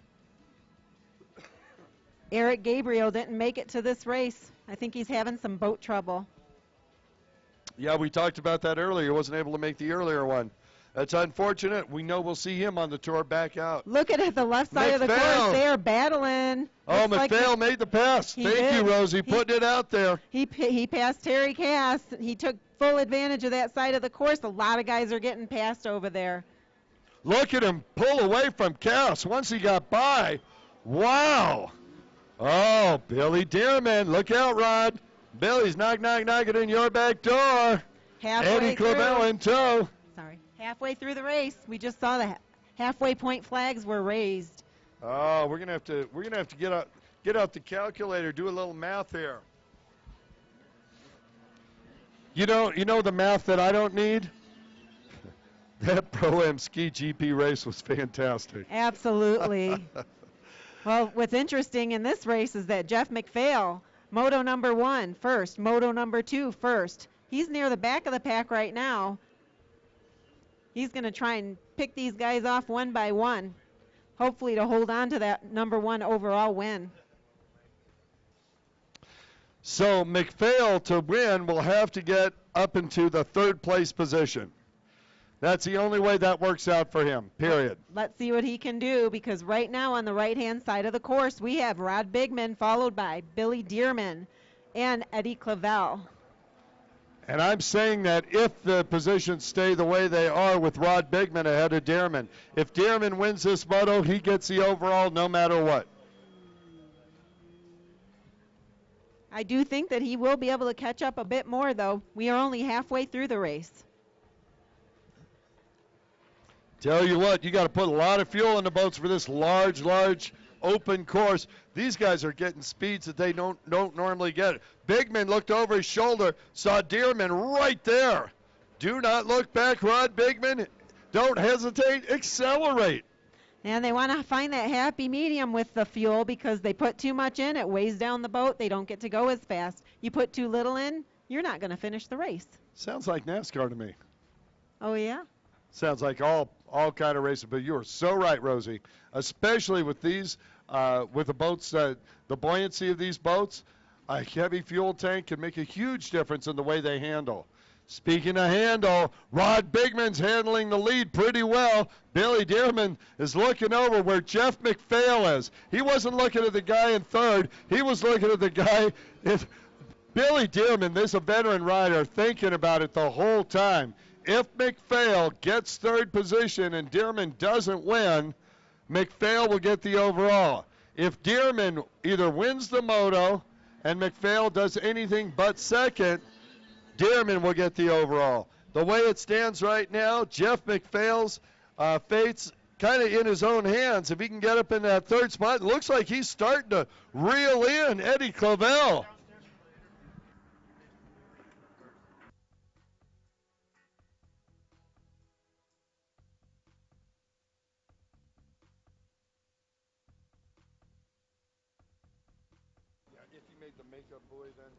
Eric Gabriel didn't make it to this race. I think he's having some boat trouble. Yeah, we talked about that earlier. He wasn't able to make the earlier one. That's unfortunate. We know we'll see him on the tour back out. Look at the left side of the course. They are battling. Oh, McPhail made the pass. Thank you, Rosie, putting it out there. He passed Terry Cass. He took full advantage of that side of the course. A lot of guys are getting passed over there. Look at him pull away from Cass once he got by. Wow. Oh, Billy Dearman. Look out, Rod. Billy's knocking in your back door. Eddie Clavel in tow. Sorry. Halfway through the race, we just saw the halfway point flags were raised. Oh, we're gonna have to get out the calculator, do a little math here. You know the math that I don't need? That Pro-Am Ski GP race was fantastic. Absolutely. Well, what's interesting in this race is that Jeff McPhail, Moto number 1 first, Moto number 2 first. He's near the back of the pack right now. He's going to try and pick these guys off one by one, hopefully to hold on to that number 1 overall win. So McPhail, to win, will have to get up into the 3rd place position. That's the only way that works out for him, period. Let's see what he can do, because right now on the right-hand side of the course, we have Rod Bigman followed by Billy Dearman and Eddie Clavel. And I'm saying that if the positions stay the way they are with Rod Bigman ahead of Dearman, if Dearman wins this moto, he gets the overall no matter what. I do think that he will be able to catch up a bit more, though. We are only halfway through the race. Tell you what, you got to put a lot of fuel in the boats for this large open course. These guys are getting speeds that they don't normally get. Bigman looked over his shoulder, saw Dearman right there. Do not look back, Rod Bigman. Don't hesitate, accelerate. And they want to find that happy medium with the fuel, because they put too much in, it weighs down the boat. They don't get to go as fast. You put too little in, you're not going to finish the race. Sounds like NASCAR to me. Oh, yeah? Sounds like all kind of racing. But you are so right, Rosie, especially with these, with the boats, the buoyancy of these boats. A heavy fuel tank can make a huge difference in the way they handle. Speaking of handle, Rod Bigman's handling the lead pretty well. Billy Dearman is looking over where Jeff McPhail is. He wasn't looking at the guy in 3rd. He was looking at the guy in Billy Dearman. This is a veteran rider thinking about it the whole time. If McPhail gets 3rd position and Dearman doesn't win, McPhail will get the overall. If Dearman either wins the moto and McPhail does anything but 2nd, Dearman will get the overall. The way it stands right now, Jeff McPhail's fate's kind of in his own hands. If he can get up in that 3rd spot, it looks like he's starting to reel in Eddie Clavel.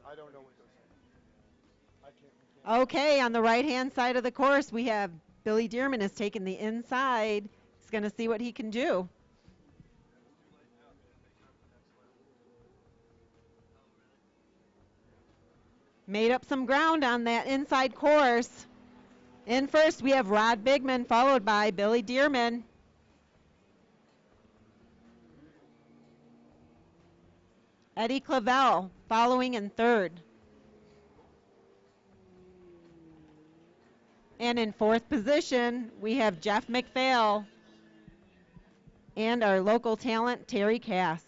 I don't know what those are. Okay, on the right-hand side of the course, we have Billy Dearman has taken the inside. He's going to see what he can do. Made up some ground on that inside course. In first, we have Rod Bigman, followed by Billy Dearman. Eddie Clavel following in 3rd. And in 4th position, we have Jeff McPhail and our local talent, Terry Cass.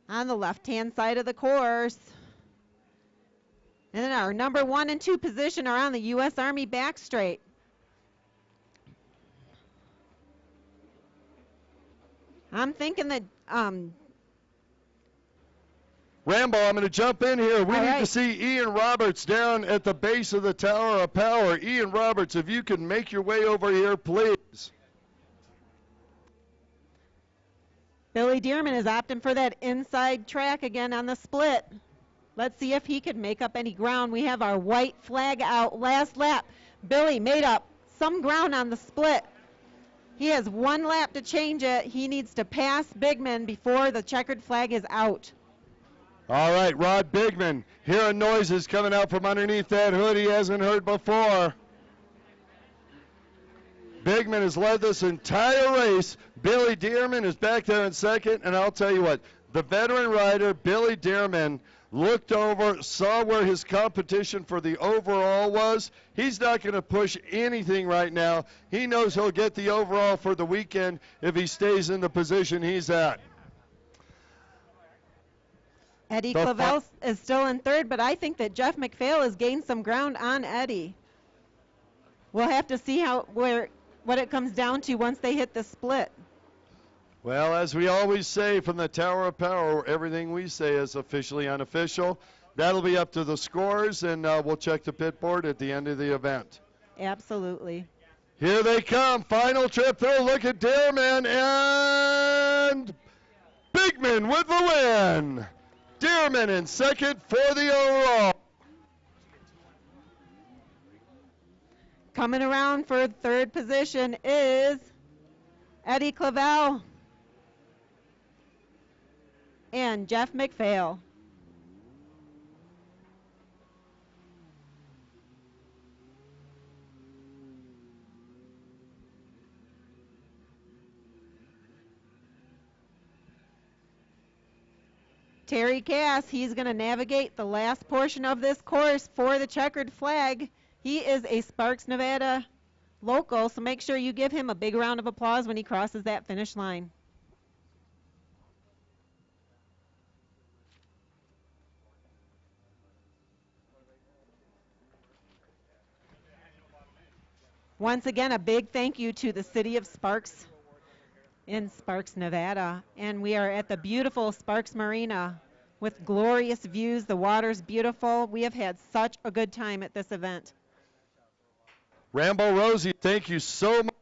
On the left-hand side of the course. And then our number 1 and 2 position are on the U.S. Army back straight. I'm thinking that Rambo, I'm going to jump in here. We All need right. to see Ian Roberts down at the base of the Tower of Power. Ian Roberts, if you can make your way over here, please. Billy Dearman is opting for that inside track again on the split. Let's see if he could make up any ground. We have our white flag out last lap. Billy made up some ground on the split. He has 1 lap to change it. He needs to pass Bigman before the checkered flag is out. All right, Rod Bigman, hearing noises coming out from underneath that hood he hasn't heard before. Bigman has led this entire race. Billy Dearman is back there in 2nd, and I'll tell you what, the veteran rider, Billy Dearman, looked over, saw where his competition for the overall was. He's not going to push anything right now. He knows he'll get the overall for the weekend if he stays in the position he's at. Eddie Clavel is still in 3rd, but I think that Jeff McPhail has gained some ground on Eddie. We'll have to see what it comes down to once they hit the split. Well, as we always say from the Tower of Power, everything we say is officially unofficial. That'll be up to the scores, and we'll check the pit board at the end of the event. Absolutely. Here they come. Final trip through. Look at Dearman and Bigman with the win. Dearman in second for the overall. Coming around for third position is Eddie Clavel and Jeff McPhail. Terry Cass, he's going to navigate the last portion of this course for the checkered flag. He is a Sparks, Nevada local, so make sure you give him a big round of applause when he crosses that finish line. Once again, a big thank you to the city of Sparks in Sparks, Nevada. And we are at the beautiful Sparks Marina with glorious views. The water's beautiful. We have had such a good time at this event. Rambo Rosie, thank you so much.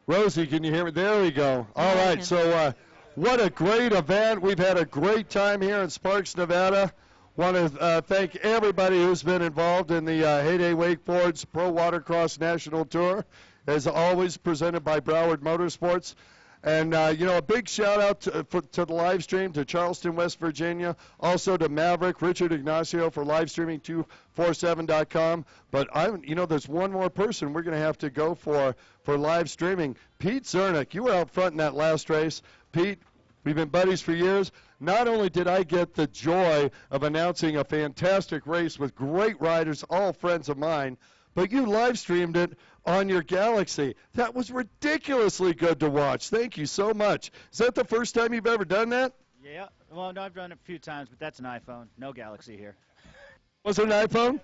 Rosie, can you hear me? There we go. All right, so what a great event. We've had a great time here in Sparks, Nevada. Want to thank everybody who's been involved in the Heyday Wakeboards Pro Watercross National Tour, as always presented by Broward Motorsports. And, a big shout-out to the live stream, to Charleston, West Virginia, also to Maverick, Richard Ignacio for live streaming 247.com. But, there's one more person we're going to have to go for live streaming. Pete Zernick, you were out front in that last race. Pete, we've been buddies for years. Not only did I get the joy of announcing a fantastic race with great riders, all friends of mine, but you live streamed it on your Galaxy. That was ridiculously good to watch. Thank you so much. Is that the first time you've ever done that? Yeah. Well, no, I've done it a few times, but that's an iPhone. No Galaxy here. Was it an iPhone?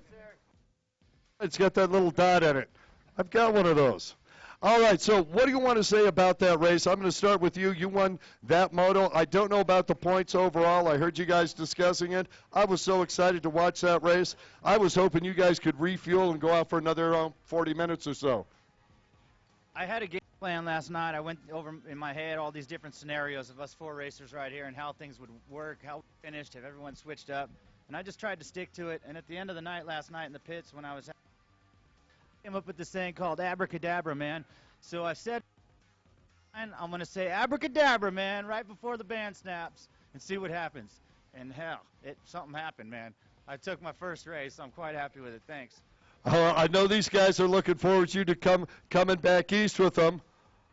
It's got that little dot in it. I've got one of those. All right, so what do you want to say about that race? I'm going to start with you. You won that moto. I don't know about the points overall. I heard you guys discussing it. I was so excited to watch that race. I was hoping you guys could refuel and go out for another 40 minutes or so. I had a game plan last night. I went over in my head all these different scenarios of us four racers right here and how things would work, how we finished, if everyone switched up. And I just tried to stick to it. And at the end of the night last night in the pits when I was came up with this thing called abracadabra, man. So I said, I'm going to say abracadabra, man, right before the band snaps and see what happens. And hell, something happened, man. I took my first race. So I'm quite happy with it. Thanks. I know these guys are looking forward to you coming back east with them.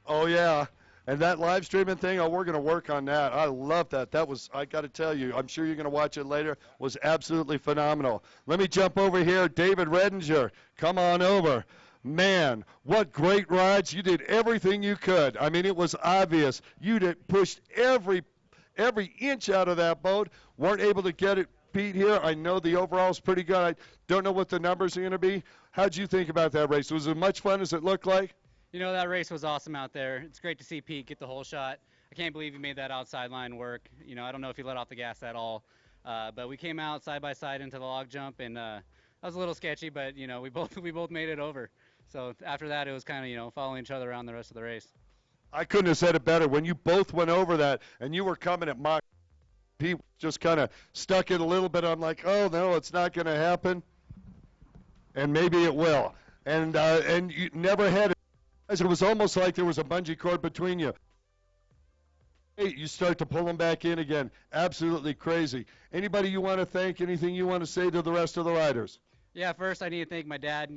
Oh, yeah. And that live streaming thing, we're going to work on that. I love that. That was, I got to tell you, I'm sure you're going to watch it later, was absolutely phenomenal. Let me jump over here. David Redinger, come on over. Man, what great rides. You did everything you could. I mean, it was obvious. You pushed every inch out of that boat. Weren't able to get it beat here. I know the overall's pretty good. I don't know what the numbers are going to be. How'd you think about that race? Was it as much fun as it looked like? You know, that race was awesome out there. It's great to see Pete get the whole shot. I can't believe he made that outside line work. You know, I don't know if he let off the gas at all. But we came out side by side into the log jump, and that was a little sketchy, but, you know, we both made it over. So after that, it was kind of, you know, following each other around the rest of the race. I couldn't have said it better. When you both went over that and you were coming at Mach, Pete just kind of stuck it a little bit. I'm like, oh, no, it's not going to happen. And maybe it will. And you never had it. It was almost like there was a bungee cord between you. You start to pull them back in again. Absolutely crazy. Anybody you want to thank? Anything you want to say to the rest of the riders? Yeah, first I need to thank my dad,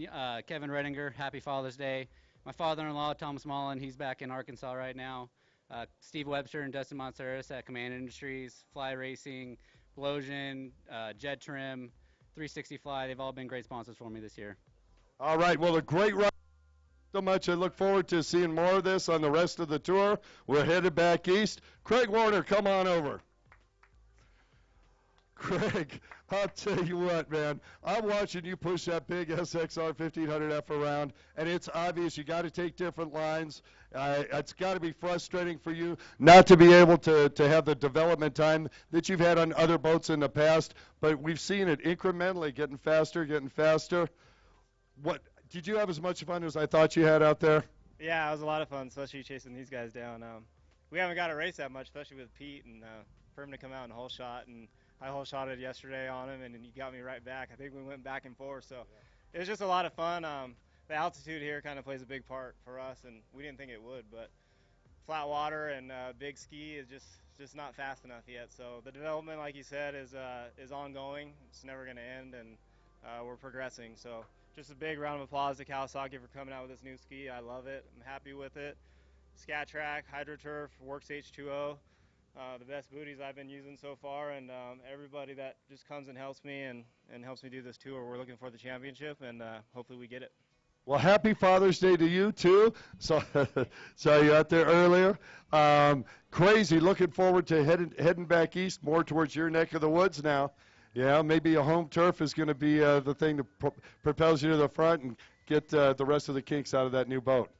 Kevin Redinger. Happy Father's Day. My father-in-law, Thomas Mullen, he's back in Arkansas right now. Steve Webster and Dustin Montserrat at Command Industries, Fly Racing, Blosian, Jet Trim, 360 Fly. They've all been great sponsors for me this year. All right. Well, a great ride. So much. I look forward to seeing more of this on the rest of the tour. We're headed back east. Craig Warner, come on over. Craig, I'll tell you what, man. I'm watching you push that big SXR 1500F around, and it's obvious you got to take different lines. It's got to be frustrating for you not to be able to have the development time that you've had on other boats in the past, but we've seen it incrementally getting faster, getting faster. What did you have as much fun as I thought you had out there? Yeah, it was a lot of fun, especially chasing these guys down. We haven't got to race that much, especially with Pete, and for him to come out and hole shot, and I hole shotted yesterday on him, and he got me right back. I think we went back and forth, so it was just a lot of fun. The altitude here kind of plays a big part for us, and we didn't think it would, but flat water and big ski is just not fast enough yet. So the development, like you said, is ongoing. It's never going to end, and we're progressing. So just a big round of applause to Kawasaki for coming out with this new ski. I love it. I'm happy with it. Scat Track, Hydroturf, Works H2O. The best booties I've been using so far, and everybody that just comes and helps me and helps me do this tour. We're looking for the championship, and hopefully we get it. Well, happy Father's Day to you, too. So, saw you out there earlier. Crazy, looking forward to heading back east, more towards your neck of the woods now. Yeah, maybe a home turf is going to be the thing that propels you to the front and get the rest of the kinks out of that new boat.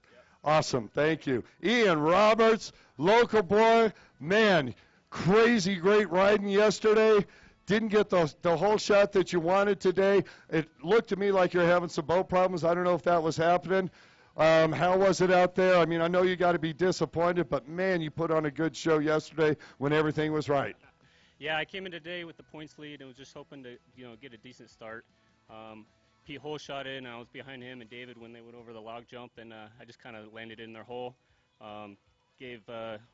Awesome. Thank you. Ian Roberts, local boy. Man, crazy great riding yesterday. Didn't get the whole shot that you wanted today. It looked to me like you're having some boat problems. I don't know if that was happening. How was it out there? I mean, I know you got to be disappointed, but, man, you put on a good show yesterday when everything was right. Yeah, I came in today with the points lead and was just hoping to, get a decent start. Pete hole shot in, and I was behind him and David when they went over the log jump, and I just kind of landed in their hole. Gave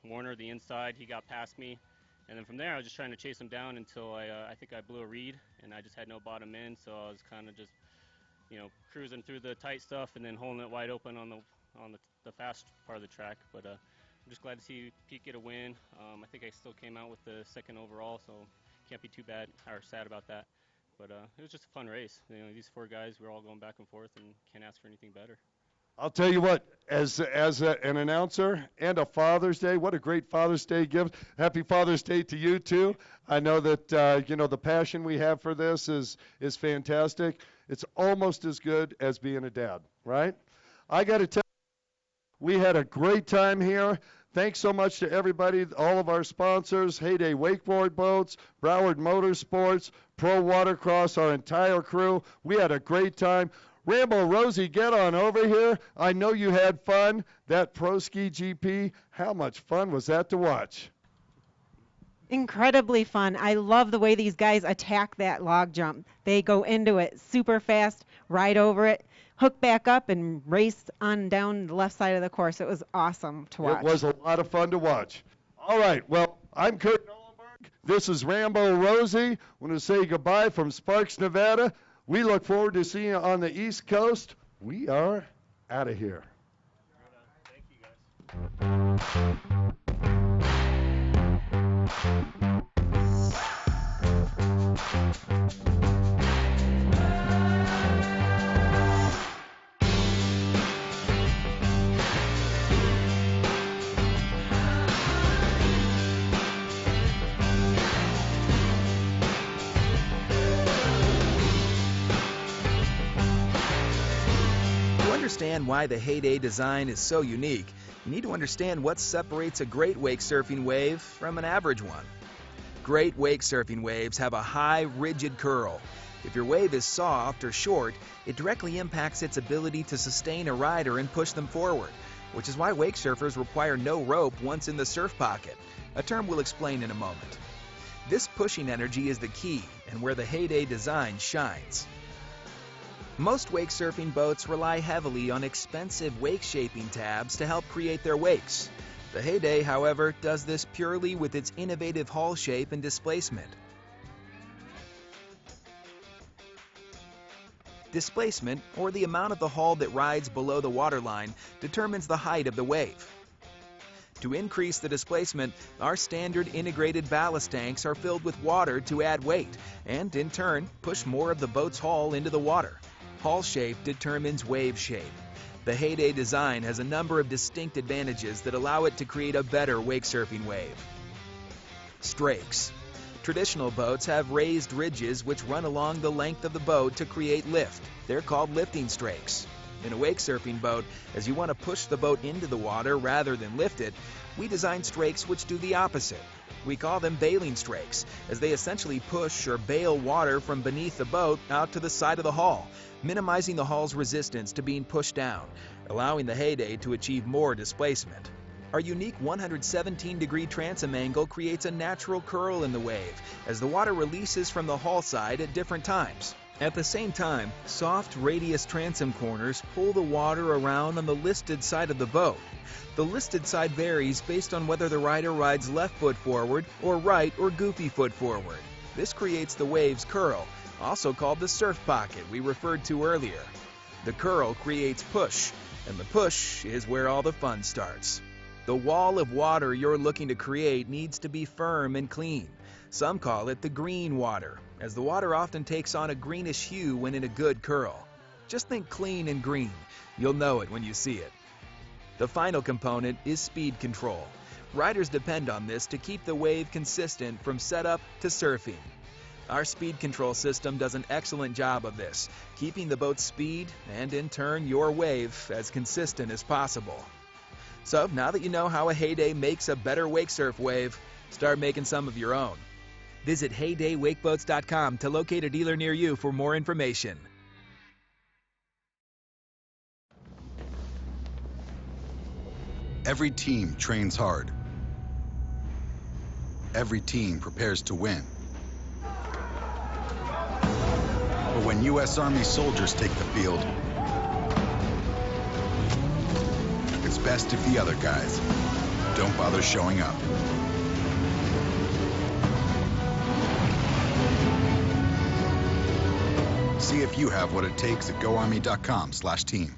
Warner the inside. He got past me. And then from there, I was just trying to chase him down until I think I blew a reed, and I just had no bottom end, so I was kind of just, cruising through the tight stuff and then holding it wide open on the fast part of the track. But I'm just glad to see Pete get a win. I think I still came out with the second overall, so can't be too bad or sad about that. But it was just a fun race. These four guys, we're all going back and forth and can't ask for anything better. I'll tell you what, as an announcer and a Father's Day, what a great Father's Day gift. Happy Father's Day to you, too. I know that, the passion we have for this is fantastic. It's almost as good as being a dad, right? I got to tell you, we had a great time here. Thanks so much to everybody, all of our sponsors, Heyday Wakeboard Boats, Broward Motorsports, Pro Watercross, our entire crew. We had a great time. Rambo, Rosie, get on over here. I know you had fun. That Pro Ski GP, how much fun was that to watch? Incredibly fun. I love the way these guys attack that log jump. They go into it super fast, ride over it, hook back up, and race on down the left side of the course. It was awesome to watch. It was a lot of fun to watch. All right, well, I'm Kurt Nolenberg. This is Rambo Rosie. I want to say goodbye from Sparks, Nevada. We look forward to seeing you on the East Coast. We are out of here. Thank you, guys. Understand why the Heyday design is so unique, you need to understand what separates a great wake surfing wave from an average one. Great wake surfing waves have a high, rigid curl. If your wave is soft or short, it directly impacts its ability to sustain a rider and push them forward, which is why wake surfers require no rope once in the surf pocket, a term we'll explain in a moment. This pushing energy is the key and where the Heyday design shines. Most wake surfing boats rely heavily on expensive wake shaping tabs to help create their wakes. The Heyday, however, does this purely with its innovative hull shape and displacement. Displacement, or the amount of the hull that rides below the waterline, determines the height of the wave. To increase the displacement, our standard integrated ballast tanks are filled with water to add weight, and in turn, push more of the boat's hull into the water. Hull shape determines wave shape. The Heyday design has a number of distinct advantages that allow it to create a better wake surfing wave. Strakes. Traditional boats have raised ridges which run along the length of the boat to create lift. They're called lifting strakes. In a wake surfing boat, as you want to push the boat into the water rather than lift it, we design strakes which do the opposite. We call them bailing strakes, as they essentially push or bail water from beneath the boat out to the side of the hull, minimizing the hull's resistance to being pushed down, allowing the heyday to achieve more displacement. Our unique 117-degree transom angle creates a natural curl in the wave as the water releases from the hull side at different times. At the same time, soft radius transom corners pull the water around on the listed side of the boat. The listed side varies based on whether the rider rides left foot forward or right or goofy foot forward. This creates the wave's curl, also called the surf pocket we referred to earlier. The curl creates push, and the push is where all the fun starts. The wall of water you're looking to create needs to be firm and clean. Some call it the green water, as the water often takes on a greenish hue when in a good curl. Just think clean and green. You'll know it when you see it. The final component is speed control. Riders depend on this to keep the wave consistent from setup to surfing. Our speed control system does an excellent job of this, keeping the boat's speed and in turn your wave as consistent as possible. So now that you know how a heyday makes a better wake surf wave, start making some of your own. Visit heydaywakeboats.com to locate a dealer near you for more information. Every team trains hard. Every team prepares to win. But when U.S. Army soldiers take the field, it's best if the other guys don't bother showing up. See if you have what it takes at goarmy.com/team.